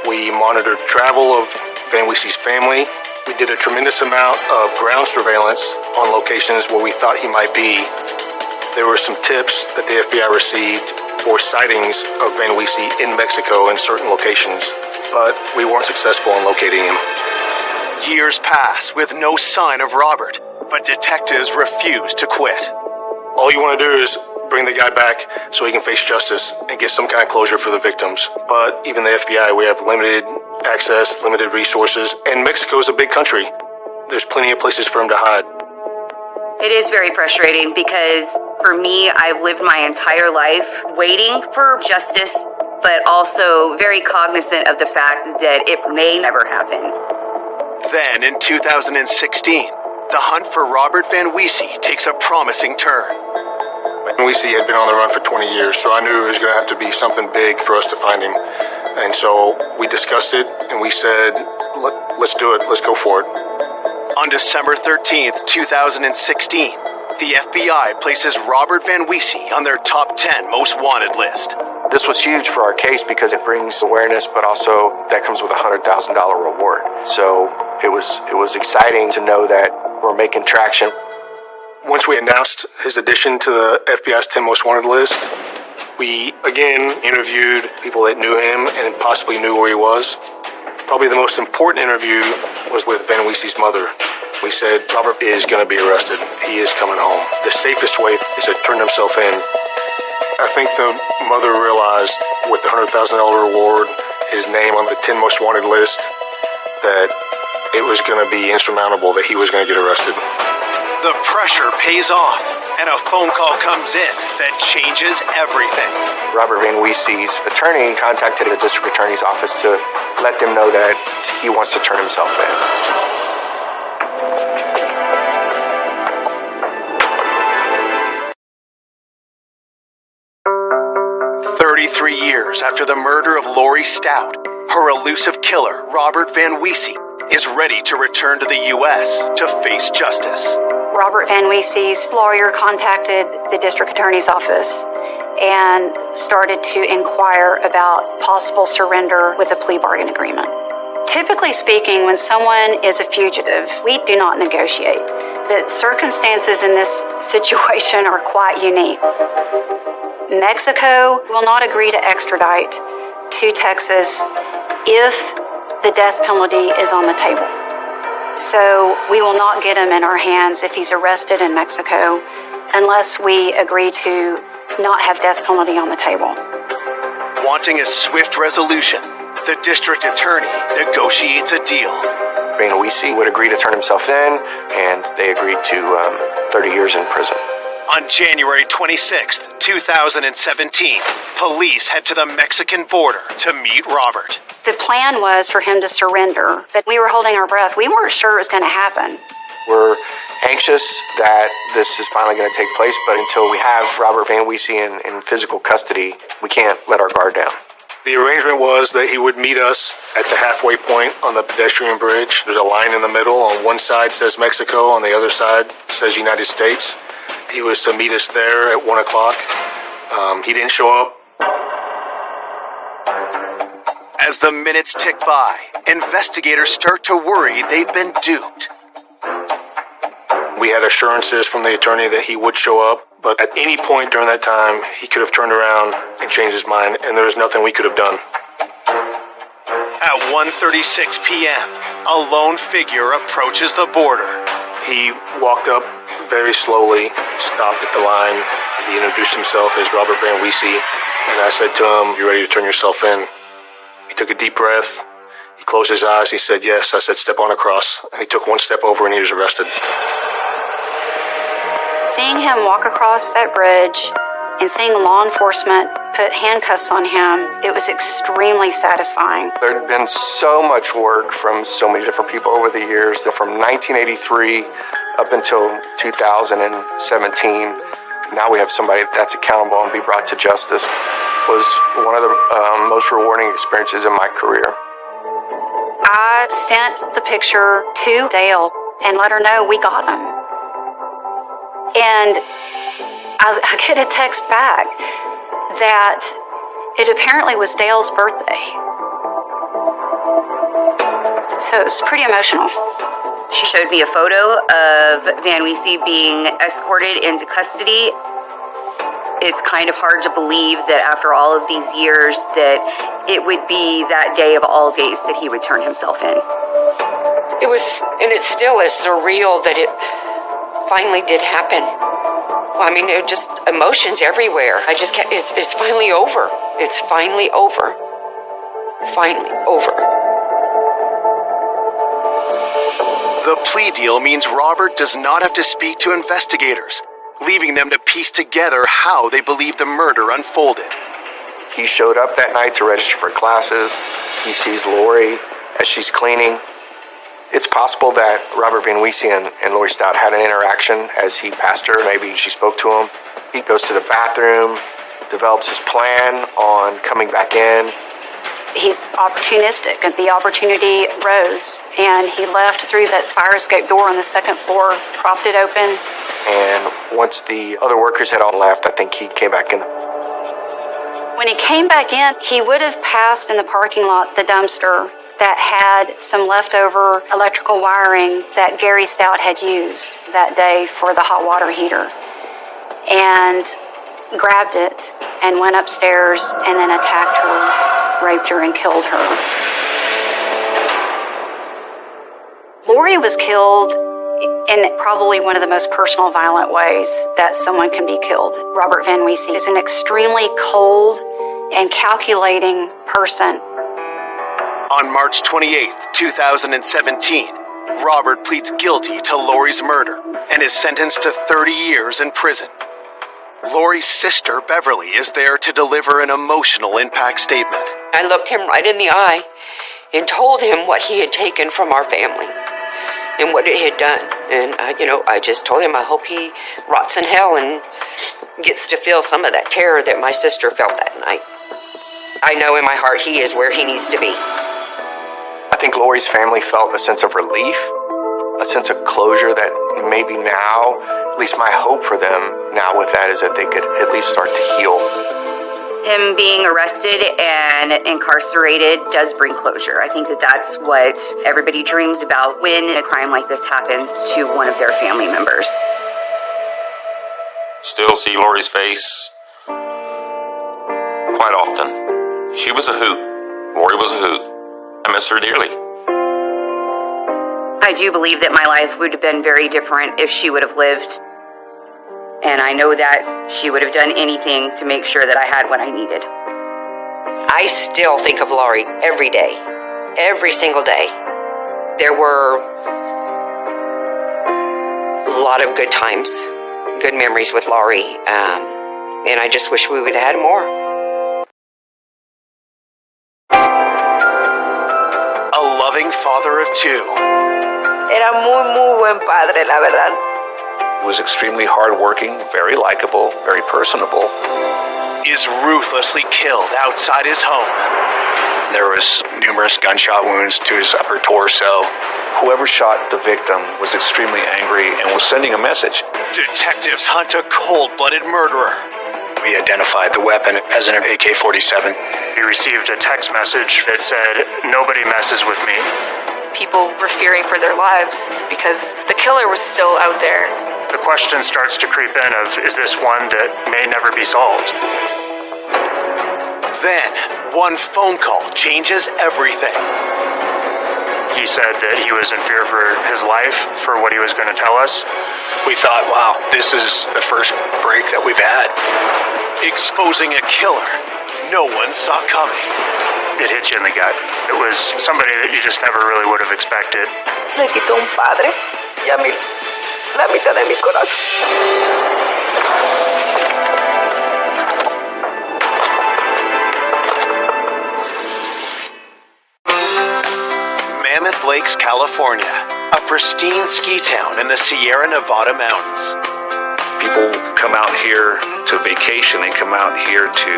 We monitored travel of Van Wiese's family. We did a tremendous amount of ground surveillance on locations where we thought he might be. There were some tips that the FBI received for sightings of Van Wiese in Mexico in certain locations, but we weren't successful in locating him.
Years pass with no sign of Robert, but detectives refuse to quit.
All you want to do is bring the guy back so he can face justice and get some kind of closure for the victims. But even the FBI, we have limited access, limited resources, and Mexico is a big country. There's plenty of places for him to hide.
It is very frustrating because for me, I've lived my entire life waiting for justice, but also very cognizant of the fact that it may never happen.
Then in 2016, the hunt for Robert Van Wiese takes a promising turn.
Van Wiese had been on the run for 20 years, so I knew it was going to have to be something big for us to find him. And so we discussed it, and we said, let's do it, let's go for it.
On December 13th, 2016, the FBI places Robert Van Wiese on their top 10 most wanted list.
This was huge for our case because it brings awareness, but also that comes with a $100,000 reward. So it was exciting to know that we're making traction.
Once we announced his addition to the FBI's 10 most wanted list, we again interviewed people that knew him and possibly knew where he was. Probably the most important interview was with Van Wiese's mother. We said, Robert is going to be arrested. He is coming home. The safest way is to turn himself in. I think the mother realized with the $100,000 reward, his name on the 10 most wanted list, that it was going to be insurmountable that he was going to get arrested.
The pressure pays off, and a phone call comes in that changes everything.
Robert Van Wiese's attorney contacted the district attorney's office to let them know that he wants to turn himself in.
33 years after the murder of Lori Stout, her elusive killer, Robert Van Wiese, is ready to return to the U.S. to face justice.
Robert Van Wiese's lawyer contacted the district attorney's office and started to inquire about possible surrender with a plea bargain agreement. Typically speaking, when someone is a fugitive, we do not negotiate. The circumstances in this situation are quite unique. Mexico will not agree to extradite to Texas if the death penalty is on the table. So we will not get him in our hands if he's arrested in Mexico unless we agree to not have death penalty on the table.
Wanting a swift resolution, the district attorney negotiates a deal.
Van Wiese would agree to turn himself in, and they agreed to 30 years in prison.
On January 26, 2017, police head to the Mexican border to meet Robert.
The plan was for him to surrender, but we were holding our breath. We weren't sure it was going to happen.
We're anxious that this is finally going to take place, but until we have Robert Van Wiese in physical custody, we can't let our guard down.
The arrangement was that he would meet us at the halfway point on the pedestrian bridge. There's a line in the middle. On one side says Mexico, on the other side says United States. He was to meet us there at 1 o'clock. He didn't show up.
As the minutes tick by, investigators start to worry they've been duped.
We had assurances from the attorney that he would show up, but at any point during that time, he could have turned around and changed his mind, and there was nothing we could have done.
At 1:36 p.m., a lone figure approaches the border.
He walked up very slowly, stopped at the line. He introduced himself as Robert Van Wiese, and I said to him, "You ready to turn yourself in?" He took a deep breath. He closed his eyes. He said, "Yes." I said, "Step on across." And he took one step over and he was arrested.
Seeing him walk across that bridge and seeing law enforcement put handcuffs on him, it was extremely satisfying.
There had been so much work from so many different people over the years. That from 1983 up until 2017, now we have somebody that's accountable and be brought to justice, was one of the most rewarding experiences in my career.
I sent the picture to Dale and let her know we got him. And I get a text back that it apparently was Dale's birthday. So it was pretty emotional.
She showed me a photo of Van Weese being escorted into custody. It's kind of hard to believe that after all of these years that it would be that day of all days that he would turn himself in.
It was, and it still is surreal that it finally did happen. I mean, it just emotions everywhere. I just can't, it's finally over. It's finally over. Finally over.
The plea deal means Robert does not have to speak to investigators, leaving them to piece together how they believe the murder unfolded.
He showed up that night to register for classes. He sees Lori as she's cleaning. It's possible that Robert Van Weese and Lori Stout had an interaction as he passed her. Maybe she spoke to him. He goes to the bathroom, develops his plan on coming back in.
He's opportunistic, and the opportunity rose, and he left through that fire escape door on the second floor, propped it open.
And once the other workers had all left, I think he came back in.
When he came back in, he would have passed in the parking lot the dumpster that had some leftover electrical wiring that Gary Stout had used that day for the hot water heater, and grabbed it and went upstairs and then attacked her, raped her, and killed her. Lori was killed in probably one of the most personal, violent ways that someone can be killed. Robert Van Weese is an extremely cold and calculating person.
On March 28, 2017, Robert pleads guilty to Lori's murder and is sentenced to 30 years in prison. Lori's sister, Beverly, is there to deliver an emotional impact statement.
I looked him right in the eye and told him what he had taken from our family and what it had done. And, I just told him I hope he rots in hell and gets to feel some of that terror that my sister felt that night. I know in my heart he is where he needs to be.
I think Lori's family felt a sense of relief, a sense of closure that maybe now, at least my hope for them now with that is that they could at least start to heal.
Him being arrested and incarcerated does bring closure. I think that that's what everybody dreams about when a crime like this happens to one of their family members.
Still see Lori's face quite often. She was a hoot. Lori was a hoot. I miss her dearly.
I do believe that my life would have been very different if she would have lived. And I know that she would have done anything to make sure that I had what I needed.
I still think of Lori every day, every single day. There were a lot of good times, good memories with Lori, and I just wish we would have had more.
A loving father of two.
Era muy buen padre, la verdad.
He was extremely hardworking, very likable, very personable.
Is ruthlessly killed outside his home.
There was numerous gunshot wounds to his upper torso. Whoever shot the victim was extremely angry and was sending a message.
Detectives hunt a cold-blooded murderer.
We identified the weapon as an AK-47.
He received a text message that said, "Nobody messes with me."
People were fearing for their lives because the killer was still out there.
The question starts to creep in of, is this one that may never be solved?
Then, one phone call changes everything.
He said that he was in fear for his life, for what he was going to tell us.
We thought, wow, this is the first break that we've had.
Exposing a killer no one saw coming.
It hit you in the gut. It was somebody that you just never really would have expected.
Le quitó un padre y a mí la mitad de mi corazón.
Mammoth Lakes, California. a pristine ski town in the Sierra Nevada mountains.
People come out here to vacation. They come out here to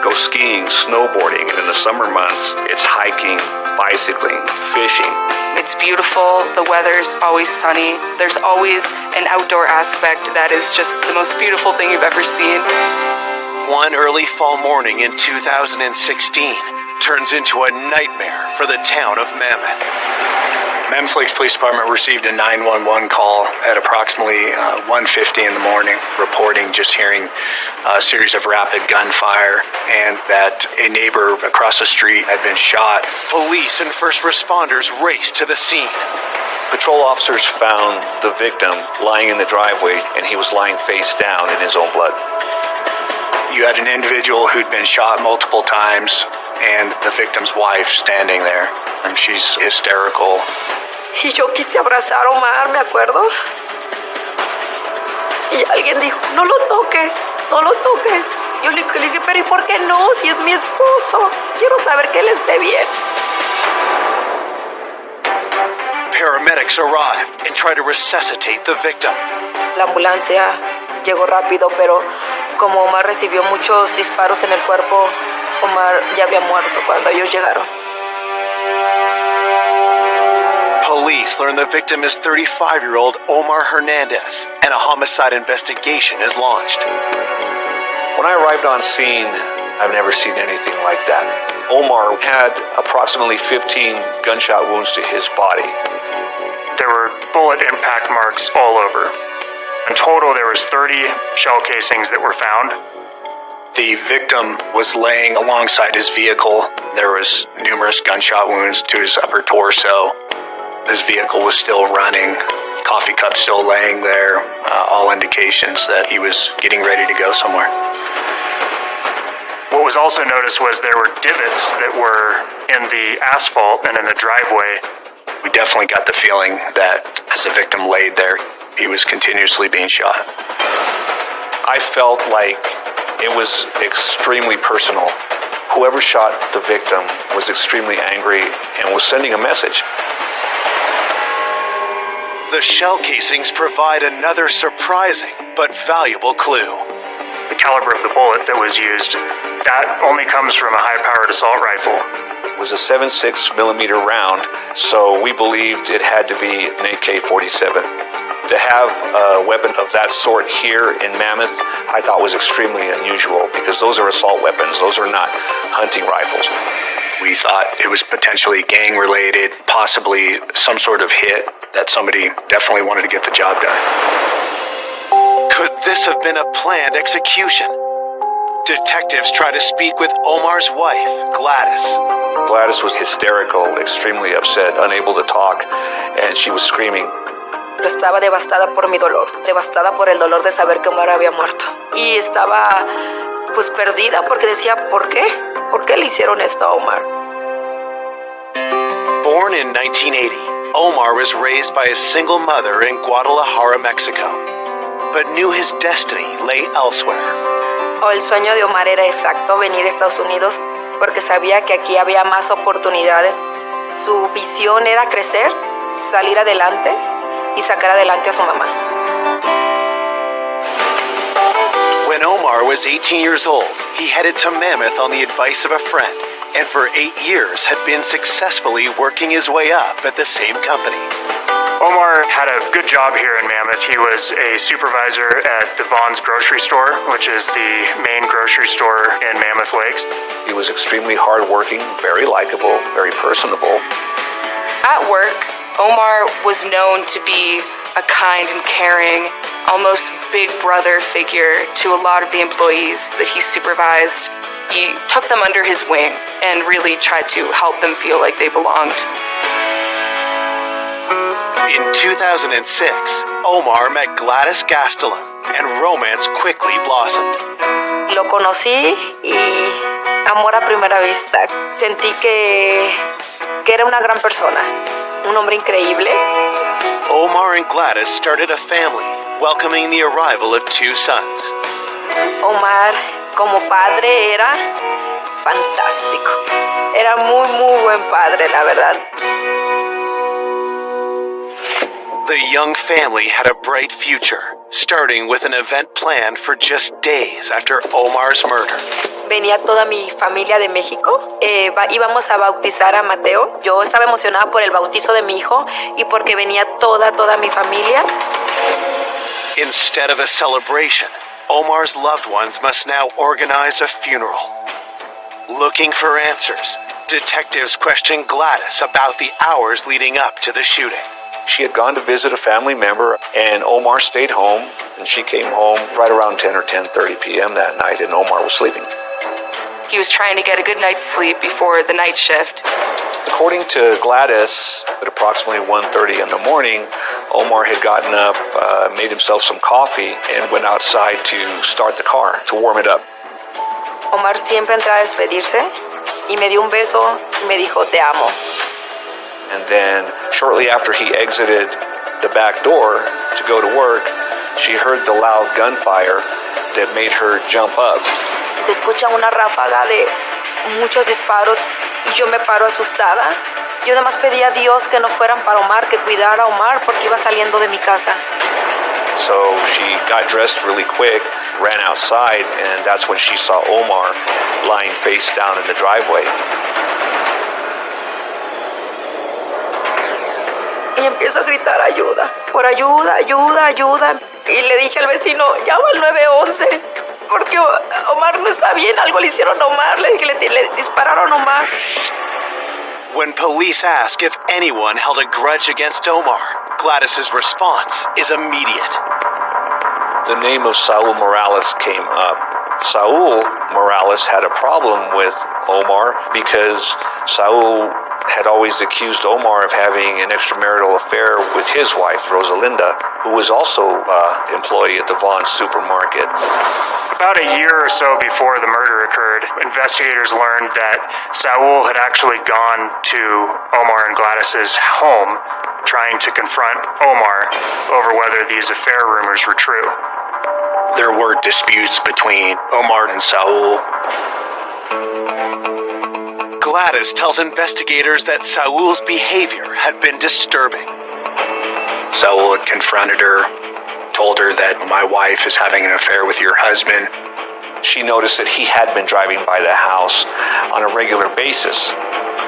go skiing, snowboarding, and in the summer months, it's hiking, bicycling, fishing.
It's beautiful. The weather's always sunny. There's always an outdoor aspect that is just the most beautiful thing you've ever seen.
One early fall morning in 2016 turns into a nightmare for the town of Mammoth.
Mammoth Lakes Police Department received a 911 call at approximately 1:50 in the morning, reporting just hearing a series of rapid gunfire and that a neighbor across the street had been shot.
Police and first responders raced to the scene.
Patrol officers found the victim lying in the driveway, and he was lying face down in his own blood.
You had an individual who'd been shot multiple times and the victim's wife standing there, and she's hysterical.
Y yo quise abrazar a Omar, me acuerdo. Y alguien dijo, no lo toques, no lo toques. Yo le dije, pero ¿y por qué no? Si es mi esposo. Quiero saber que él esté bien.
Paramedics arrive and try to resuscitate the victim.
La ambulancia llegó rápido, pero como Omar recibió muchos disparos en el cuerpo, Omar ya había muerto cuando ellos llegaron.
Police learn the victim is 35-year-old Omar Hernandez, and a homicide investigation is launched.
When I arrived on scene, I've never seen anything like that. Omar had approximately 15 gunshot wounds to his body.
There were bullet impact marks all over. In total, there was 30 shell casings that were found.
The victim was laying alongside his vehicle. There was numerous gunshot wounds to his upper torso. His vehicle was still running, coffee cup still laying there, all indications that he was getting ready to go somewhere.
What was also noticed was there were divots that were in the asphalt and in the driveway.
We definitely got the feeling that as the victim laid there, he was continuously being shot.
I felt like it was extremely personal. Whoever shot the victim was extremely angry and was sending a message.
The shell casings provide another surprising but valuable clue.
The caliber of the bullet that was used, that only comes from a high-powered assault rifle.
It was a 7.6 millimeter round, so we believed it had to be an AK-47. To have a weapon of that sort here in Mammoth, I thought was extremely unusual because those are assault weapons. Those are not hunting rifles.
We thought it was potentially gang-related, possibly some sort of hit that somebody definitely wanted to get the job done.
Could this have been a planned execution? Detectives try to speak with Omar's wife, Gladys.
Gladys was hysterical, extremely upset, unable to talk, and she was screaming.
Pero estaba devastada por mi dolor, devastada por el dolor de saber que Omar había muerto. Y estaba, pues, perdida porque decía, ¿por qué? ¿Por qué le hicieron esto a Omar?
Born in 1980, Omar was raised by a single mother in Guadalajara, Mexico, but knew his destiny lay elsewhere.
El sueño de Omar era exacto, venir a Estados Unidos, porque sabía que aquí había más oportunidades. Su visión era crecer, salir adelante y sacar adelante a su mamá.
When Omar was 18 years old, he headed to Mammoth on the advice of a friend, and for 8 years had been successfully working his way up at the same company.
Omar had a good job here in Mammoth. He was a supervisor at Devon's grocery store, which is the main grocery store in Mammoth Lakes.
He was extremely hardworking, very likable, very personable.
At work, Omar was known to be a kind and caring, almost big brother figure to a lot of the employees that he supervised. He took them under his wing and really tried to help them feel like they belonged.
In 2006, Omar met Gladys Gastelum, and romance quickly blossomed.
Lo conocí y amor a primera vista. Sentí que era una gran persona, un hombre increíble.
Omar and Gladys started a family, welcoming the arrival of 2 sons.
Omar, como padre, era fantástico. Era muy, muy buen padre, la verdad.
The young family had a bright future, starting with an event planned for just days after Omar's murder.
Venía toda mi familia de México. Íbamos a bautizar a Mateo. Yo estaba emocionada por el bautizo de mi hijo y porque venía toda mi familia.
Instead of a celebration, Omar's loved ones must now organize a funeral. Looking for answers, detectives questioned Gladys about the hours leading up to the shooting.
She had gone to visit a family member, and Omar stayed home, and she came home right around 10 or 10:30 p.m. that night, and Omar was sleeping.
He was trying to get a good night's sleep before the night shift.
According to Gladys, at approximately 1:30 in the morning, Omar had gotten up, made himself some coffee, and went outside to start the car, to warm it up.
Omar siempre entraba a despedirse y me dio un beso y me dijo, te amo.
And then, shortly after he exited the back door to go to work, she heard the loud gunfire that made her jump up.
Se escucha una ráfaga de muchos disparos y yo me paro asustada. Yo nada más pedí a Dios que no fueran para Omar, que cuidara a Omar porque iba saliendo de mi casa.
So she got dressed really quick, ran outside, and that's when she saw Omar lying face down in the driveway.
Y empiezo a gritar ayuda, por ayuda, ayuda, ayuda. Y le dije al vecino, llama al 911, porque Omar no está bien, algo le hicieron a Omar. Le dije, le dispararon a Omar.
When police ask if anyone held a grudge against Omar, Gladys's response is immediate.
The name of Saul Morales came up. Saul Morales had a problem with Omar because Saul had always accused Omar of having an extramarital affair with his wife, Rosalinda, who was also an employee at the Vons supermarket.
About a year or so before the murder occurred, investigators learned that Saul had actually gone to Omar and Gladys's home trying to confront Omar over whether these affair rumors were true.
There were disputes between Omar and Saul.
Gladys tells investigators that Saul's behavior had been disturbing.
Saul had confronted her, told her that my wife is having an affair with your husband.
She noticed that he had been driving by the house on a regular basis.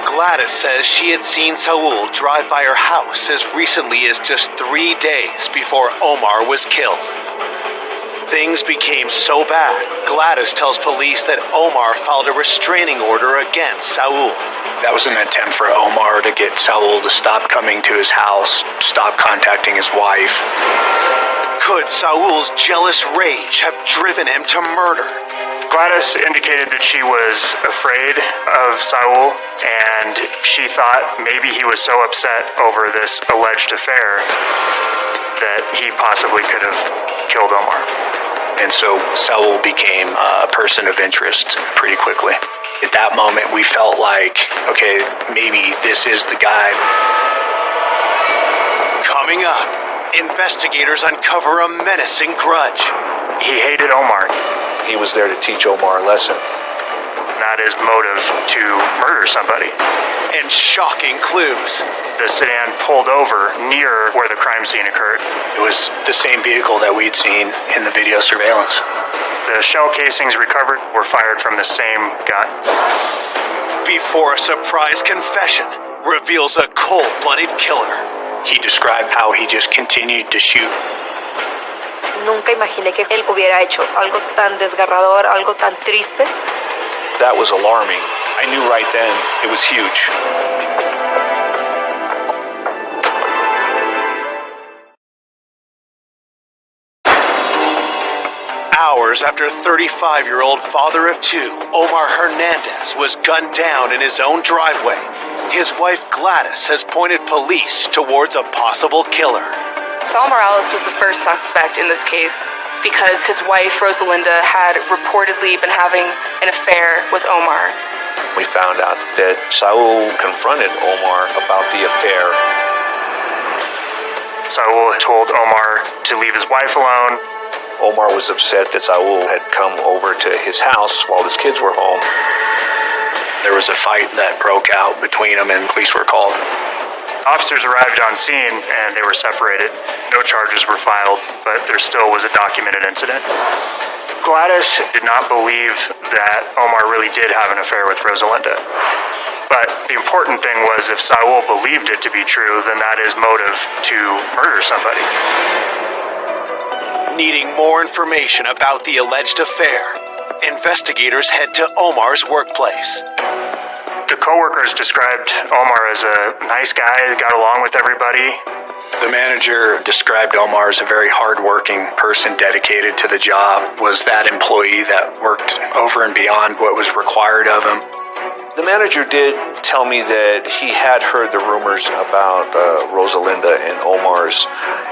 Gladys says she had seen Saul drive by her house as recently as just 3 days before Omar was killed. Things became so bad, Gladys tells police that Omar filed a restraining order against Saul.
That was an attempt for Omar to get Saul to stop coming to his house, stop contacting his wife.
Could Saul's jealous rage have driven him to murder?
Gladys indicated that she was afraid of Saul, and she thought maybe he was so upset over this alleged affair that he possibly could have killed Omar.
And so Saul became a person of interest pretty quickly. At that moment, we felt like, okay, maybe this is the guy.
Coming up, investigators uncover a menacing grudge.
He hated Omar.
He was there to teach Omar a lesson.
Not his motive to murder somebody.
And shocking clues.
The sedan pulled over near where the crime scene occurred.
It was the same vehicle that we'd seen in the video surveillance.
The shell casings recovered were fired from the same gun.
Before a surprise confession reveals a cold-blooded killer.
He described how he just continued to shoot.
Nunca imaginé que él hubiera hecho algo tan desgarrador, algo tan triste.
That was alarming. I knew right then it was huge.
Hours after 35-year-old father of two, Omar Hernandez, was gunned down in his own driveway, his wife Gladys has pointed police towards a possible killer.
Saul Morales was the first suspect in this case because his wife, Rosalinda, had reportedly been having an affair with Omar.
We found out that Saul confronted Omar about the affair.
Saul told Omar to leave his wife alone.
Omar was upset that Saul had come over to his house while his kids were home.
There was a fight that broke out between them and police were called.
Officers arrived on scene and they were separated. No charges were filed, but there still was a documented incident. Gladys did not believe that Omar really did have an affair with Rosalinda. But the important thing was if Saul believed it to be true, then that is motive to murder somebody.
Needing more information about the alleged affair, investigators head to Omar's workplace.
The coworkers described Omar as a nice guy, got along with everybody.
The manager described Omar as a very hardworking person dedicated to the job, was that employee that worked over and beyond what was required of him.
The manager did tell me that he had heard the rumors about Rosalinda and Omar's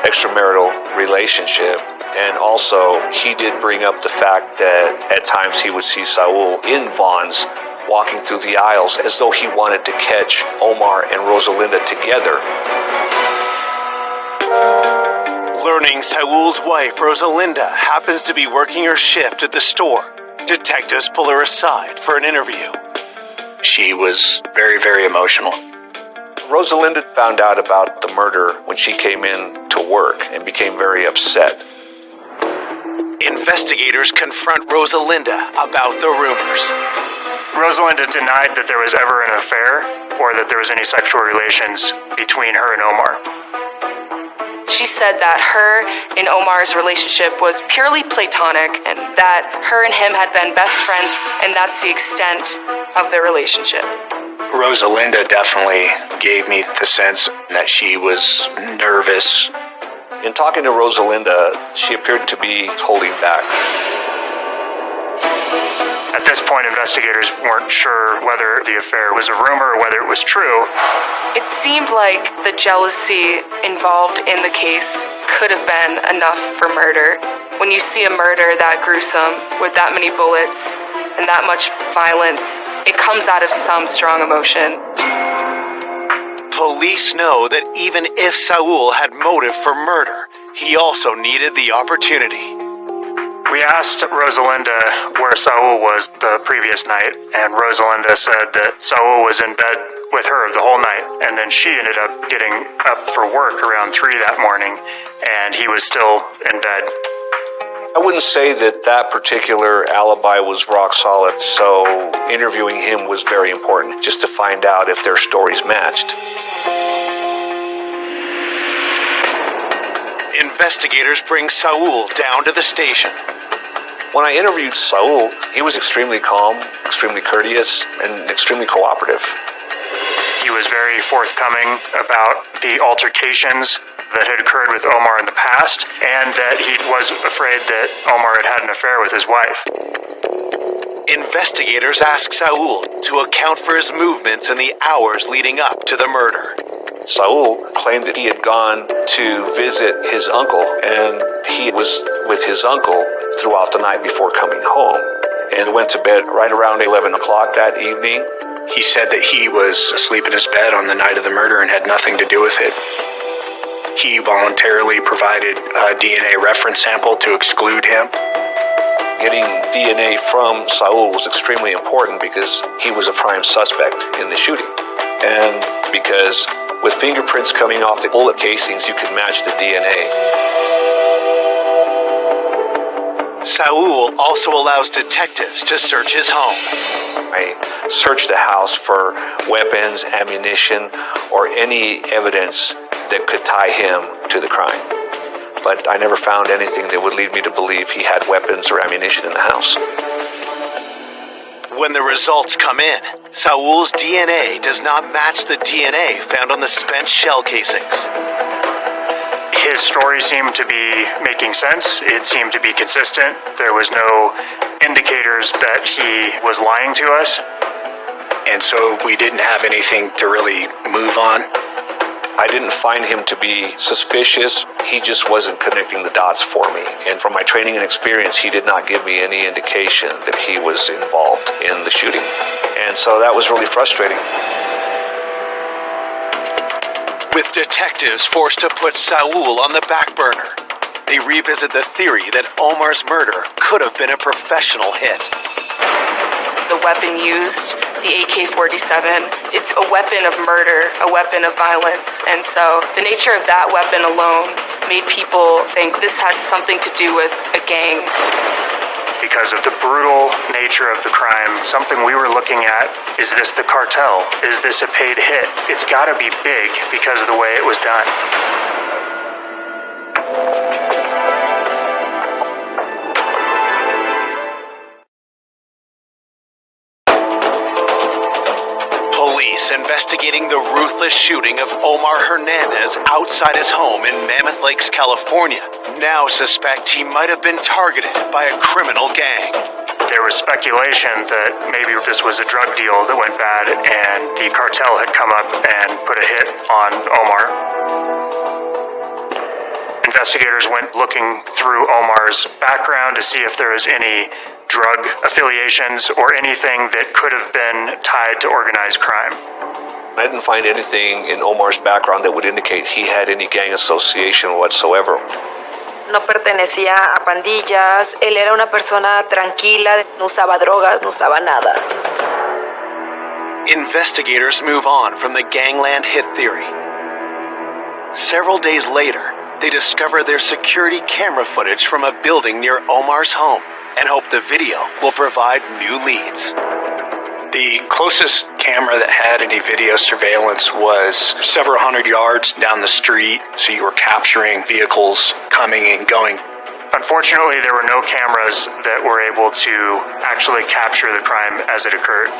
extramarital relationship, and also he did bring up the fact that at times he would see Saul in Vaughn's walking through the aisles as though he wanted to catch Omar and Rosalinda together.
Learning Saul's wife, Rosalinda, happens to be working her shift at the store, detectives pull her aside for an interview.
She was very, very emotional.
Rosalinda found out about the murder when she came in to work and became very upset.
Investigators confront Rosalinda about the rumors.
Rosalinda denied that there was ever an affair or that there was any sexual relations between her and Omar.
She said that her and Omar's relationship was purely platonic and that her and him had been best friends, and that's the extent of their relationship.
Rosalinda definitely gave me the sense that she was nervous.
In talking to Rosalinda, she appeared to be holding back.
At this point, investigators weren't sure whether the affair was a rumor or whether it was true.
It seemed like the jealousy involved in the case could have been enough for murder. When you see a murder that gruesome, with that many bullets and that much violence, it comes out of some strong emotion.
Police know that even if Saul had motive for murder, he also needed the opportunity.
We asked Rosalinda where Saul was the previous night, and Rosalinda said that Saul was in bed with her the whole night, and then she ended up getting up for work around 3 that morning, and he was still in bed.
I wouldn't say that that particular alibi was rock solid, so interviewing him was very important, just to find out if their stories matched.
Investigators bring Saul down to the station.
When I interviewed Saul, he was extremely calm, extremely courteous, and extremely cooperative.
He was very forthcoming about the altercations that had occurred with Omar in the past, and that he was afraid that Omar had an affair with his wife.
Investigators ask Saul to account for his movements in the hours leading up to the murder.
Saul claimed that he had gone to visit his uncle, and he was with his uncle throughout the night before coming home, and went to bed right around 11 o'clock that evening.
He said that he was asleep in his bed on the night of the murder and had nothing to do with it. He voluntarily provided a DNA reference sample to exclude him.
Getting DNA from Saul was extremely important because he was a prime suspect in the shooting, and because with fingerprints coming off the bullet casings, you could match the DNA.
Saul also allows detectives to search his home.
I searched the house for weapons, ammunition, or any evidence that could tie him to the crime. But I never found anything that would lead me to believe he had weapons or ammunition in the house.
When the results come in, Saul's DNA does not match the DNA found on the spent shell casings.
His story seemed to be making sense. It seemed to be consistent. There was no indicators that he was lying to us.
And so we didn't have anything to really move on.
I didn't find him to be suspicious. He just wasn't connecting the dots for me. And from my training and experience, he did not give me any indication that he was involved in the shooting. And so that was really frustrating.
With detectives forced to put Saul on the back burner, they revisit the theory that Omar's murder could have been a professional hit.
The weapon used the AK-47. It's a weapon of murder, a weapon of violence. And so the nature of that weapon alone made people think this has something to do with a gang.
Because of the brutal nature of the crime, something we were looking at, is this the cartel? Is this a paid hit? It's gotta be big because of the way it was done.
Police investigating the ruthless shooting of Omar Hernandez outside his home in Mammoth Lakes, California, now suspect he might have been targeted by a criminal gang.
There was speculation that maybe this was a drug deal that went bad and the cartel had come up and put a hit on Omar. Investigators went looking through Omar's background to see if there was any drug affiliations or anything that could have been tied to organized crime.
I didn't find anything in Omar's background that would indicate he had any gang association whatsoever.
No pertenecía a pandillas, él era una persona tranquila, no usaba drogas, no usaba nada.
Investigators move on from the gangland hit theory. Several days later, they discover their security camera footage from a building near Omar's home and hope the video will provide new leads.
The closest camera that had any video surveillance was several hundred yards down the street, so you were capturing vehicles coming and going.
Unfortunately, there were no cameras that were able to actually capture the crime as it occurred.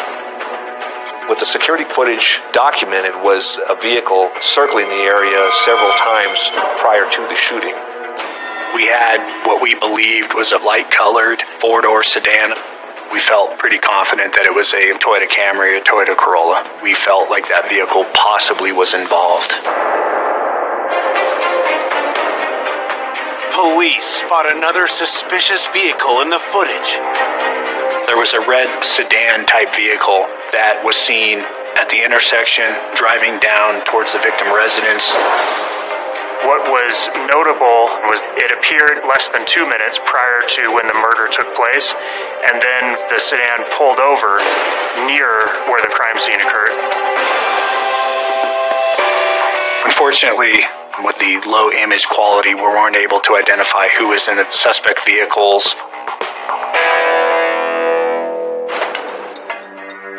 What the security footage documented was a vehicle circling the area several times prior to the shooting.
We had what we believed was a light-colored four-door sedan. We felt pretty confident that it was a Toyota Camry or Toyota Corolla. We felt like that vehicle possibly was involved.
Police spot another suspicious vehicle in the footage.
There was a red sedan-type vehicle that was seen at the intersection driving down towards the victim residence.
What was notable was it appeared less than 2 minutes prior to when the murder took place, and then the sedan pulled over near where the crime scene occurred.
Unfortunately, with the low image quality, we weren't able to identify who was in the suspect vehicles.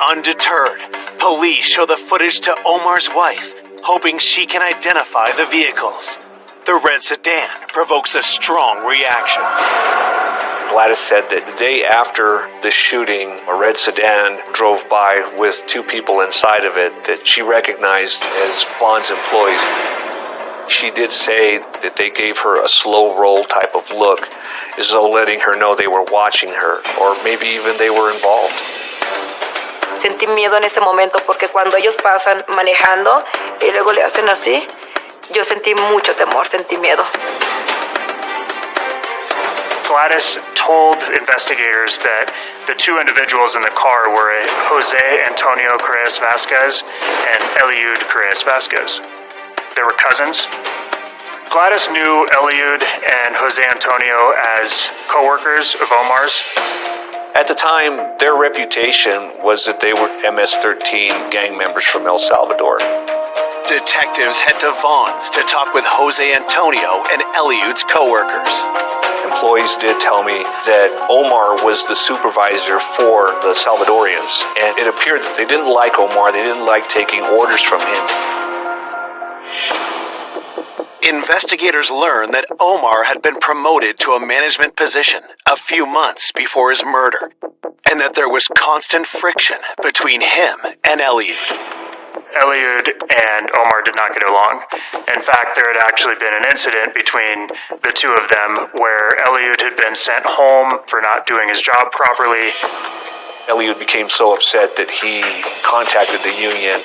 Undeterred, police show the footage to Omar's wife, hoping she can identify the vehicles. The red sedan provokes a strong reaction.
Gladys said that the day after the shooting, a red sedan drove by with two people inside of it that she recognized as Vaughn's employees. She did say that they gave her a slow roll type of look, as though letting her know they were watching her, or maybe even they were involved.
Sentí miedo en ese momento porque cuando ellos pasan manejando y luego le hacen así, yo sentí mucho temor, sentí miedo.
Gladys told investigators that the two individuals in the car were Jose Antonio Correas Vasquez and Eliud Correas Vasquez. They were cousins. Gladys knew Eliud and Jose Antonio as co-workers of Omar's.
At the time, their reputation was that they were MS-13 gang members from El Salvador.
Detectives head to Vaughn's to talk with Jose Antonio and Eliud's co-workers.
Employees did tell me that Omar was the supervisor for the Salvadorians, and it appeared that they didn't like Omar, they didn't like taking orders from him.
Investigators learned that Omar had been promoted to a management position a few months before his murder, and that there was constant friction between him and Eliud.
Eliud and Omar did not get along. In fact, there had actually been an incident between the two of them where Eliud had been sent home for not doing his job properly.
Eliud became so upset that he contacted the union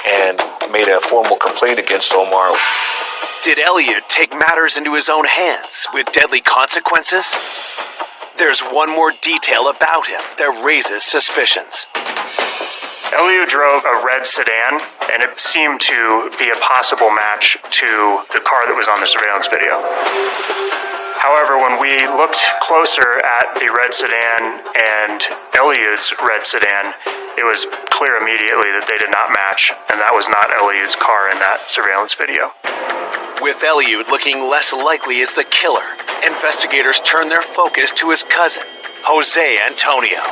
and made a formal complaint against Omar.
Did Eliud take matters into his own hands with deadly consequences? There's one more detail about him that raises suspicions.
Eliud drove a red sedan, and it seemed to be a possible match to the car that was on the surveillance video. However, when we looked closer at the red sedan and Eliud's red sedan, It was clear immediately that they did not match, and that was not Eliud's car in that surveillance video.
With Eliud looking less likely as the killer, investigators turned their focus to his cousin, Jose Antonio.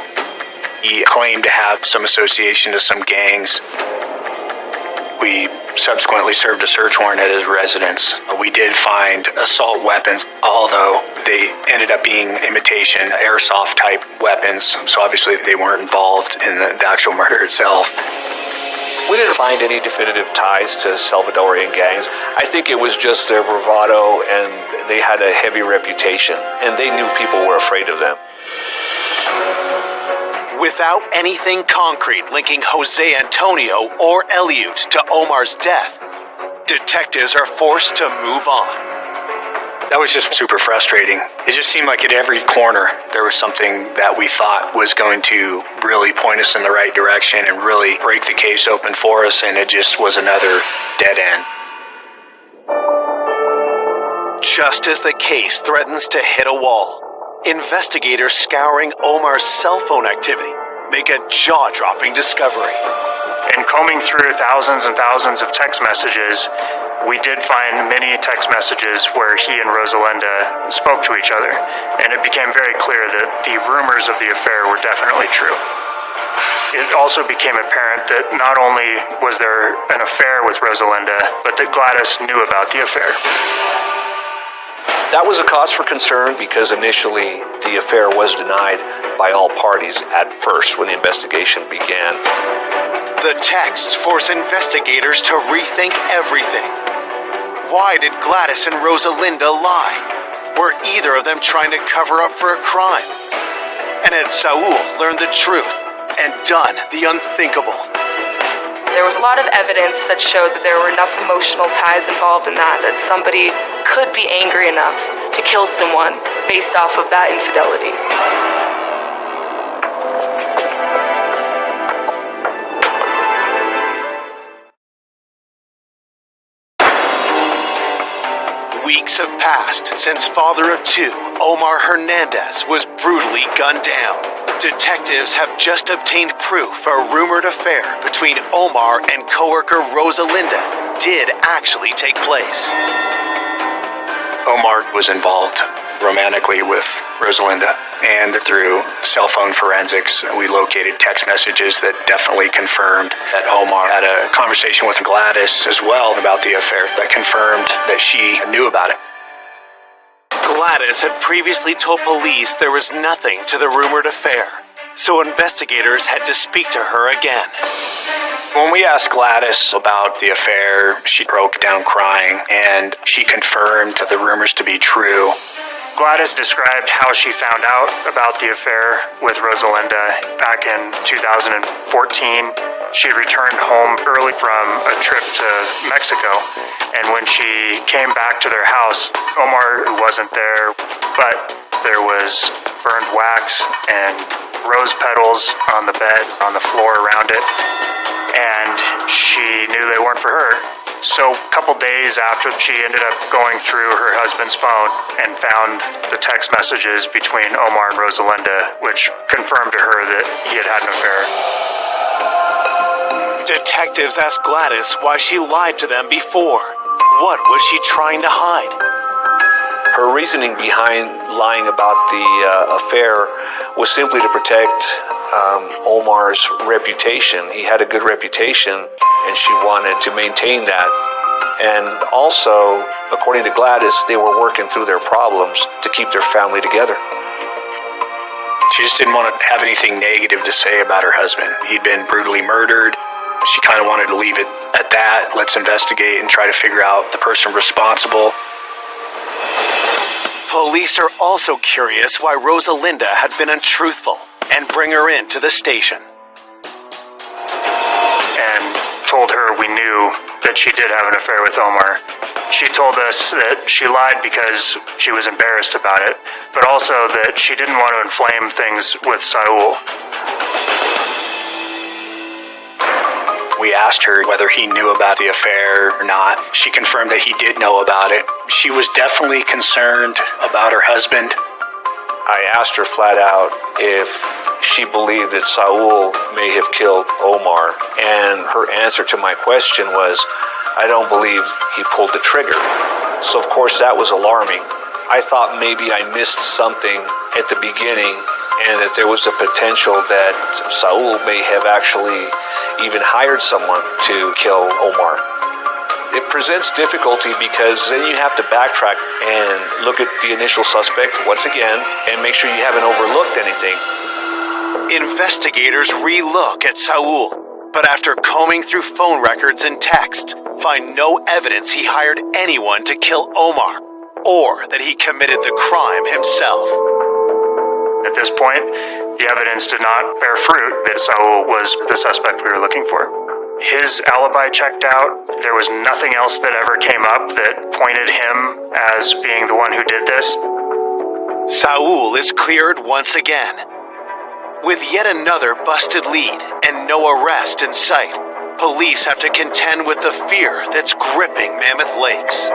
He claimed to have some association to some gangs. We subsequently served a search warrant at his residence. We did find assault weapons, although they ended up being imitation airsoft type weapons, so obviously they weren't involved in the actual murder itself.
We didn't find any definitive ties to Salvadorian gangs. I think it was just their bravado, and they had a heavy reputation, and they knew people were afraid of them.
Without anything concrete linking Jose Antonio or Eliud to Omar's death, detectives are forced to move on.
That was just super frustrating. It just seemed like at every corner there was something that we thought was going to really point us in the right direction and really break the case open for us, and it just was another dead end.
Just as the case threatens to hit a wall, investigators scouring Omar's cell phone activity make a jaw-dropping discovery.
In combing through thousands and thousands of text messages, we did find many text messages where he and Rosalinda spoke to each other, and it became very clear that the rumors of the affair were definitely true. It also became apparent that not only was there an affair with Rosalinda, but that Gladys knew about the affair.
That was a cause for concern because initially the affair was denied by all parties at first when the investigation began.
The texts force investigators to rethink everything. Why did Gladys and Rosalinda lie? Were either of them trying to cover up for a crime? And had Saul learned the truth and done the unthinkable?
There was a lot of evidence that showed that there were enough emotional ties involved in that somebody could be angry enough to kill someone based off of that infidelity.
Weeks have passed since father of two, Omar Hernandez, was brutally gunned down. Detectives have just obtained proof a rumored affair between Omar and coworker Rosalinda did actually take place.
Omar was involved romantically with Rosalinda, and through cell phone forensics, we located text messages that definitely confirmed that Omar had a conversation with Gladys as well about the affair that confirmed that she knew about it.
Gladys had previously told police there was nothing to the rumored affair, so investigators had to speak to her again.
When we asked Gladys about the affair, she broke down crying, and she confirmed the rumors to be true.
Gladys described how she found out about the affair with Rosalinda back in 2014. She had returned home early from a trip to Mexico, and when she came back to their house, Omar wasn't there, but there was burned wax and rose petals on the bed, on the floor around it, and she knew they weren't for her. So a couple days after, she ended up going through her husband's phone and found the text messages between Omar and Rosalinda, which confirmed to her that he had had an affair.
Detectives asked Gladys why she lied to them before. What was she trying to hide?
Her reasoning behind lying about the affair was simply to protect Omar's reputation. He had a good reputation, and she wanted to maintain that. And also, according to Gladys, they were working through their problems to keep their family together.
She just didn't want to have anything negative to say about her husband. He'd been brutally murdered. She kind of wanted to leave it at that. Let's investigate and try to figure out the person responsible.
Police are also curious why Rosalinda had been untruthful and bring her into the station.
And told her we knew that she did have an affair with Omar. She told us that she lied because she was embarrassed about it, but also that she didn't want to inflame things with Saul.
We asked her whether he knew about the affair or not. She confirmed that he did know about it. She was definitely concerned about her husband.
I asked her flat out if she believed that Saul may have killed Omar, and her answer to my question was, I don't believe he pulled the trigger. So of course that was alarming. I thought maybe I missed something at the beginning, and that there was a potential that Saul may have actually even hired someone to kill Omar. It presents difficulty because then you have to backtrack and look at the initial suspect once again and make sure you haven't overlooked anything.
Investigators re-look at Saul, but after combing through phone records and text, find no evidence he hired anyone to kill Omar, or that he committed the crime himself.
At this point, the evidence did not bear fruit that Saul was the suspect we were looking for. His alibi checked out. There was nothing else that ever came up that pointed him as being the one who did this.
Saul is cleared once again. With yet another busted lead and no arrest in sight, police have to contend with the fear that's gripping Mammoth Lakes.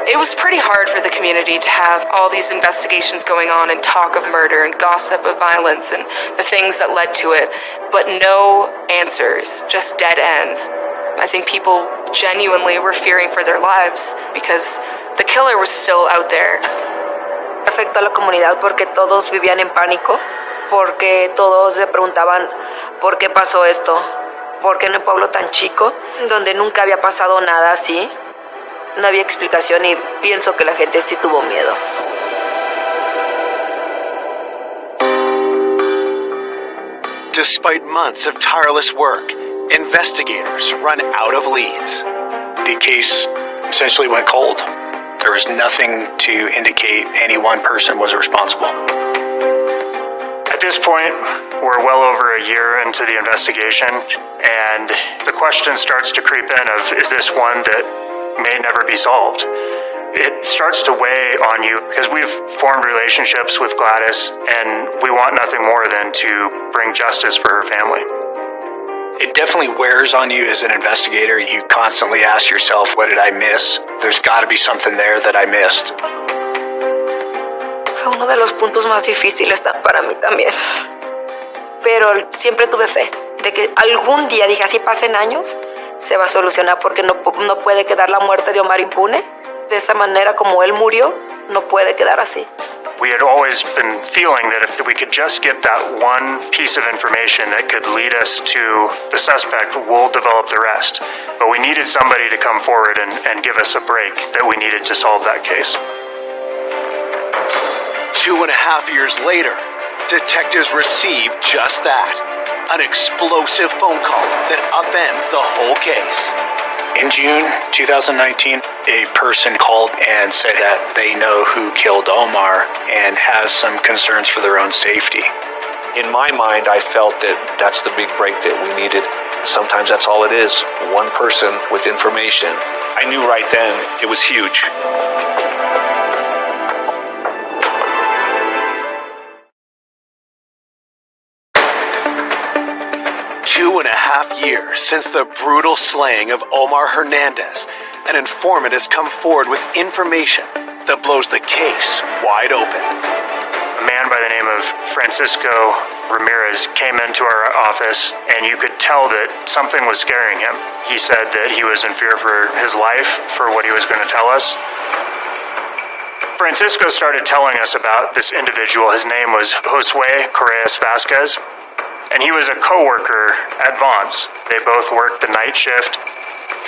It was pretty hard for the community to have all these investigations going on and talk of murder and gossip of violence and the things that led to it, but no answers, just dead ends. I think people genuinely were fearing for their lives because the killer was still out there.
Afectó a la comunidad porque todos vivían en pánico, porque todos se preguntaban por qué pasó esto, por qué en un pueblo tan chico, donde nunca había pasado nada así. No había explicación y pienso que la gente sí tuvo miedo.
Despite months of tireless work, investigators run out of leads.
The case essentially went cold. There was nothing to indicate any one person was responsible.
At this point, we're well over a year into the investigation, and the question starts to creep in of, is this one that may never be solved? It starts to weigh on you because we've formed relationships with Gladys, and we want nothing more than to bring justice for her family.
It definitely wears on you as an investigator. You constantly ask yourself, what did I miss? There's got to be something there that I missed.
Fue uno de los puntos más difíciles para mí también. Pero siempre tuve fe de que algún día, dije, así pasen años, se va a solucionar porque no puede quedar la muerte de Omar impune. De esa manera como él murió, no puede quedar así.
We had always been feeling that if we could just get that one piece of information that could lead us to the suspect, we'll develop the rest. But we needed somebody to come forward and give us a break that we needed to solve that case.
2.5 years later, detectives receive just that. An explosive phone call that upends the whole case.
In June 2019, a person called and said that they know who killed Omar and has some concerns for their own safety.
In my mind, I felt that that's the big break that we needed. Sometimes that's all it is. One person with information. I knew right then it was huge.
2.5 years since the brutal slaying of Omar Hernandez, an informant has come forward with information that blows the case wide open.
A man by the name of Francisco Ramirez came into our office, and you could tell that something was scaring him. He said that he was in fear for his life, for what he was going to tell us. Francisco started telling us about this individual. His name was Josue Correas Vasquez, and he was a co-worker at Vance. They both worked the night shift.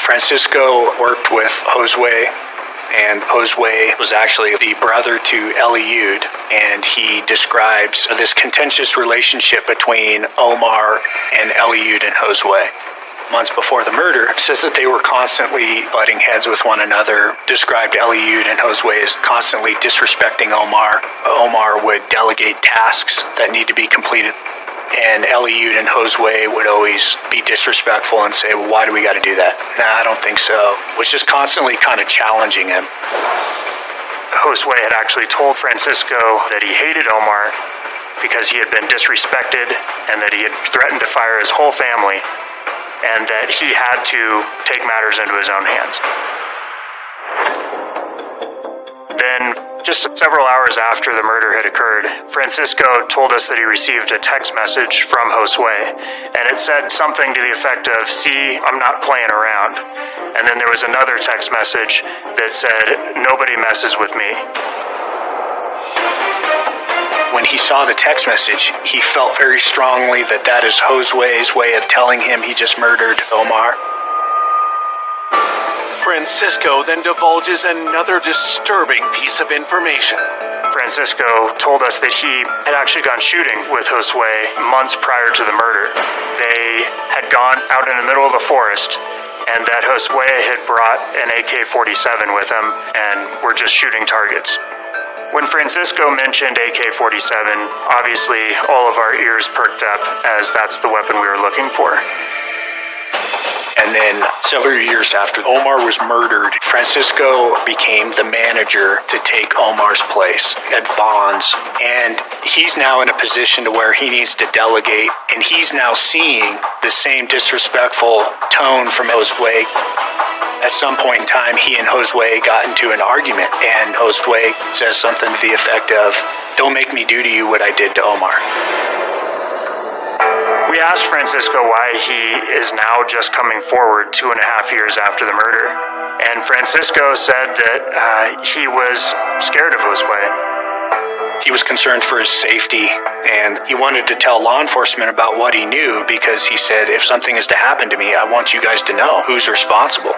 Francisco worked with Josue, and Josue was actually the brother to Eliud, and he describes this contentious relationship between Omar and Eliud and Josue. Months before the murder, says that they were constantly butting heads with one another, described Eliud and Josue as constantly disrespecting Omar. Omar would delegate tasks that need to be completed, and Eliud and Josue would always be disrespectful and say, well, why do we got to do that? Nah, I don't think so. Was just constantly kind of challenging him.
Josue had actually told Francisco that he hated Omar because he had been disrespected and that he had threatened to fire his whole family, and that he had to take matters into his own hands. Then Just several hours after the murder had occurred, Francisco told us that he received a text message from Josue, and it said something to the effect of, "See, I'm not playing around." And then there was another text message that said, "Nobody messes with me."
When he saw the text message, he felt very strongly that that is Josue's way of telling him he just murdered Omar.
Francisco then divulges another disturbing piece of information.
Francisco told us that he had actually gone shooting with Josue months prior to the murder. They had gone out in the middle of the forest, and that Josue had brought an AK-47 with him and were just shooting targets. When Francisco mentioned AK-47, obviously all of our ears perked up, as that's the weapon we were looking for.
And then several years after Omar was murdered, Francisco became the manager to take Omar's place at Bonds. And he's now in a position to where he needs to delegate, and he's now seeing the same disrespectful tone from Josue. At some point in time, he and Josue got into an argument, and Josue says something to the effect of, "Don't make me do to you what I did to Omar."
We asked Francisco why he is now just coming forward 2.5 years after the murder. And Francisco said that he was scared of Josue.
He was concerned for his safety, and he wanted to tell law enforcement about what he knew, because he said, if something is to happen to me, I want you guys to know who's responsible.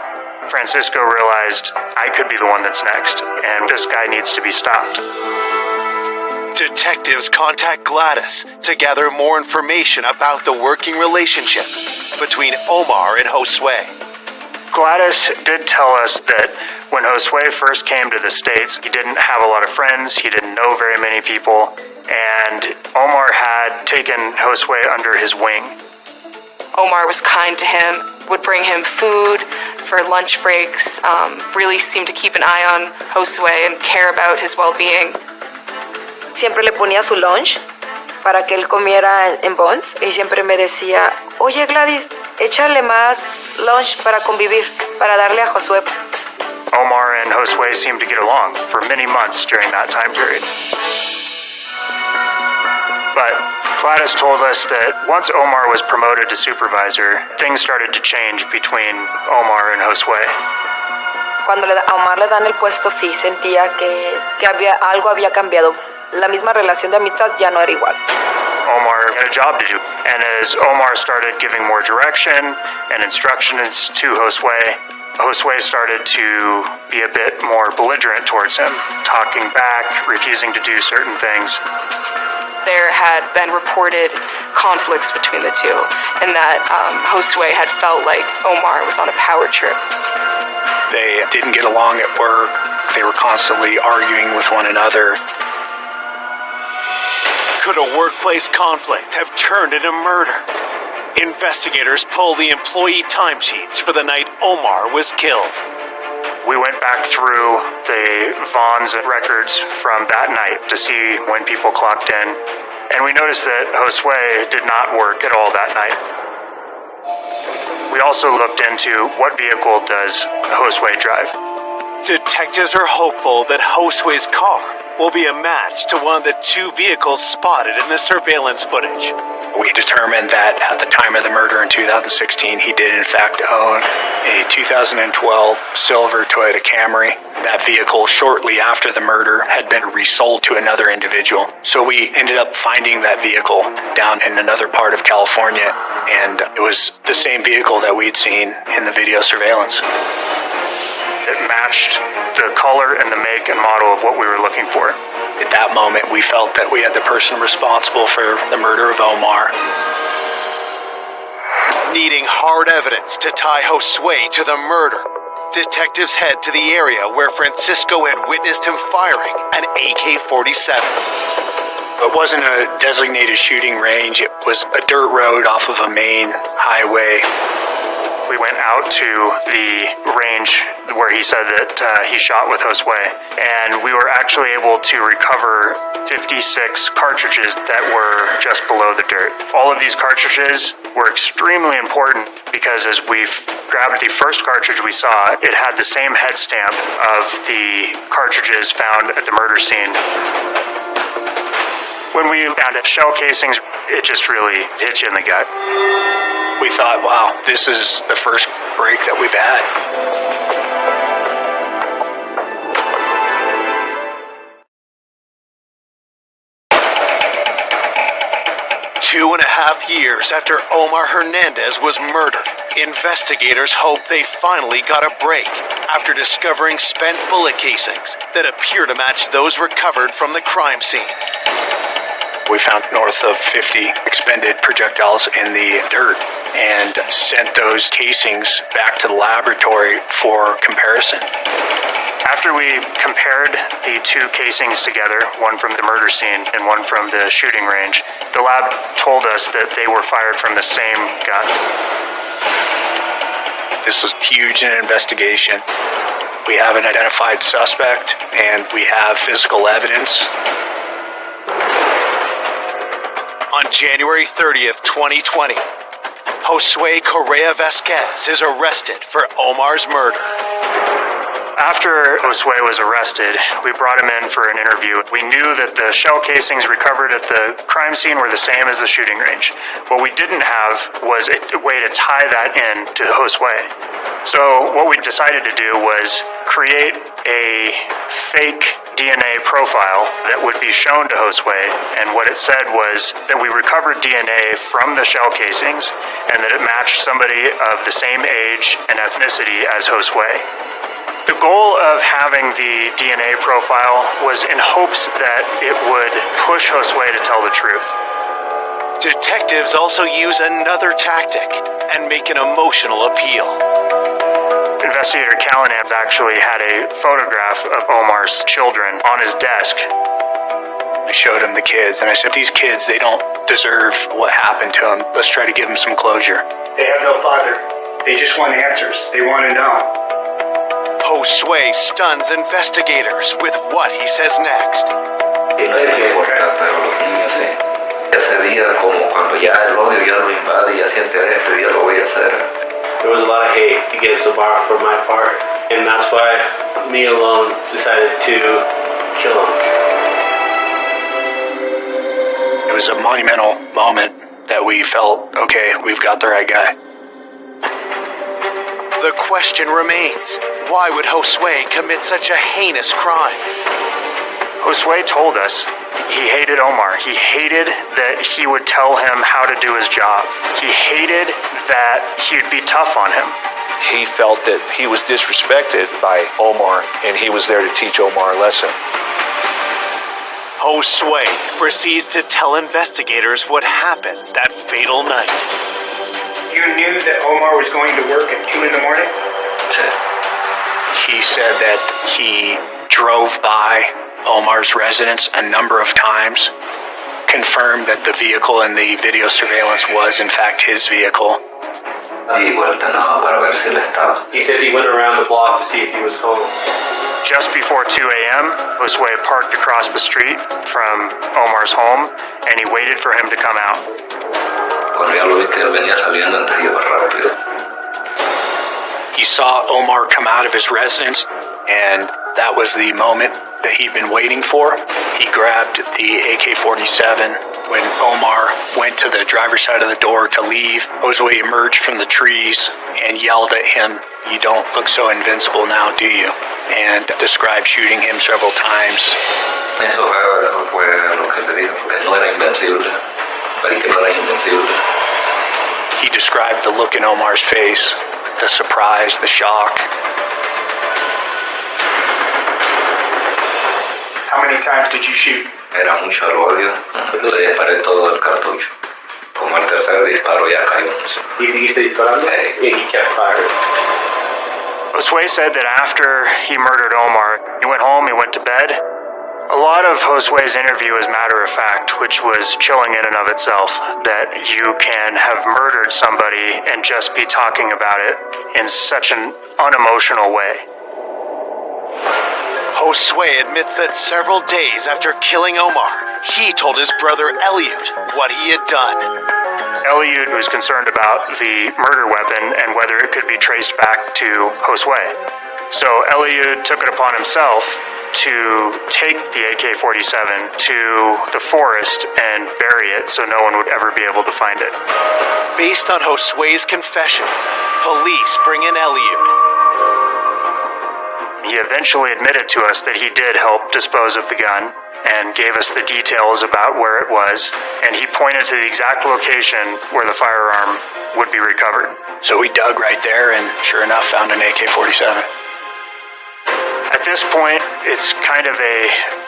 Francisco realized, I could be the one that's next, and this guy needs to be stopped.
Detectives contact Gladys to gather more information about the working relationship between Omar and Josue.
Gladys did tell us that when Josue first came to the States, he didn't have a lot of friends, he didn't know very many people, and Omar had taken Josue under his wing.
Omar was kind to him, would bring him food for lunch breaks, really seemed to keep an eye on Josue and care about his well-being.
Siempre le ponía su lunch para que él comiera en Bonds y siempre me decía, oye Gladys, échale más lunch para convivir, para darle a Josue.
Omar and Josue seemed to get along for many months during that time period. But Gladys told us that once Omar was promoted to supervisor, things started to change between Omar and Josue.
Cuando a Omar le dan el puesto, sí sentía que algo había cambiado. La misma relación de amistad ya no era igual.
Omar had a job to do, and as Omar started giving more direction and instructions to Josue, Josue started to be a bit more belligerent towards him, talking back, refusing to do certain things.
There had been reported conflicts between the two, and that Josue had felt like Omar was on a power trip.
They didn't get along at work. They were constantly arguing with one another.
Could a workplace conflict have turned into murder? Investigators pulled the employee timesheets for the night Omar was killed.
We went back through the Vaughn's records from that night to see when people clocked in, and we noticed that Josue did not work at all that night. We also looked into what vehicle does Josue drive.
Detectives are hopeful that Josue's car will be a match to one of the two vehicles spotted in the surveillance footage.
We determined that at the time of the murder in 2016, he did in fact own a 2012 silver Toyota Camry. That vehicle, shortly after the murder, had been resold to another individual. So we ended up finding that vehicle down in another part of California, and it was the same vehicle that we'd seen in the video surveillance.
It matched the color and the make and model of what we were looking for.
At that moment, we felt that we had the person responsible for the murder of Omar.
Needing hard evidence to tie Josue to the murder, detectives head to the area where Francisco had witnessed him firing an AK-47.
It wasn't a designated shooting range. It was a dirt road off of a main highway.
we went out to the range where he said that he shot with Josue, and we were actually able to recover 56 cartridges that were just below the dirt. All of these cartridges were extremely important because as we grabbed the first cartridge we saw, it had the same head stamp of the cartridges found at the murder scene. When we found shell casings, it just really hit you in the gut.
We thought, wow, this is the first break that we've had.
2.5 years after Omar Hernandez was murdered, investigators hope they finally got a break after discovering spent bullet casings that appear to match those recovered from the crime scene.
We found north of 50 expended projectiles in the dirt and sent those casings back to the laboratory for comparison.
After we compared the two casings together, one from the murder scene and one from the shooting range, the lab told us that they were fired from the same gun.
This was huge in an investigation. We have an identified suspect and we have physical evidence.
On January 30th, 2020, Josue Correa Vasquez is arrested for Omar's murder.
After Josue was arrested, we brought him in for an interview. We knew that the shell casings recovered at the crime scene were the same as the shooting range. What we didn't have was a way to tie that in to Josue. So what we decided to do was create a fake DNA profile that would be shown to Josue, and what it said was that we recovered DNA from the shell casings and that it matched somebody of the same age and ethnicity as Josue. The goal of having the DNA profile was in hopes that it would push Josue to tell the truth.
Detectives also use another tactic and make an emotional appeal.
Investigator Callahan actually had a photograph of Omar's children on his desk.
I showed him the kids and I said, these kids, they don't deserve what happened to them. Let's try to give them some closure.
They have no father. They just want answers. They want to know.
Josue stuns investigators with what he says next.
There was a lot of hate against Ibarra for my part, and that's why me alone decided to kill him.
It was a monumental moment that we felt, okay, we've got the right guy.
The question remains, why would Josue commit such a heinous crime?
Josue told us he hated Omar. He hated that he would tell him how to do his job. He hated that he'd be tough on him.
He felt that he was disrespected by Omar, and he was there to teach Omar a lesson.
Josue proceeds to tell investigators what happened that fatal night.
You knew that Omar was going to work at 2 in the morning?
He said that he drove by Omar's residence a number of times, confirmed that the vehicle in the video surveillance was in fact his vehicle.
He says he went around the block to see if he was home.
Just before 2 a.m., Josue parked across the street from Omar's home, and he waited for him to come out.
He saw Omar come out of his residence, and that was the moment that he'd been waiting for. He grabbed the AK-47 when Omar went to the driver's side of the door to leave. Josue emerged from the trees and yelled at him, "You don't look so invincible now, do you?" and described shooting him several times. He described the look in Omar's face, the surprise, the shock.
How many times did you shoot?
Era mucho el odio. Le disparé todo el cartucho. Como el tercer disparo ya cayó. ¿Y seguiste disparando? Sí. He kept firing.
Josue said that after he murdered Omar, he went home, he went to bed, A lot of Josue's interview is matter of fact, which was chilling in and of itself, that you can have murdered somebody and just be talking about it in such an unemotional way.
Josue admits that several days after killing Omar, he told his brother Eliud what he had done.
Eliud was concerned about the murder weapon and whether it could be traced back to Josue. So Eliud took it upon himself to take the AK-47 to the forest and bury it so no one would ever be able to find it.
Based on Josue's confession, police bring in Eliud.
He eventually admitted to us that he did help dispose of the gun and gave us the details about where it was, and he pointed to the exact location where the firearm would be recovered.
So we dug right there and sure enough found an AK-47.
At this point, it's kind of a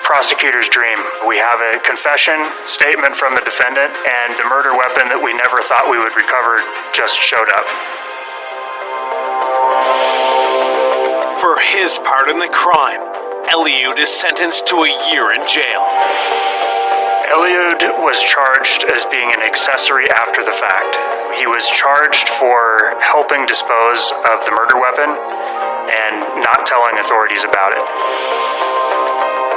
prosecutor's dream. We have a confession statement from the defendant, and the murder weapon that we never thought we would recover just showed up.
For his part in the crime, Eliud is sentenced to a year in jail.
Eliud was charged as being an accessory after the fact. He was charged for helping dispose of the murder weapon and not telling authorities about it.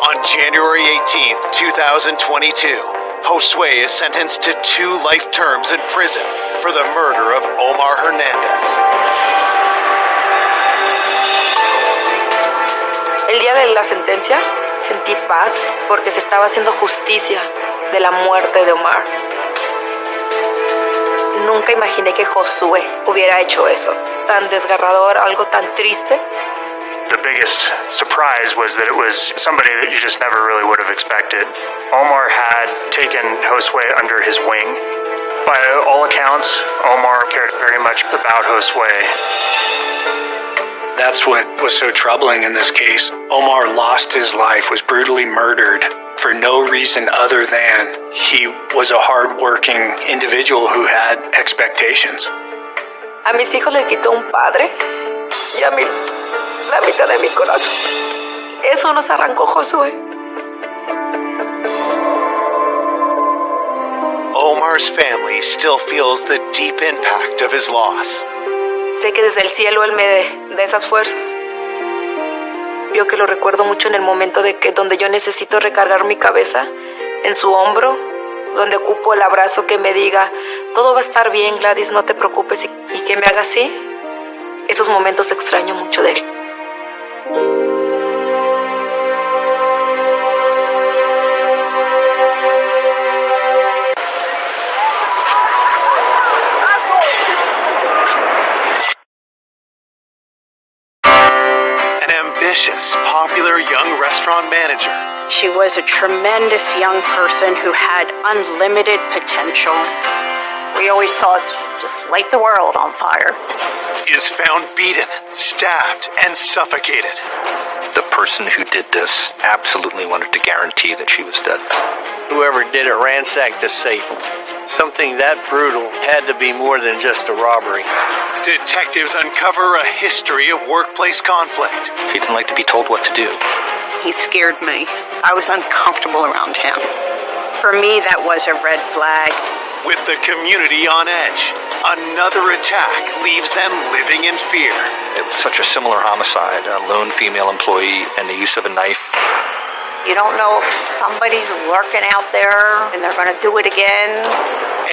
On January 18th, 2022, Josue is sentenced to 2 life terms in prison for the murder of Omar Hernandez.
El día de la sentencia sentí paz porque se estaba haciendo justicia de la muerte de Omar. Nunca imaginé que Josué hubiera hecho eso. Tan desgarrador, algo tan triste.
The biggest surprise was that it was somebody that you just never really would have expected. Omar had taken Josué under his wing. By all accounts, Omar cared very much about Josué.
That's what was so troubling in this case. Omar lost his life, was brutally murdered for no reason other than he was a hard-working individual who had expectations.
A mis hijos les quitó un padre y a mí la mitad de mi corazón. Eso nos arrancó Josué.
Omar's family still feels the deep impact of his loss.
Sé que desde el cielo Él me da esas fuerzas. Yo que lo recuerdo mucho en el momento donde yo necesito recargar mi cabeza en su hombro, donde ocupo el abrazo que me diga, todo va a estar bien, Gladys, no te preocupes, y que me haga así. Esos momentos extraño mucho de él.
Ambitious, popular young restaurant manager.
She was a tremendous young person who had unlimited potential. We always thought she'd just light the world on fire.
Is found beaten, stabbed, and suffocated.
The person who did this absolutely wanted to guarantee that she was dead.
Whoever did it ransacked the safe. Something that brutal had to be more than just a robbery.
Detectives uncover a history of workplace conflict.
He didn't like to be told what to do.
He scared me. I was uncomfortable around him. For me, that was a red flag.
With the community on edge, another attack leaves them living in fear.
It was such a similar homicide, a lone female employee and the use of a knife.
You don't know if somebody's lurking out there and they're going to do it again.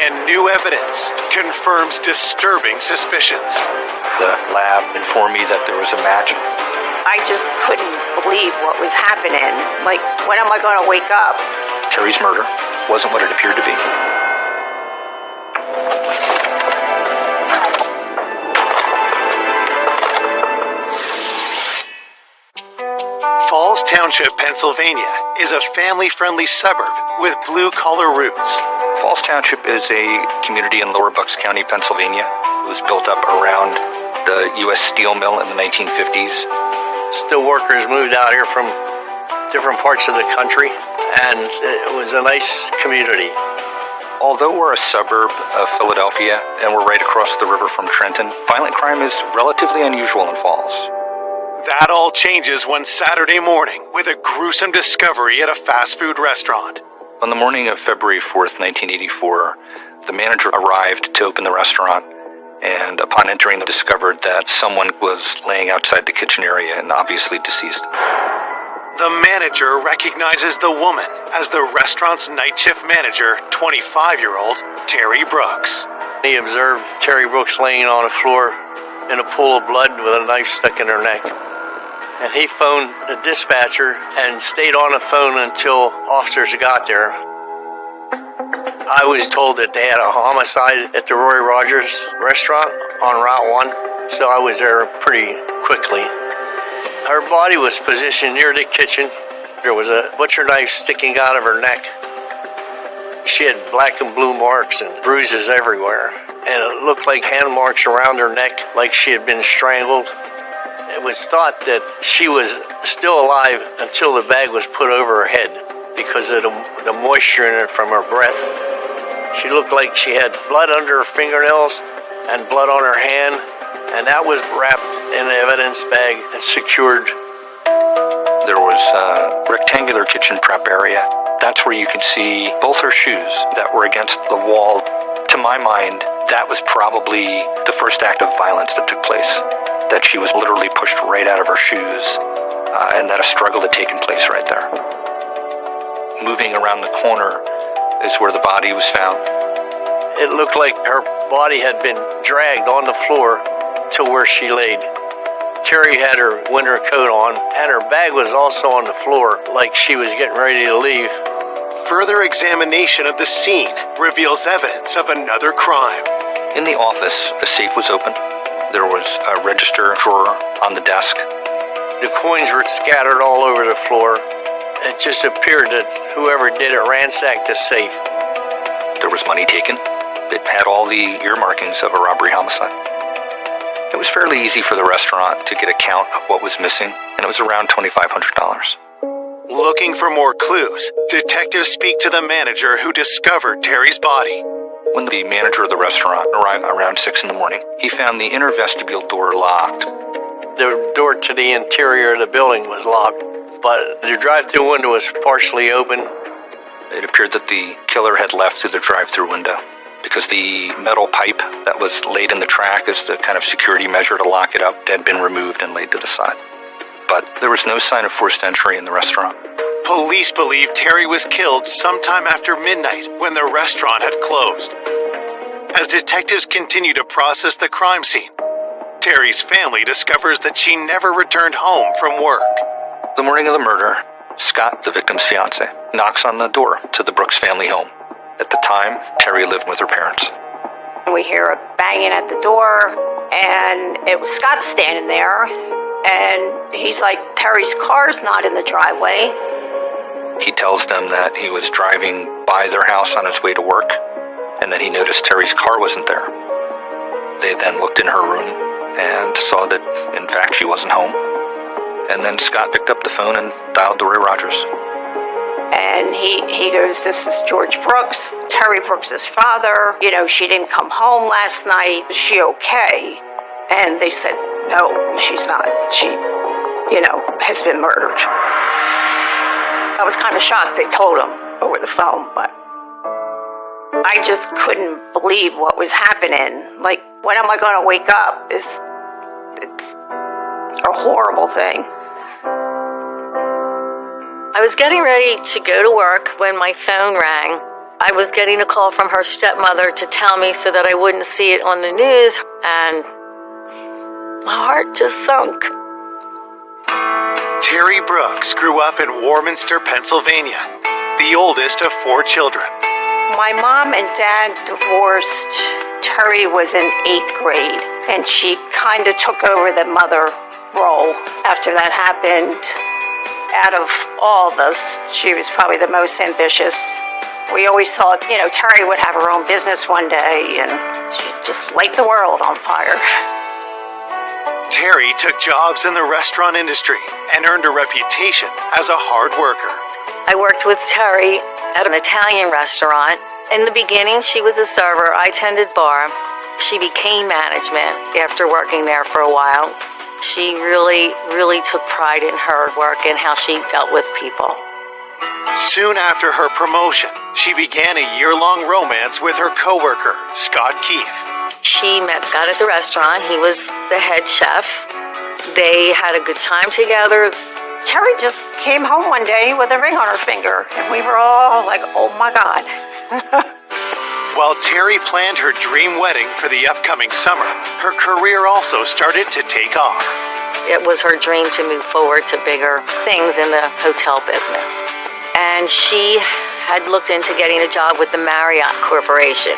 And new evidence confirms disturbing suspicions.
The lab informed me that there was a match.
I just couldn't believe what was happening. Like, when am I going to wake up?
Terry's murder wasn't what it appeared to be.
Falls Township, Pennsylvania is a family-friendly suburb with blue-collar roots.
Falls Township is a community in Lower Bucks County, Pennsylvania. It was built up around the U.S. Steel Mill in the 1950s.
Steel workers moved out here from different parts of the country, and it was a nice community.
Although we're a suburb of Philadelphia and we're right across the river from Trenton, violent crime is relatively unusual in Falls.
That all changes one Saturday morning with a gruesome discovery at a fast food restaurant.
On the morning of February 4th, 1984, the manager arrived to open the restaurant, and upon entering, discovered that someone was laying outside the kitchen area and obviously deceased.
The manager recognizes the woman as the restaurant's night shift manager, 25-year-old Terry Brooks.
He observed Terry Brooks laying on the floor in a pool of blood with a knife stuck in her neck. And he phoned the dispatcher and stayed on the phone until officers got there. I was told that they had a homicide at the Roy Rogers restaurant on Route 1, so I was there pretty quickly. Her body was positioned near the kitchen. There was a butcher knife sticking out of her neck. She had black and blue marks and bruises everywhere, and it looked like hand marks around her neck, like she had been strangled. It was thought that she was still alive until the bag was put over her head because of the moisture in it from her breath. She looked like she had blood under her fingernails and blood on her hand, and that was wrapped in an evidence bag and secured.
There was a rectangular kitchen prep area. That's where you can see both her shoes that were against the wall. To my mind, that was probably the first act of violence that took place. That she was literally pushed right out of her shoes, and that a struggle had taken place right there. Moving around the corner is where the body was found.
It looked like her body had been dragged on the floor to where she laid. Terry had her winter coat on, and her bag was also on the floor, like she was getting ready to leave.
Further examination of the scene reveals evidence of another crime.
In the office, the safe was open. There was a register drawer on the desk.
The coins were scattered all over the floor. It just appeared that whoever did it ransacked the safe.
There was money taken. It had all the earmarkings of a robbery homicide. It was fairly easy for the restaurant to get a count of what was missing, and it was around $2,500.
Looking for more clues, detectives speak to the manager who discovered Terry's body.
When the manager of the restaurant arrived around 6 in the morning, he found the inner vestibule door locked.
The door to the interior of the building was locked, but the drive-thru window was partially open.
It appeared that the killer had left through the drive-thru window because the metal pipe that was laid in the track as the kind of security measure to lock it up had been removed and laid to the side. But there was no sign of forced entry in the restaurant.
Police believe Terry was killed sometime after midnight when the restaurant had closed. As detectives continue to process the crime scene, Terry's family discovers that she never returned home from work.
The morning of the murder, Scott, the victim's fiance, knocks on the door to the Brooks family home. At the time, Terry lived with her parents.
We hear a banging at the door, and it was Scott standing there, and he's like, Terry's car's not in the driveway.
He tells them that he was driving by their house on his way to work, and that he noticed Terry's car wasn't there. They then looked in her room and saw that, in fact, she wasn't home. And then Scott picked up the phone and dialed to Roy Rogers.
And he goes, this is George Brooks, Terry Brooks' father. You know, she didn't come home last night. Is she okay? And they said, no, she's not. She, has been murdered. I was kind of shocked they told him over the phone, but I just couldn't believe what was happening. Like, when am I going to wake up? It's a horrible thing.
I was getting ready to go to work when my phone rang. I was getting a call from her stepmother to tell me so that I wouldn't see it on the news, and my heart just sunk.
Terry Brooks grew up in Warminster, Pennsylvania, the oldest of 4 children.
My mom and dad divorced. Terry was in 8th grade, and she kind of took over the mother role after that happened. Out of all of us, she was probably the most ambitious. We always thought, Terry would have her own business one day, and she'd just light the world on fire.
Terry took jobs in the restaurant industry and earned a reputation as a hard worker.
I worked with Terry at an Italian restaurant. In the beginning, she was a server. I tended bar. She became management after working there for a while. She really, really took pride in her work and how she dealt with people.
Soon after her promotion, she began a year-long romance with her coworker, Scott Keefe.
She met Scott at the restaurant. He was the head chef. They had a good time together.
Terry just came home one day with a ring on her finger, and we were all like, oh my God.
While Terry planned her dream wedding for the upcoming summer, her career also started to take off.
It was her dream to move forward to bigger things in the hotel business. And she had looked into getting a job with the Marriott Corporation.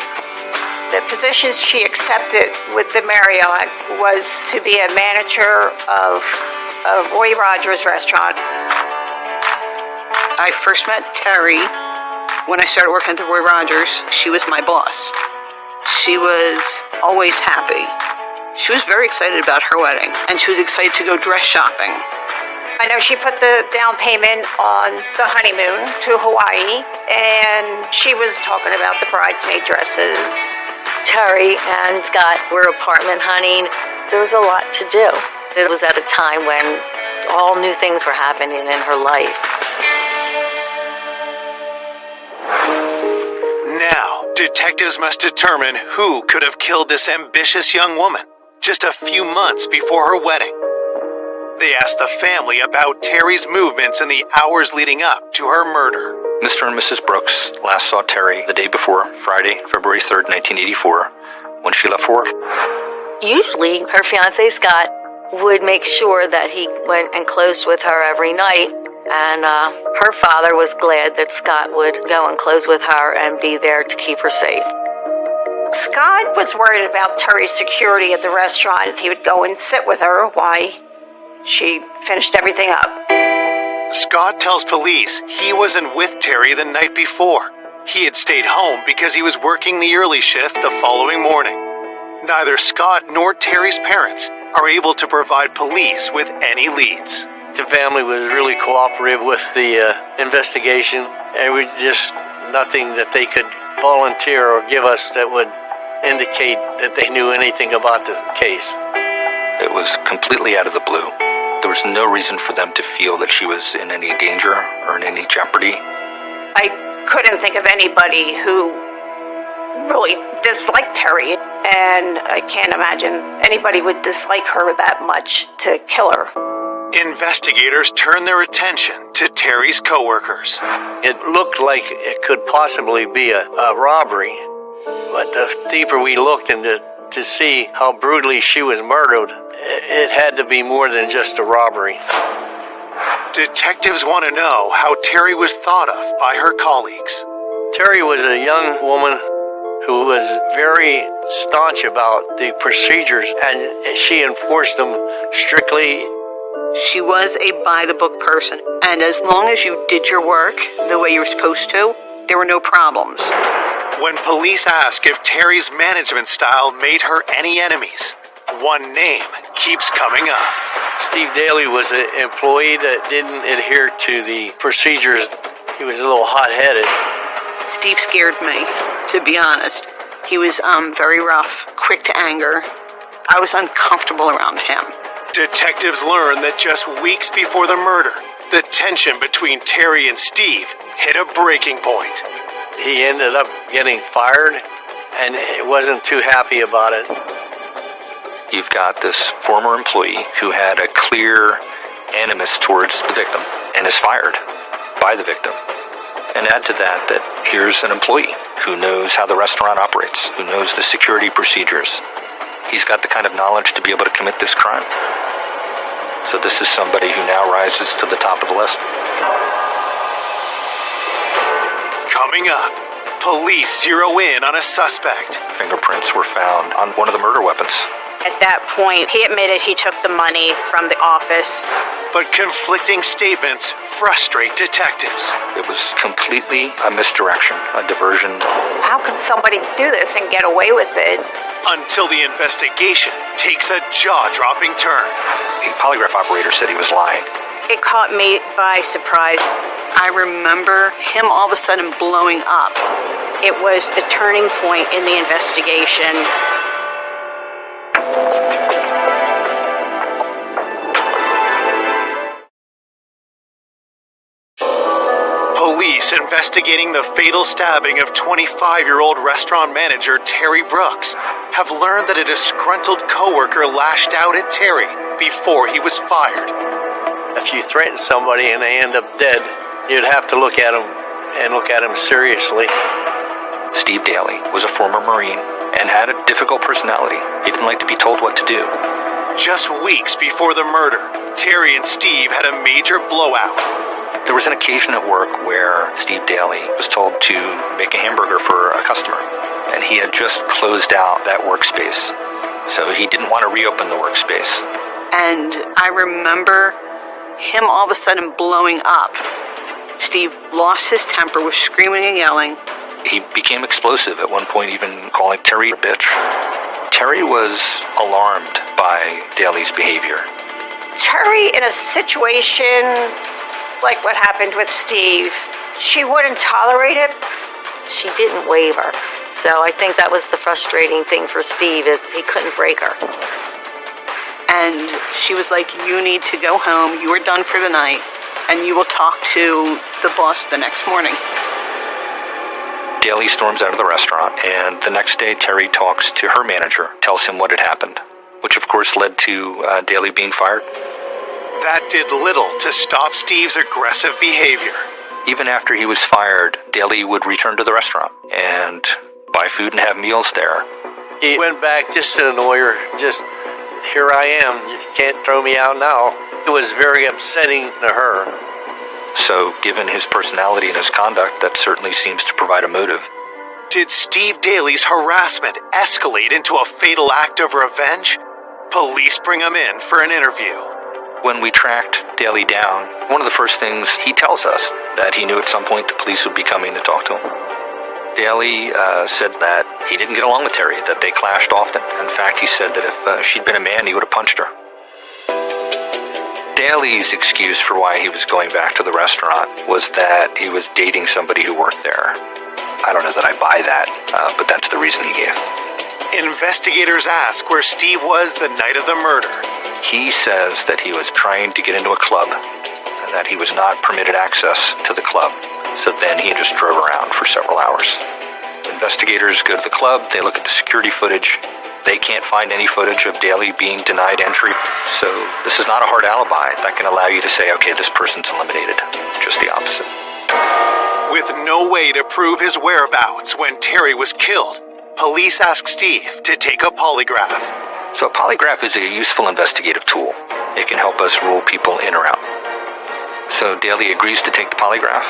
The position she accepted with the Marriott was to be a manager of Roy Rogers restaurant.
I first met Terry when I started working at the Roy Rogers. She was my boss. She was always happy. She was very excited about her wedding, and she was excited to go dress shopping.
I know she put the down payment on the honeymoon to Hawaii, and she was talking about the bridesmaid dresses.
Terry and Scott were apartment hunting. There was a lot to do. It was at a time when all new things were happening in her life.
Now, detectives must determine who could have killed this ambitious young woman just a few months before her wedding. They asked the family about Terry's movements in the hours leading up to her murder.
Mr. and Mrs. Brooks last saw Terry the day before, Friday, February 3rd, 1984, when she left for work.
Usually, her fiancé, Scott, would make sure that he went and closed with her every night, and her father was glad that Scott would go and close with her and be there to keep her safe.
Scott was worried about Terry's security at the restaurant. He would go and sit with her while she finished everything up.
Scott tells police he wasn't with Terry the night before. He had stayed home because he was working the early shift the following morning. Neither Scott nor Terry's parents are able to provide police with any leads.
The family was really cooperative with the investigation, and we just nothing that they could volunteer or give us that would indicate that they knew anything about the case.
It was completely out of the blue. There was no reason for them to feel that she was in any danger or in any jeopardy.
I couldn't think of anybody who really disliked Terry, and I can't imagine anybody would dislike her that much to kill her.
Investigators turned their attention to Terry's coworkers.
It looked like it could possibly be a robbery, but the deeper we looked into to see how brutally she was murdered, it had to be more than just a robbery.
Detectives want to know how Terry was thought of by her colleagues.
Terry was a young woman who was very staunch about the procedures, and she enforced them strictly.
She was a by-the-book person, and as long as you did your work the way you were supposed to, there were no problems.
When police ask if Terry's management style made her any enemies, one name keeps coming up.
Steve Daly was an employee that didn't adhere to the procedures. He was a little hot-headed.
Steve scared me, to be honest. He was very rough, quick to anger. I was uncomfortable around him.
Detectives learned that just weeks before the murder, the tension between Terry and Steve hit a breaking point.
He ended up getting fired, and wasn't too happy about it.
You've got this former employee who had a clear animus towards the victim and is fired by the victim. And add to that here's an employee who knows how the restaurant operates, who knows the security procedures. He's got the kind of knowledge to be able to commit this crime. So this is somebody who now rises to the top of the list.
Coming up, police zero in on a suspect.
Fingerprints were found on one of the murder weapons.
At that point, he admitted he took the money from the office.
But conflicting statements frustrate detectives.
It was completely a misdirection, a diversion.
How could somebody do this and get away with it?
Until the investigation takes a jaw-dropping turn.
The polygraph operator said he was lying.
It caught me by surprise.
I remember him all of a sudden blowing up.
It was a turning point in the investigation.
Police investigating the fatal stabbing of 25-year-old restaurant manager Terry Brooks have learned that a disgruntled coworker lashed out at Terry before he was fired.
If you threaten somebody and they end up dead, you'd have to look at them and look at them seriously.
Steve Daly was a former Marine and had a difficult personality. He didn't like to be told what to do.
Just weeks before the murder, Terry and Steve had a major blowout.
There was an occasion at work where Steve Daly was told to make a hamburger for a customer, and he had just closed out that workspace, so he didn't want to reopen the workspace.
And I remember him all of a sudden blowing up. Steve lost his temper, was screaming and yelling.
He became explosive at one point, even calling Terry a bitch. Terry was alarmed by Daly's behavior.
Terry, in a situation like what happened with Steve, she wouldn't tolerate it.
She didn't waver. So I think that was the frustrating thing for Steve, is he couldn't break her.
And she was like, you need to go home. You are done for the night. And you will talk to the boss the next morning.
Daly storms out of the restaurant, and the next day Terry talks to her manager, tells him what had happened, which of course led to Daly being fired.
That did little to stop Steve's aggressive behavior.
Even after he was fired, Daly would return to the restaurant and buy food and have meals there.
He went back just to annoy her. Just, here I am, you can't throw me out now. It was very upsetting to her.
So, given his personality and his conduct, that certainly seems to provide a motive.
Did Steve Daly's harassment escalate into a fatal act of revenge? Police bring him in for an interview.
When we tracked Daly down, one of the first things he tells us that he knew at some point the police would be coming to talk to him. Daly said that he didn't get along with Terry, that they clashed often. In fact, he said that if she'd been a man, he would have punched her. Daly's excuse for why he was going back to the restaurant was that he was dating somebody who worked there. I don't know that I buy that, but that's the reason he gave.
Investigators ask where Steve was the night of the murder.
He says that he was trying to get into a club, and that he was not permitted access to the club, so then he just drove around for several hours. Investigators go to the club, they look at the security footage. They can't find any footage of Daly being denied entry, so this is not a hard alibi that can allow you to say, okay, this person's eliminated. Just the opposite.
With no way to prove his whereabouts when Terry was killed, police ask Steve to take a polygraph.
So a polygraph is a useful investigative tool. It can help us rule people in or out. So Daly agrees to take the polygraph,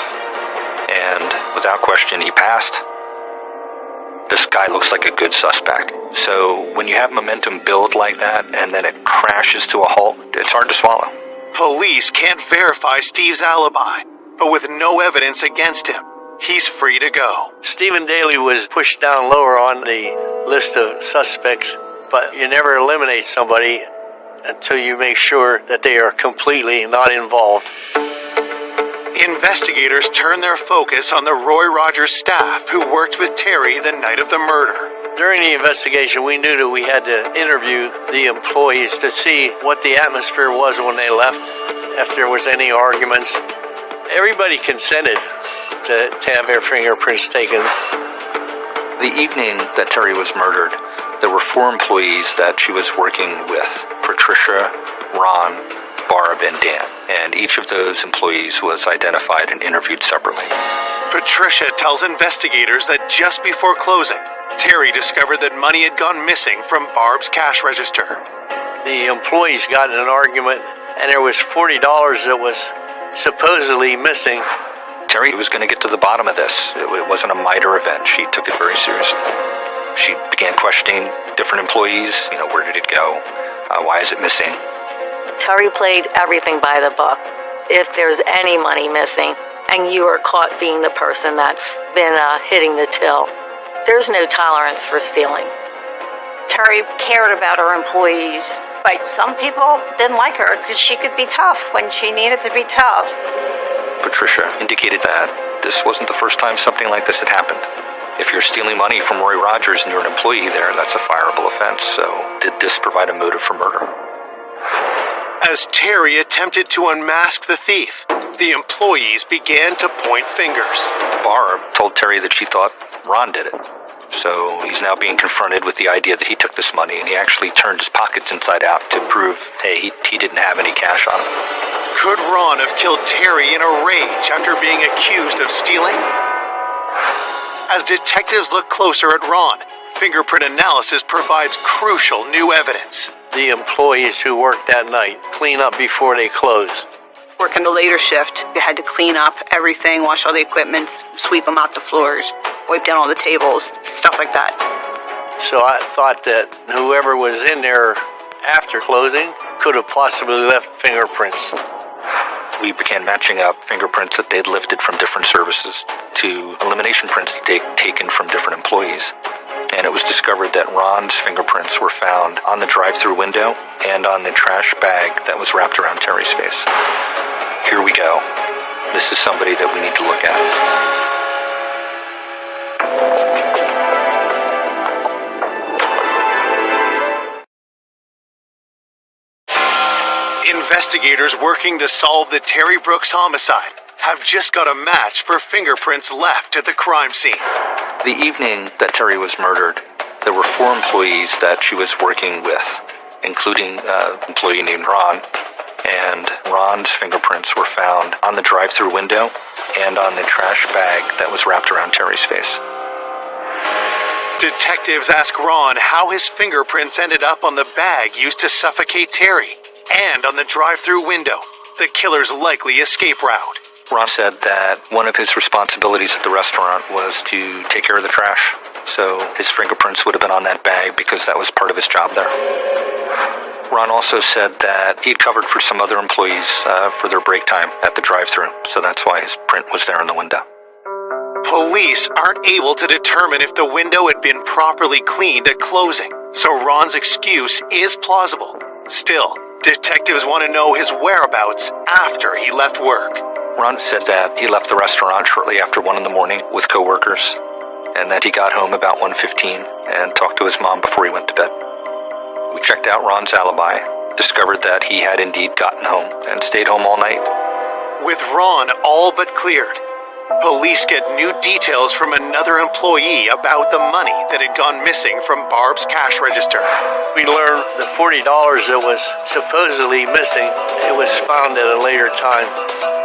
and without question, he passed. This guy looks like a good suspect. So when you have momentum build like that and then it crashes to a halt, it's hard to swallow.
Police can't verify Steve's alibi, but with no evidence against him, he's free to go.
Stephen Daly was pushed down lower on the list of suspects, but you never eliminate somebody until you make sure that they are completely not involved.
Investigators turn their focus on the Roy Rogers staff who worked with Terry the night of the murder.
During the investigation, we knew that we had to interview the employees to see what the atmosphere was when they left, if there was any arguments. Everybody consented to have their fingerprints taken.
The evening that Terry was murdered, there were 4 employees that she was working with: Patricia, Ron, Barb, and Dan. And each of those employees was identified and interviewed separately.
Patricia tells investigators that just before closing, Terry discovered that money had gone missing from Barb's cash register.
The employees got in an argument, and there was $40 that was supposedly missing.
Terry was going to get to the bottom of this. It wasn't a minor event. She took it very seriously. She began questioning different employees. Where did it go? Why is it missing?
Terry played everything by the book. If there's any money missing, and you are caught being the person that's been hitting the till, there's no tolerance for stealing.
Terry cared about her employees, but some people didn't like her because she could be tough when she needed to be tough.
Patricia indicated that this wasn't the first time something like this had happened. If you're stealing money from Roy Rogers and you're an employee there, that's a fireable offense. So did this provide a motive for murder?
As Terry attempted to unmask the thief, the employees began to point fingers.
Barb told Terry that she thought Ron did it. So he's now being confronted with the idea that he took this money, and he actually turned his pockets inside out to prove, hey, he didn't have any cash on him.
Could Ron have killed Terry in a rage after being accused of stealing? As detectives look closer at Ron, fingerprint analysis provides crucial new evidence.
The employees who worked that night clean up before they close.
Working the later shift, they had to clean up everything, wash all the equipment, sweep them out the floors, wipe down all the tables, stuff like that.
So I thought that whoever was in there after closing could have possibly left fingerprints.
We began matching up fingerprints that they'd lifted from different services to elimination prints taken from different employees. And it was discovered that Ron's fingerprints were found on the drive-through window and on the trash bag that was wrapped around Terry's face. Here we go. This is somebody that we need to look at.
Investigators working to solve the Terry Brooks homicide have just got a match for fingerprints left at the crime scene.
The evening that Terry was murdered, there were 4 employees that she was working with, including an employee named Ron. And Ron's fingerprints were found on the drive-through window and on the trash bag that was wrapped around Terry's face.
Detectives ask Ron how his fingerprints ended up on the bag used to suffocate Terry and on the drive-through window, the killer's likely escape route.
Ron said that one of his responsibilities at the restaurant was to take care of the trash. So his fingerprints would have been on that bag because that was part of his job there. Ron also said that he'd covered for some other employees for their break time at the drive-thru, so that's why his print was there in the window.
Police aren't able to determine if the window had been properly cleaned at closing, so Ron's excuse is plausible. Still, detectives want to know his whereabouts after he left work.
Ron said that he left the restaurant shortly after 1 in the morning with coworkers, and that he got home about 1:15 and talked to his mom before he went to bed. We checked out Ron's alibi, discovered that he had indeed gotten home and stayed home all night.
With Ron all but cleared, police get new details from another employee about the money that had gone missing from Barb's cash register.
We learned the $40 that was supposedly missing, it was found at a later time.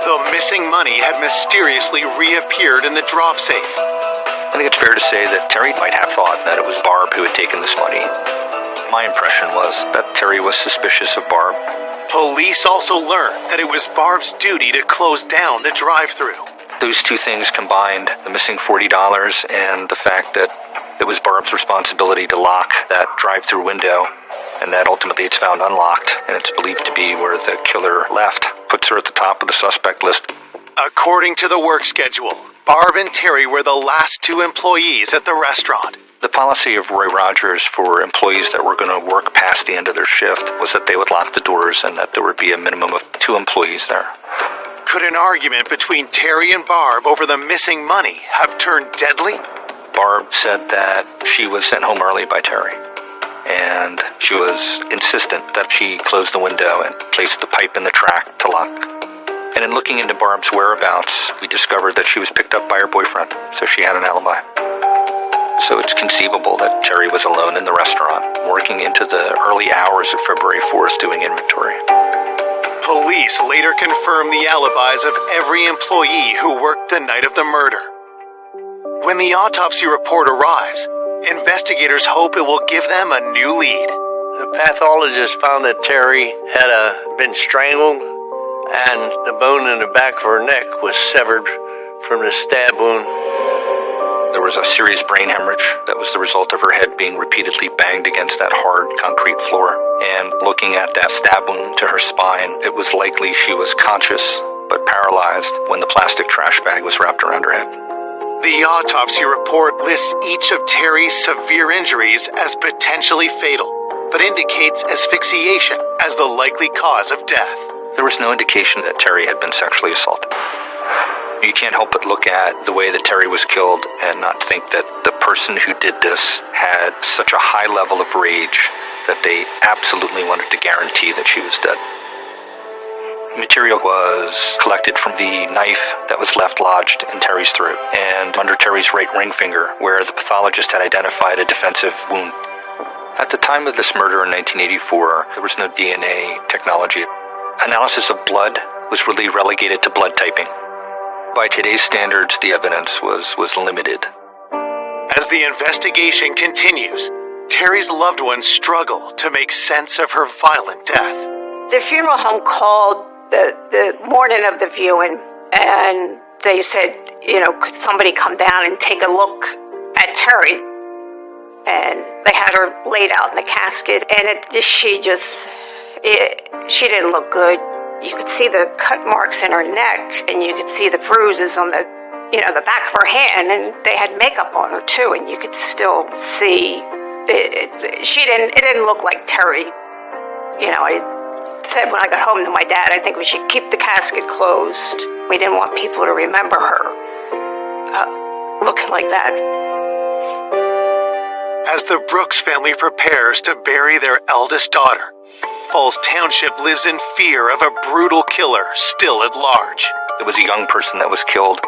The missing money had mysteriously reappeared in the drop safe.
I think it's fair to say that Terry might have thought that it was Barb who had taken this money. My impression was that Terry was suspicious of Barb.
Police also learned that it was Barb's duty to close down the drive-thru.
Those two things combined, the missing $40 and the fact that it was Barb's responsibility to lock that drive-thru window, and that ultimately it's found unlocked, and it's believed to be where the killer left, puts her at the top of the suspect list.
According to the work schedule, Barb and Terry were the last 2 employees at the restaurant.
The policy of Roy Rogers for employees that were going to work past the end of their shift was that they would lock the doors and that there would be a minimum of 2 employees there.
Could an argument between Terry and Barb over the missing money have turned deadly?
Barb said that she was sent home early by Terry, and she was insistent that she close the window and place the pipe in the track to lock. And in looking into Barb's whereabouts, we discovered that she was picked up by her boyfriend, so she had an alibi. So it's conceivable that Terry was alone in the restaurant, working into the early hours of February 4th doing inventory.
Police later confirmed the alibis of every employee who worked the night of the murder. When the autopsy report arrives, investigators hope it will give them a new lead.
The pathologist found that Terry had been strangled, and the bone in the back of her neck was severed from the stab wound.
There was a serious brain hemorrhage that was the result of her head being repeatedly banged against that hard concrete floor. And looking at that stab wound to her spine, it was likely she was conscious but paralyzed when the plastic trash bag was wrapped around her head.
The autopsy report lists each of Terry's severe injuries as potentially fatal, but indicates asphyxiation as the likely cause of death.
There was no indication that Terry had been sexually assaulted. You can't help but look at the way that Terry was killed and not think that the person who did this had such a high level of rage that they absolutely wanted to guarantee that she was dead. Material was collected from the knife that was left lodged in Terry's throat and under Terry's right ring finger, where the pathologist had identified a defensive wound. At the time of this murder in 1984, there was no DNA technology. Analysis of blood was really relegated to blood typing. By today's standards, the evidence was limited.
As the investigation continues, Terry's loved ones struggle to make sense of her violent death.
The funeral home called the morning of the viewing, and they said, could somebody come down and take a look at Terry? And they had her laid out in the casket, and she didn't look good. You could see the cut marks in her neck, and you could see the bruises on the back of her hand, and they had makeup on her too, and you could still see it didn't look like Terry. I said when I got home to my dad, I think we should keep the casket closed. We didn't want people to remember her looking like that.
As the Brooks family prepares to bury their eldest daughter, Falls Township lives in fear of a brutal killer still at large.
It was a young person that was killed,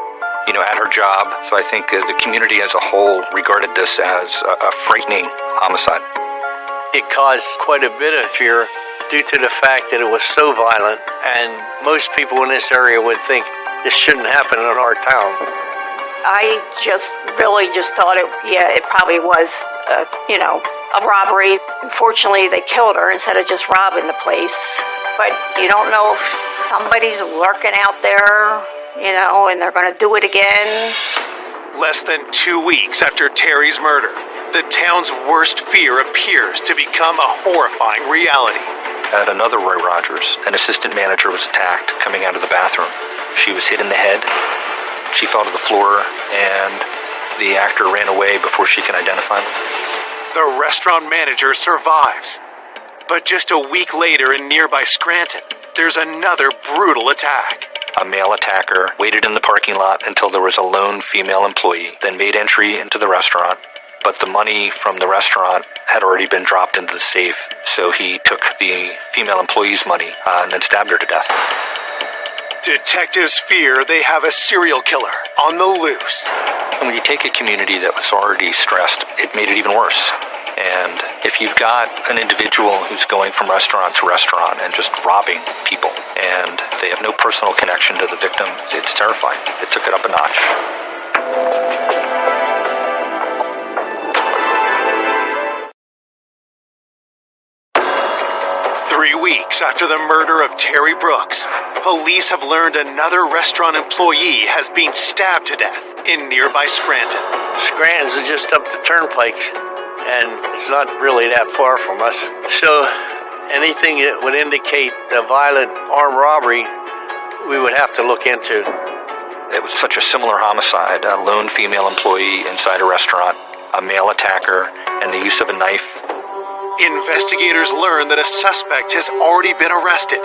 at her job. So I think the community as a whole regarded this as a frightening homicide.
It caused quite a bit of fear due to the fact that it was so violent, and most people in this area would think this shouldn't happen in our town.
I really thought it probably was, a robbery. Unfortunately, they killed her instead of just robbing the place. But you don't know if somebody's lurking out there, and they're going to do it again.
Less than 2 weeks after Terry's murder, the town's worst fear appears to become a horrifying reality.
At another Roy Rogers, an assistant manager was attacked coming out of the bathroom. She was hit in the head. She fell to the floor, and the actor ran away before she could identify him.
The restaurant manager survives. But just a week later in nearby Scranton, there's another brutal attack.
A male attacker waited in the parking lot until there was a lone female employee, then made entry into the restaurant. But the money from the restaurant had already been dropped into the safe, so he took the female employee's money and then stabbed her to death.
Detectives fear they have a serial killer on the loose.
And when you take a community that was already stressed, it made it even worse. And if you've got an individual who's going from restaurant to restaurant and just robbing people, and they have no personal connection to the victim, it's terrifying. It took it up a notch.
3 weeks after the murder of Terry Brooks, police have learned another restaurant employee has been stabbed to death in nearby Scranton.
Scranton's just up the turnpike, and it's not really that far from us. So anything that would indicate a violent armed robbery, we would have to look into.
It was such a similar homicide, a lone female employee inside a restaurant, a male attacker, and the use of a knife.
Investigators learn that a suspect has already been arrested.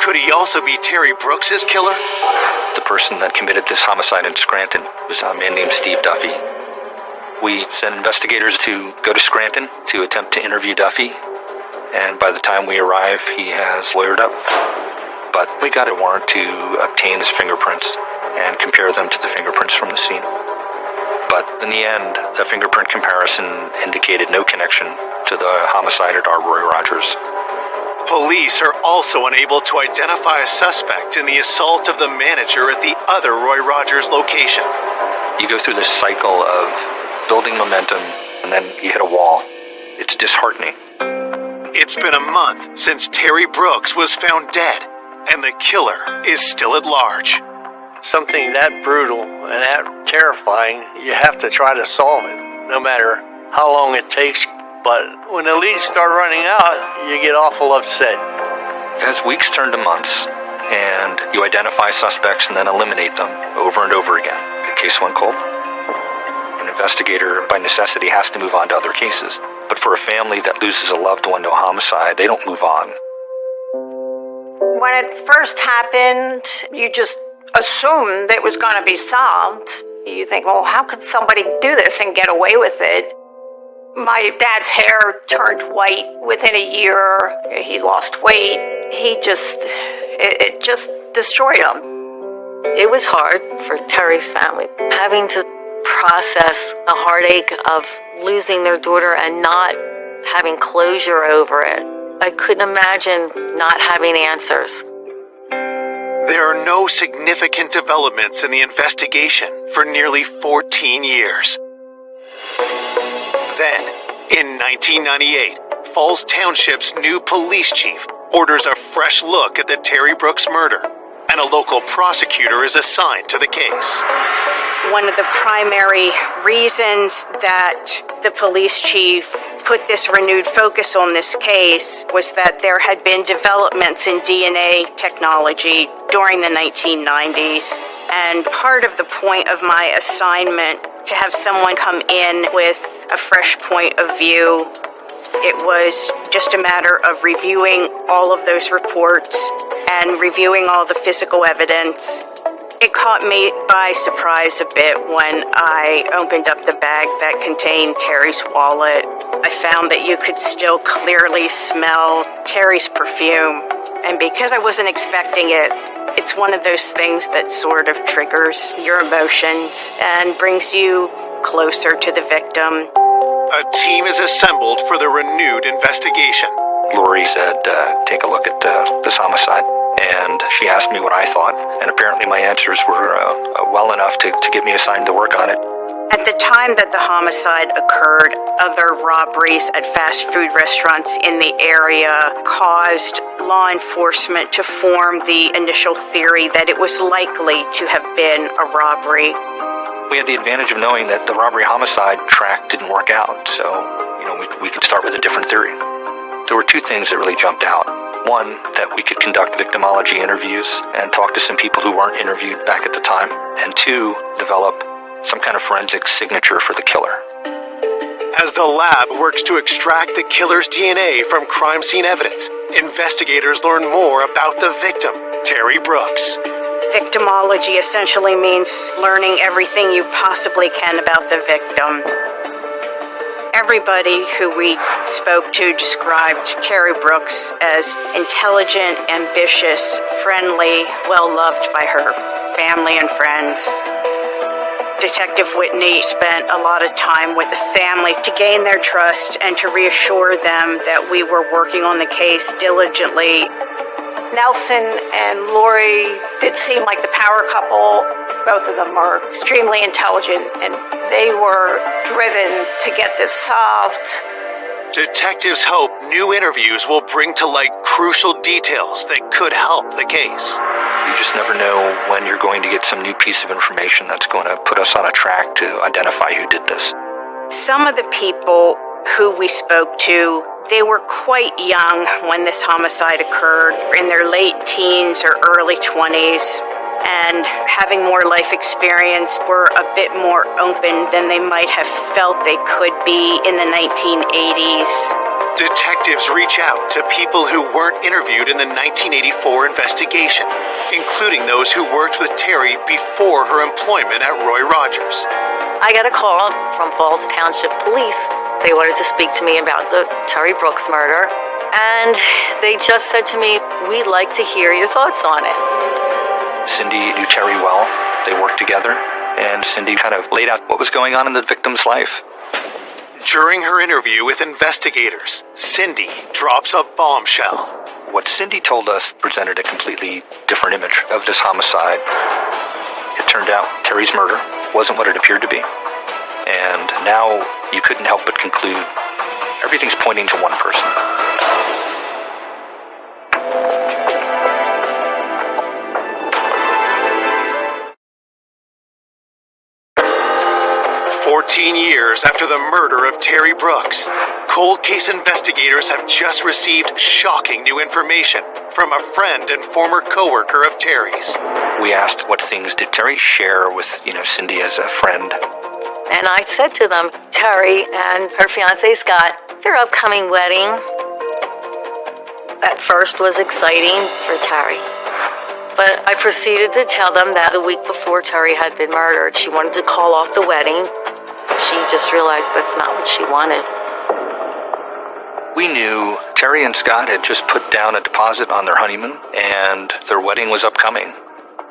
Could he also be Terry Brooks' killer?
The person that committed this homicide in Scranton was a man named Steve Duffy. We sent investigators to go to Scranton to attempt to interview Duffy, and by the time we arrive, he has lawyered up. But we got a warrant to obtain his fingerprints and compare them to the fingerprints from the scene. But in the end, the fingerprint comparison indicated no connection to the homicide at our Roy Rogers.
Police are also unable to identify a suspect in the assault of the manager at the other Roy Rogers location.
You go through this cycle of building momentum, and then you hit a wall. It's disheartening.
It's been a month since Terry Brooks was found dead, and the killer is still at large.
Something that brutal and that terrifying, you have to try to solve it, no matter how long it takes. But when the leads start running out, you get awful upset.
As weeks turn to months, and you identify suspects and then eliminate them over and over again, the case went cold. An investigator, by necessity, has to move on to other cases. But for a family that loses a loved one to a homicide, they don't move on.
When it first happened, you just assumed it was going to be solved. You think, well, how could somebody do this and get away with it? My dad's hair turned white within a year. He lost weight. it just destroyed him.
It was hard for Terry's family, having to process the heartache of losing their daughter and not having closure over it. I couldn't imagine not having answers.
There are no significant developments in the investigation for nearly 14 years. Then, in 1998, Falls Township's new police chief orders a fresh look at the Terry Brooks murder, and a local prosecutor is assigned to the case.
One of the primary reasons that the police chief put this renewed focus on this case was that there had been developments in DNA technology during the 1990s. And part of the point of my assignment to have someone come in with a fresh point of view, it was just a matter of reviewing all of those reports and reviewing all the physical evidence. It caught me by surprise a bit when I opened up the bag that contained Terry's wallet. I found that you could still clearly smell Terry's perfume. And because I wasn't expecting it, it's one of those things that sort of triggers your emotions and brings you closer to the victim.
A team is assembled for the renewed investigation.
Lori said, take a look at this homicide. And she asked me what I thought, and apparently my answers were well enough to get me assigned to work on it.
At the time that the homicide occurred, other robberies at fast food restaurants in the area caused law enforcement to form the initial theory that it was likely to have been a robbery.
We had the advantage of knowing that the robbery-homicide track didn't work out, so we could start with a different theory. There were two things that really jumped out. One, that we could conduct victimology interviews and talk to some people who weren't interviewed back at the time. And two, develop some kind of forensic signature for the killer.
As the lab works to extract the killer's DNA from crime scene evidence, investigators learn more about the victim, Terry Brooks.
Victimology essentially means learning everything you possibly can about the victim. Everybody who we spoke to described Terry Brooks as intelligent, ambitious, friendly, well-loved by her family and friends. Detective Whitney spent a lot of time with the family to gain their trust and to reassure them that we were working on the case diligently.
Nelson and Lori did seem like the power couple. Both of them are extremely intelligent, and they were driven to get this solved.
Detectives hope new interviews will bring to light crucial details that could help the case.
You just never know when you're going to get some new piece of information that's going to put us on a track to identify who did this.
Some of the people who we spoke to, they were quite young when this homicide occurred, in their late teens or early 20s, and having more life experience, were a bit more open than they might have felt they could be in the 1980s.
Detectives reach out to people who weren't interviewed in the 1984 investigation, including those who worked with Terry before her employment at Roy Rogers.
I got a call from Falls Township Police. They wanted to speak to me about the Terry Brooks murder, and they just said to me, we'd like to hear your thoughts on it.
Cindy knew Terry well. They worked together, and Cindy kind of laid out what was going on in the victim's life.
During her interview with investigators, Cindy drops a bombshell.
What Cindy told us presented a completely different image of this homicide. It turned out Terry's murder wasn't what it appeared to be. And now you couldn't help but conclude everything's pointing to one person.
"14 years after the murder of Terry Brooks, cold case investigators have just received shocking new information from a friend and former coworker of Terry's.
We asked what things did Terry share with, Cindy as a friend.
And I said to them, Terry and her fiancé Scott, their upcoming wedding at first was exciting for Terry. But I proceeded to tell them that the week before Terry had been murdered, she wanted to call off the wedding. She just realized that's not what she wanted.
We knew Terry and Scott had just put down a deposit on their honeymoon, and their wedding was upcoming.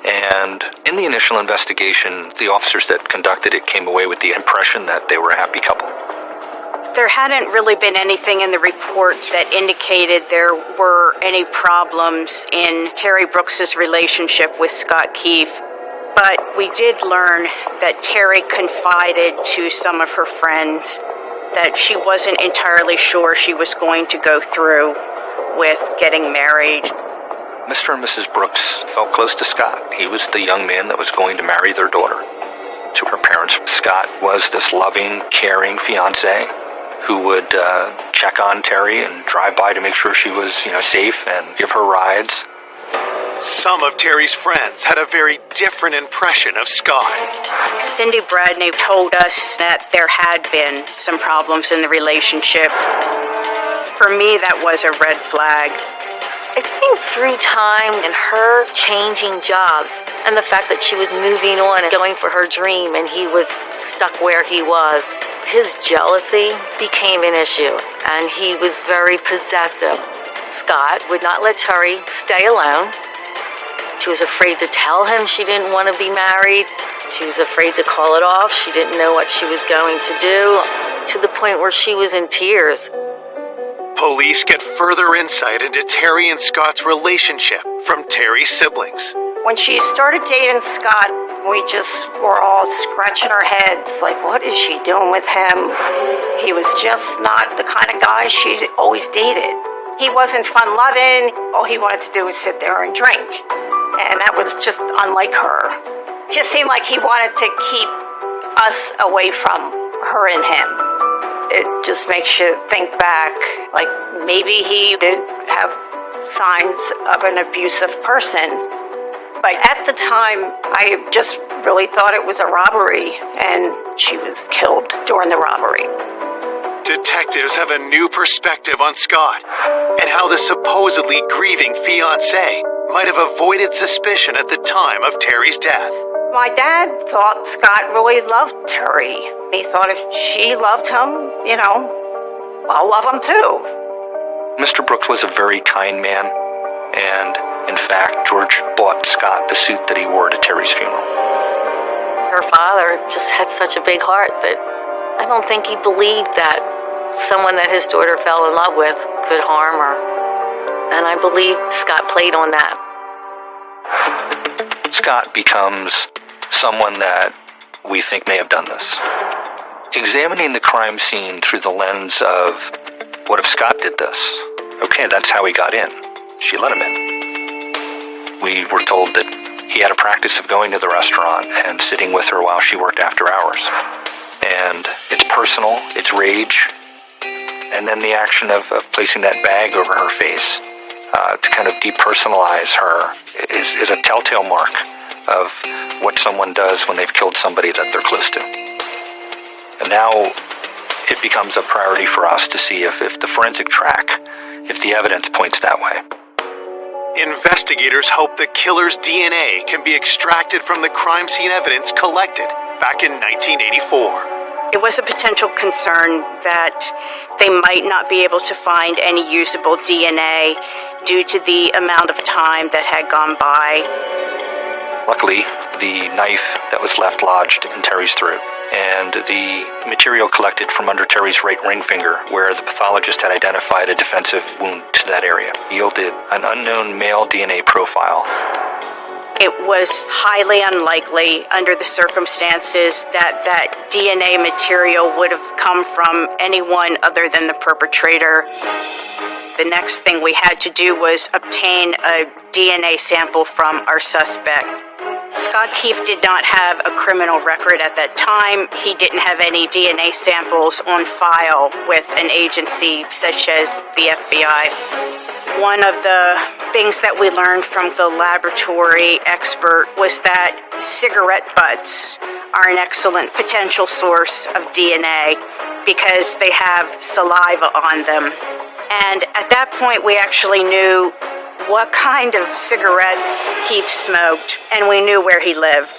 And in the initial investigation, the officers that conducted it came away with the impression that they were a happy couple.
There hadn't really been anything in the report that indicated there were any problems in Terry Brooks's relationship with Scott Keefe. But we did learn that Terry confided to some of her friends that she wasn't entirely sure she was going to go through with getting married.
Mr. and Mrs. Brooks felt close to Scott. He was the young man that was going to marry their daughter. To her parents, Scott was this loving, caring fiancé who would check on Terry and drive by to make sure she was, safe and give her rides.
Some of Terry's friends had a very different impression of Scott.
Cindy Bradney told us that there had been some problems in the relationship. For me, that was a red flag.
I think through time and her changing jobs and the fact that she was moving on and going for her dream and he was stuck where he was, his jealousy became an issue and he was very possessive. Scott would not let Terry stay alone. She was afraid to tell him she didn't want to be married. She was afraid to call it off. She didn't know what she was going to do, to the point where she was in tears.
Police get further insight into Terry and Scott's relationship from Terry's siblings.
When she started dating Scott, we just were all scratching our heads, like, what is she doing with him? He was just not the kind of guy she always dated. He wasn't fun-loving. All he wanted to do was sit there and drink. And that was just unlike her. It just seemed like he wanted to keep us away from her and him. It just makes you think back, like maybe he did have signs of an abusive person. But at the time, I just really thought it was a robbery, and she was killed during the robbery.
Detectives have a new perspective on Scott and how the supposedly grieving fiancé might have avoided suspicion at the time of Terry's death.
My dad thought Scott really loved Terry. He thought if she loved him, I'll love him too.
Mr. Brooks was a very kind man, and in fact, George bought Scott the suit that he wore to Terry's funeral.
Her father just had such a big heart that I don't think he believed that someone that his daughter fell in love with could harm her. And I believe Scott played on that.
Scott becomes someone that we think may have done this. Examining the crime scene through the lens of, what if Scott did this? Okay, that's how he got in. She let him in. We were told that he had a practice of going to the restaurant and sitting with her while she worked after hours. And it's personal, it's rage, and then the action of placing that bag over her face to kind of depersonalize her is a telltale mark of what someone does when they've killed somebody that they're close to. And now it becomes a priority for us to see if the forensic track, if the evidence points that way.
Investigators hope the killer's DNA can be extracted from the crime scene evidence collected back in 1984.
It was a potential concern that they might not be able to find any usable DNA due to the amount of time that had gone by.
Luckily, the knife that was left lodged in Terry's throat and the material collected from under Terry's right ring finger, where the pathologist had identified a defensive wound to that area, yielded an unknown male DNA profile.
It was highly unlikely under the circumstances that DNA material would have come from anyone other than the perpetrator. The next thing we had to do was obtain a DNA sample from our suspect. Scott Keefe did not have a criminal record at that time. He didn't have any DNA samples on file with an agency such as the FBI. One of the things that we learned from the laboratory expert was that cigarette butts are an excellent potential source of DNA because they have saliva on them. And at that point, we actually knew what kind of cigarettes Keefe smoked, and we knew where he lived.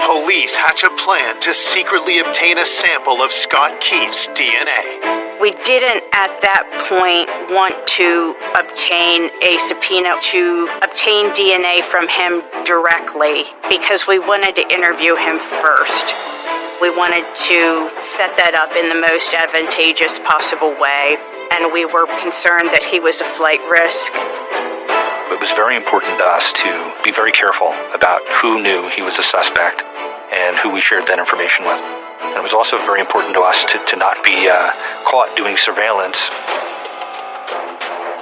Police hatch a plan to secretly obtain a sample of Scott Keefe's DNA.
We didn't at that point want to obtain a subpoena to obtain DNA from him directly because we wanted to interview him first. We wanted to set that up in the most advantageous possible way, and we were concerned that he was a flight risk.
It was very important to us to be very careful about who knew he was a suspect and who we shared that information with. And it was also very important to us to not be caught doing surveillance.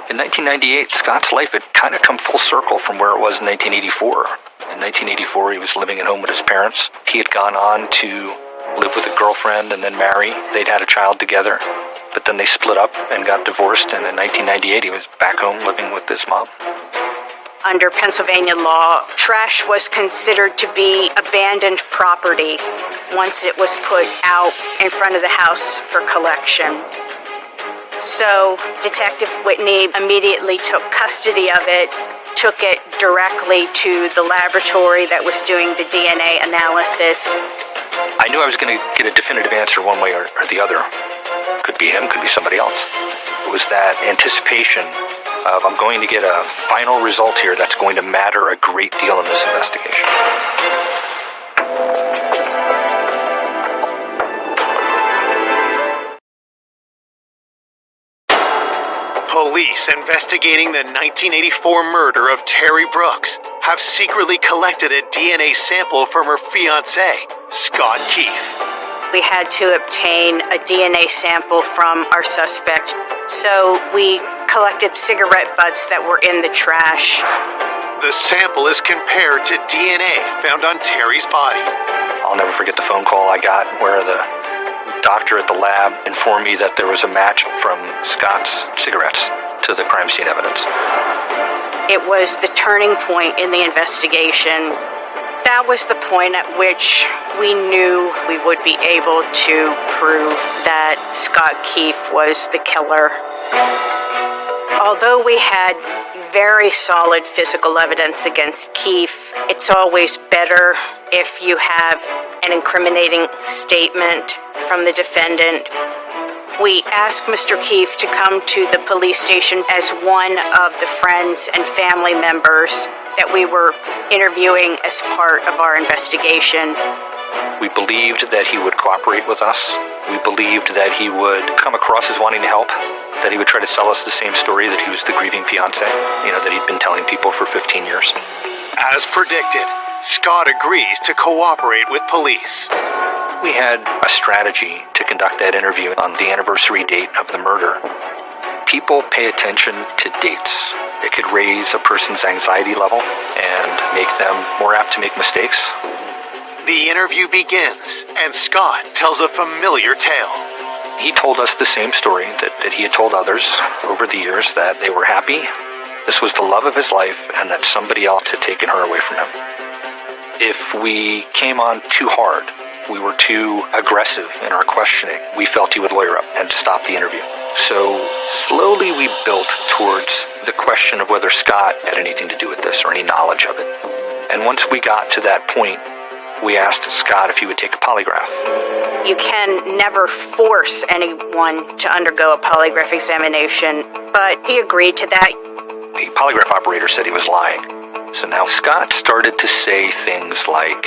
In 1998, Scott's life had kind of come full circle from where it was in 1984. In 1984, he was living at home with his parents. He had gone on to live with a girlfriend and then marry. They'd had a child together, but then they split up and got divorced, and in 1998, he was back home living with his mom.
Under Pennsylvania law, trash was considered to be abandoned property once it was put out in front of the house for collection. So Detective Whitney immediately took custody of it, took it directly to the laboratory that was doing the DNA analysis.
I knew I was going to get a definitive answer one way or the other. Could be him, could be somebody else. It was that anticipation of I'm going to get a final result here that's going to matter a great deal in this investigation.
Police investigating the 1984 murder of Terry Brooks have secretly collected a DNA sample from her fiancé, Scott Keith.
We had to obtain a DNA sample from our suspect, so we collected cigarette butts that were in the trash.
The sample is compared to DNA found on Terry's body.
I'll never forget the phone call I got where the doctor at the lab informed me that there was a match from Scott's cigarettes to the crime scene evidence.
It was the turning point in the investigation. That was the point at which we knew we would be able to prove that Scott Keith was the killer. Although we had very solid physical evidence against Keith, it's always better if you have an incriminating statement from the defendant. We asked Mr. Keith to come to the police station as one of the friends and family members that we were interviewing as part of our investigation.
We believed that he would cooperate with us. We believed that he would come across as wanting to help, that he would try to sell us the same story that he was the grieving fiancé, that he'd been telling people for 15 years.
As predicted, Scott agrees to cooperate with police.
We had a strategy to conduct that interview on the anniversary date of the murder. People pay attention to dates. It could raise a person's anxiety level and make them more apt to make mistakes.
The interview begins, and Scott tells a familiar tale.
He told us the same story that he had told others over the years, that they were happy, this was the love of his life, and that somebody else had taken her away from him. If we came on too hard, we were too aggressive in our questioning, we felt he would lawyer up and stop the interview. So slowly we built towards the question of whether Scott had anything to do with this or any knowledge of it. And once we got to that point, we asked Scott if he would take a polygraph.
You can never force anyone to undergo a polygraph examination, but he agreed to that.
The polygraph operator said he was lying. So now Scott started to say things like,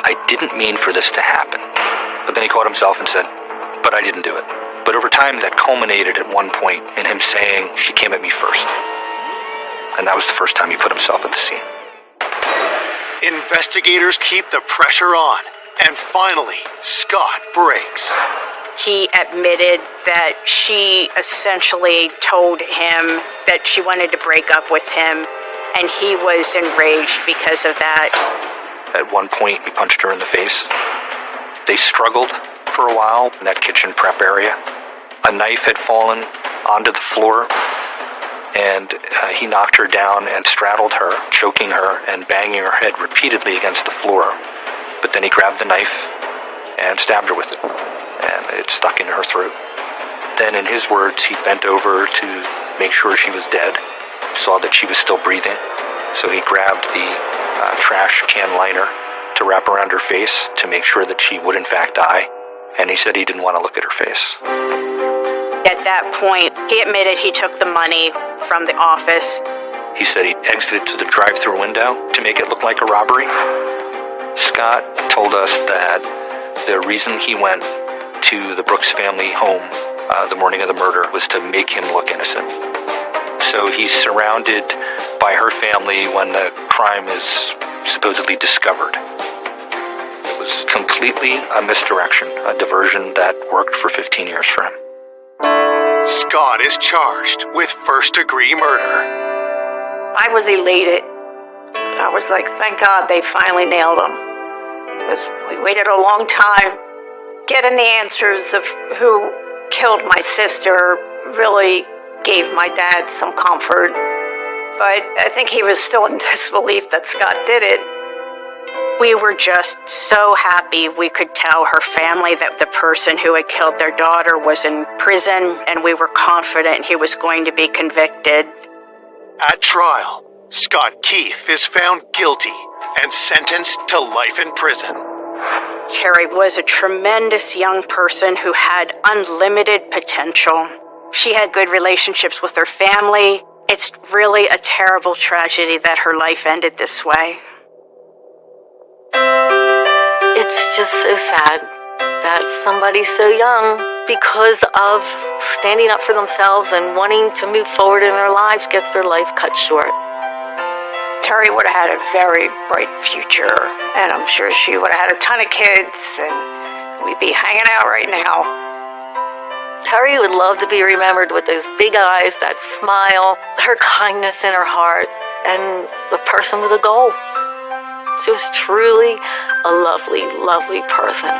I didn't mean for this to happen. But then he caught himself and said, but I didn't do it. But over time, that culminated at one point in him saying, she came at me first. And that was the first time he put himself at the scene.
Investigators keep the pressure on, and finally, Scott breaks.
He admitted that she essentially told him that she wanted to break up with him, and he was enraged because of that.
At one point, he punched her in the face. They struggled for a while in that kitchen prep area. A knife had fallen onto the floor, and he knocked her down and straddled her, choking her and banging her head repeatedly against the floor. But then he grabbed the knife and stabbed her with it, and it stuck into her throat. Then, in his words, he bent over to make sure she was dead, saw that she was still breathing, so he grabbed the trash can liner to wrap around her face to make sure that she would in fact die, and he said he didn't want to look at her face.
At that point, he admitted he took the money from the office.
He said he exited to the drive-through window to make it look like a robbery. Scott told us that the reason he went to the Brooks family home the morning of the murder was to make him look innocent. So he's surrounded by her family when the crime is supposedly discovered. It was completely a misdirection, a diversion that worked for 15 years for him.
Scott is charged with first-degree murder.
I was elated. I was like, thank God they finally nailed him. Because we waited a long time. Getting the answers of who killed my sister really gave my dad some comfort. But I think he was still in disbelief that Scott did it.
We were just so happy we could tell her family that the person who had killed their daughter was in prison, and we were confident he was going to be convicted.
At trial, Scott Keefe is found guilty and sentenced to life in prison.
Terry was a tremendous young person who had unlimited potential. She had good relationships with her family. It's really a terrible tragedy that her life ended this way.
It's just so sad that somebody so young, because of standing up for themselves and wanting to move forward in their lives, gets their life cut short.
Terry would have had a very bright future, and I'm sure she would have had a ton of kids, and we'd be hanging out right now.
Terry would love to be remembered with those big eyes, that smile, her kindness in her heart, and a person with a goal. She was truly a lovely, lovely person.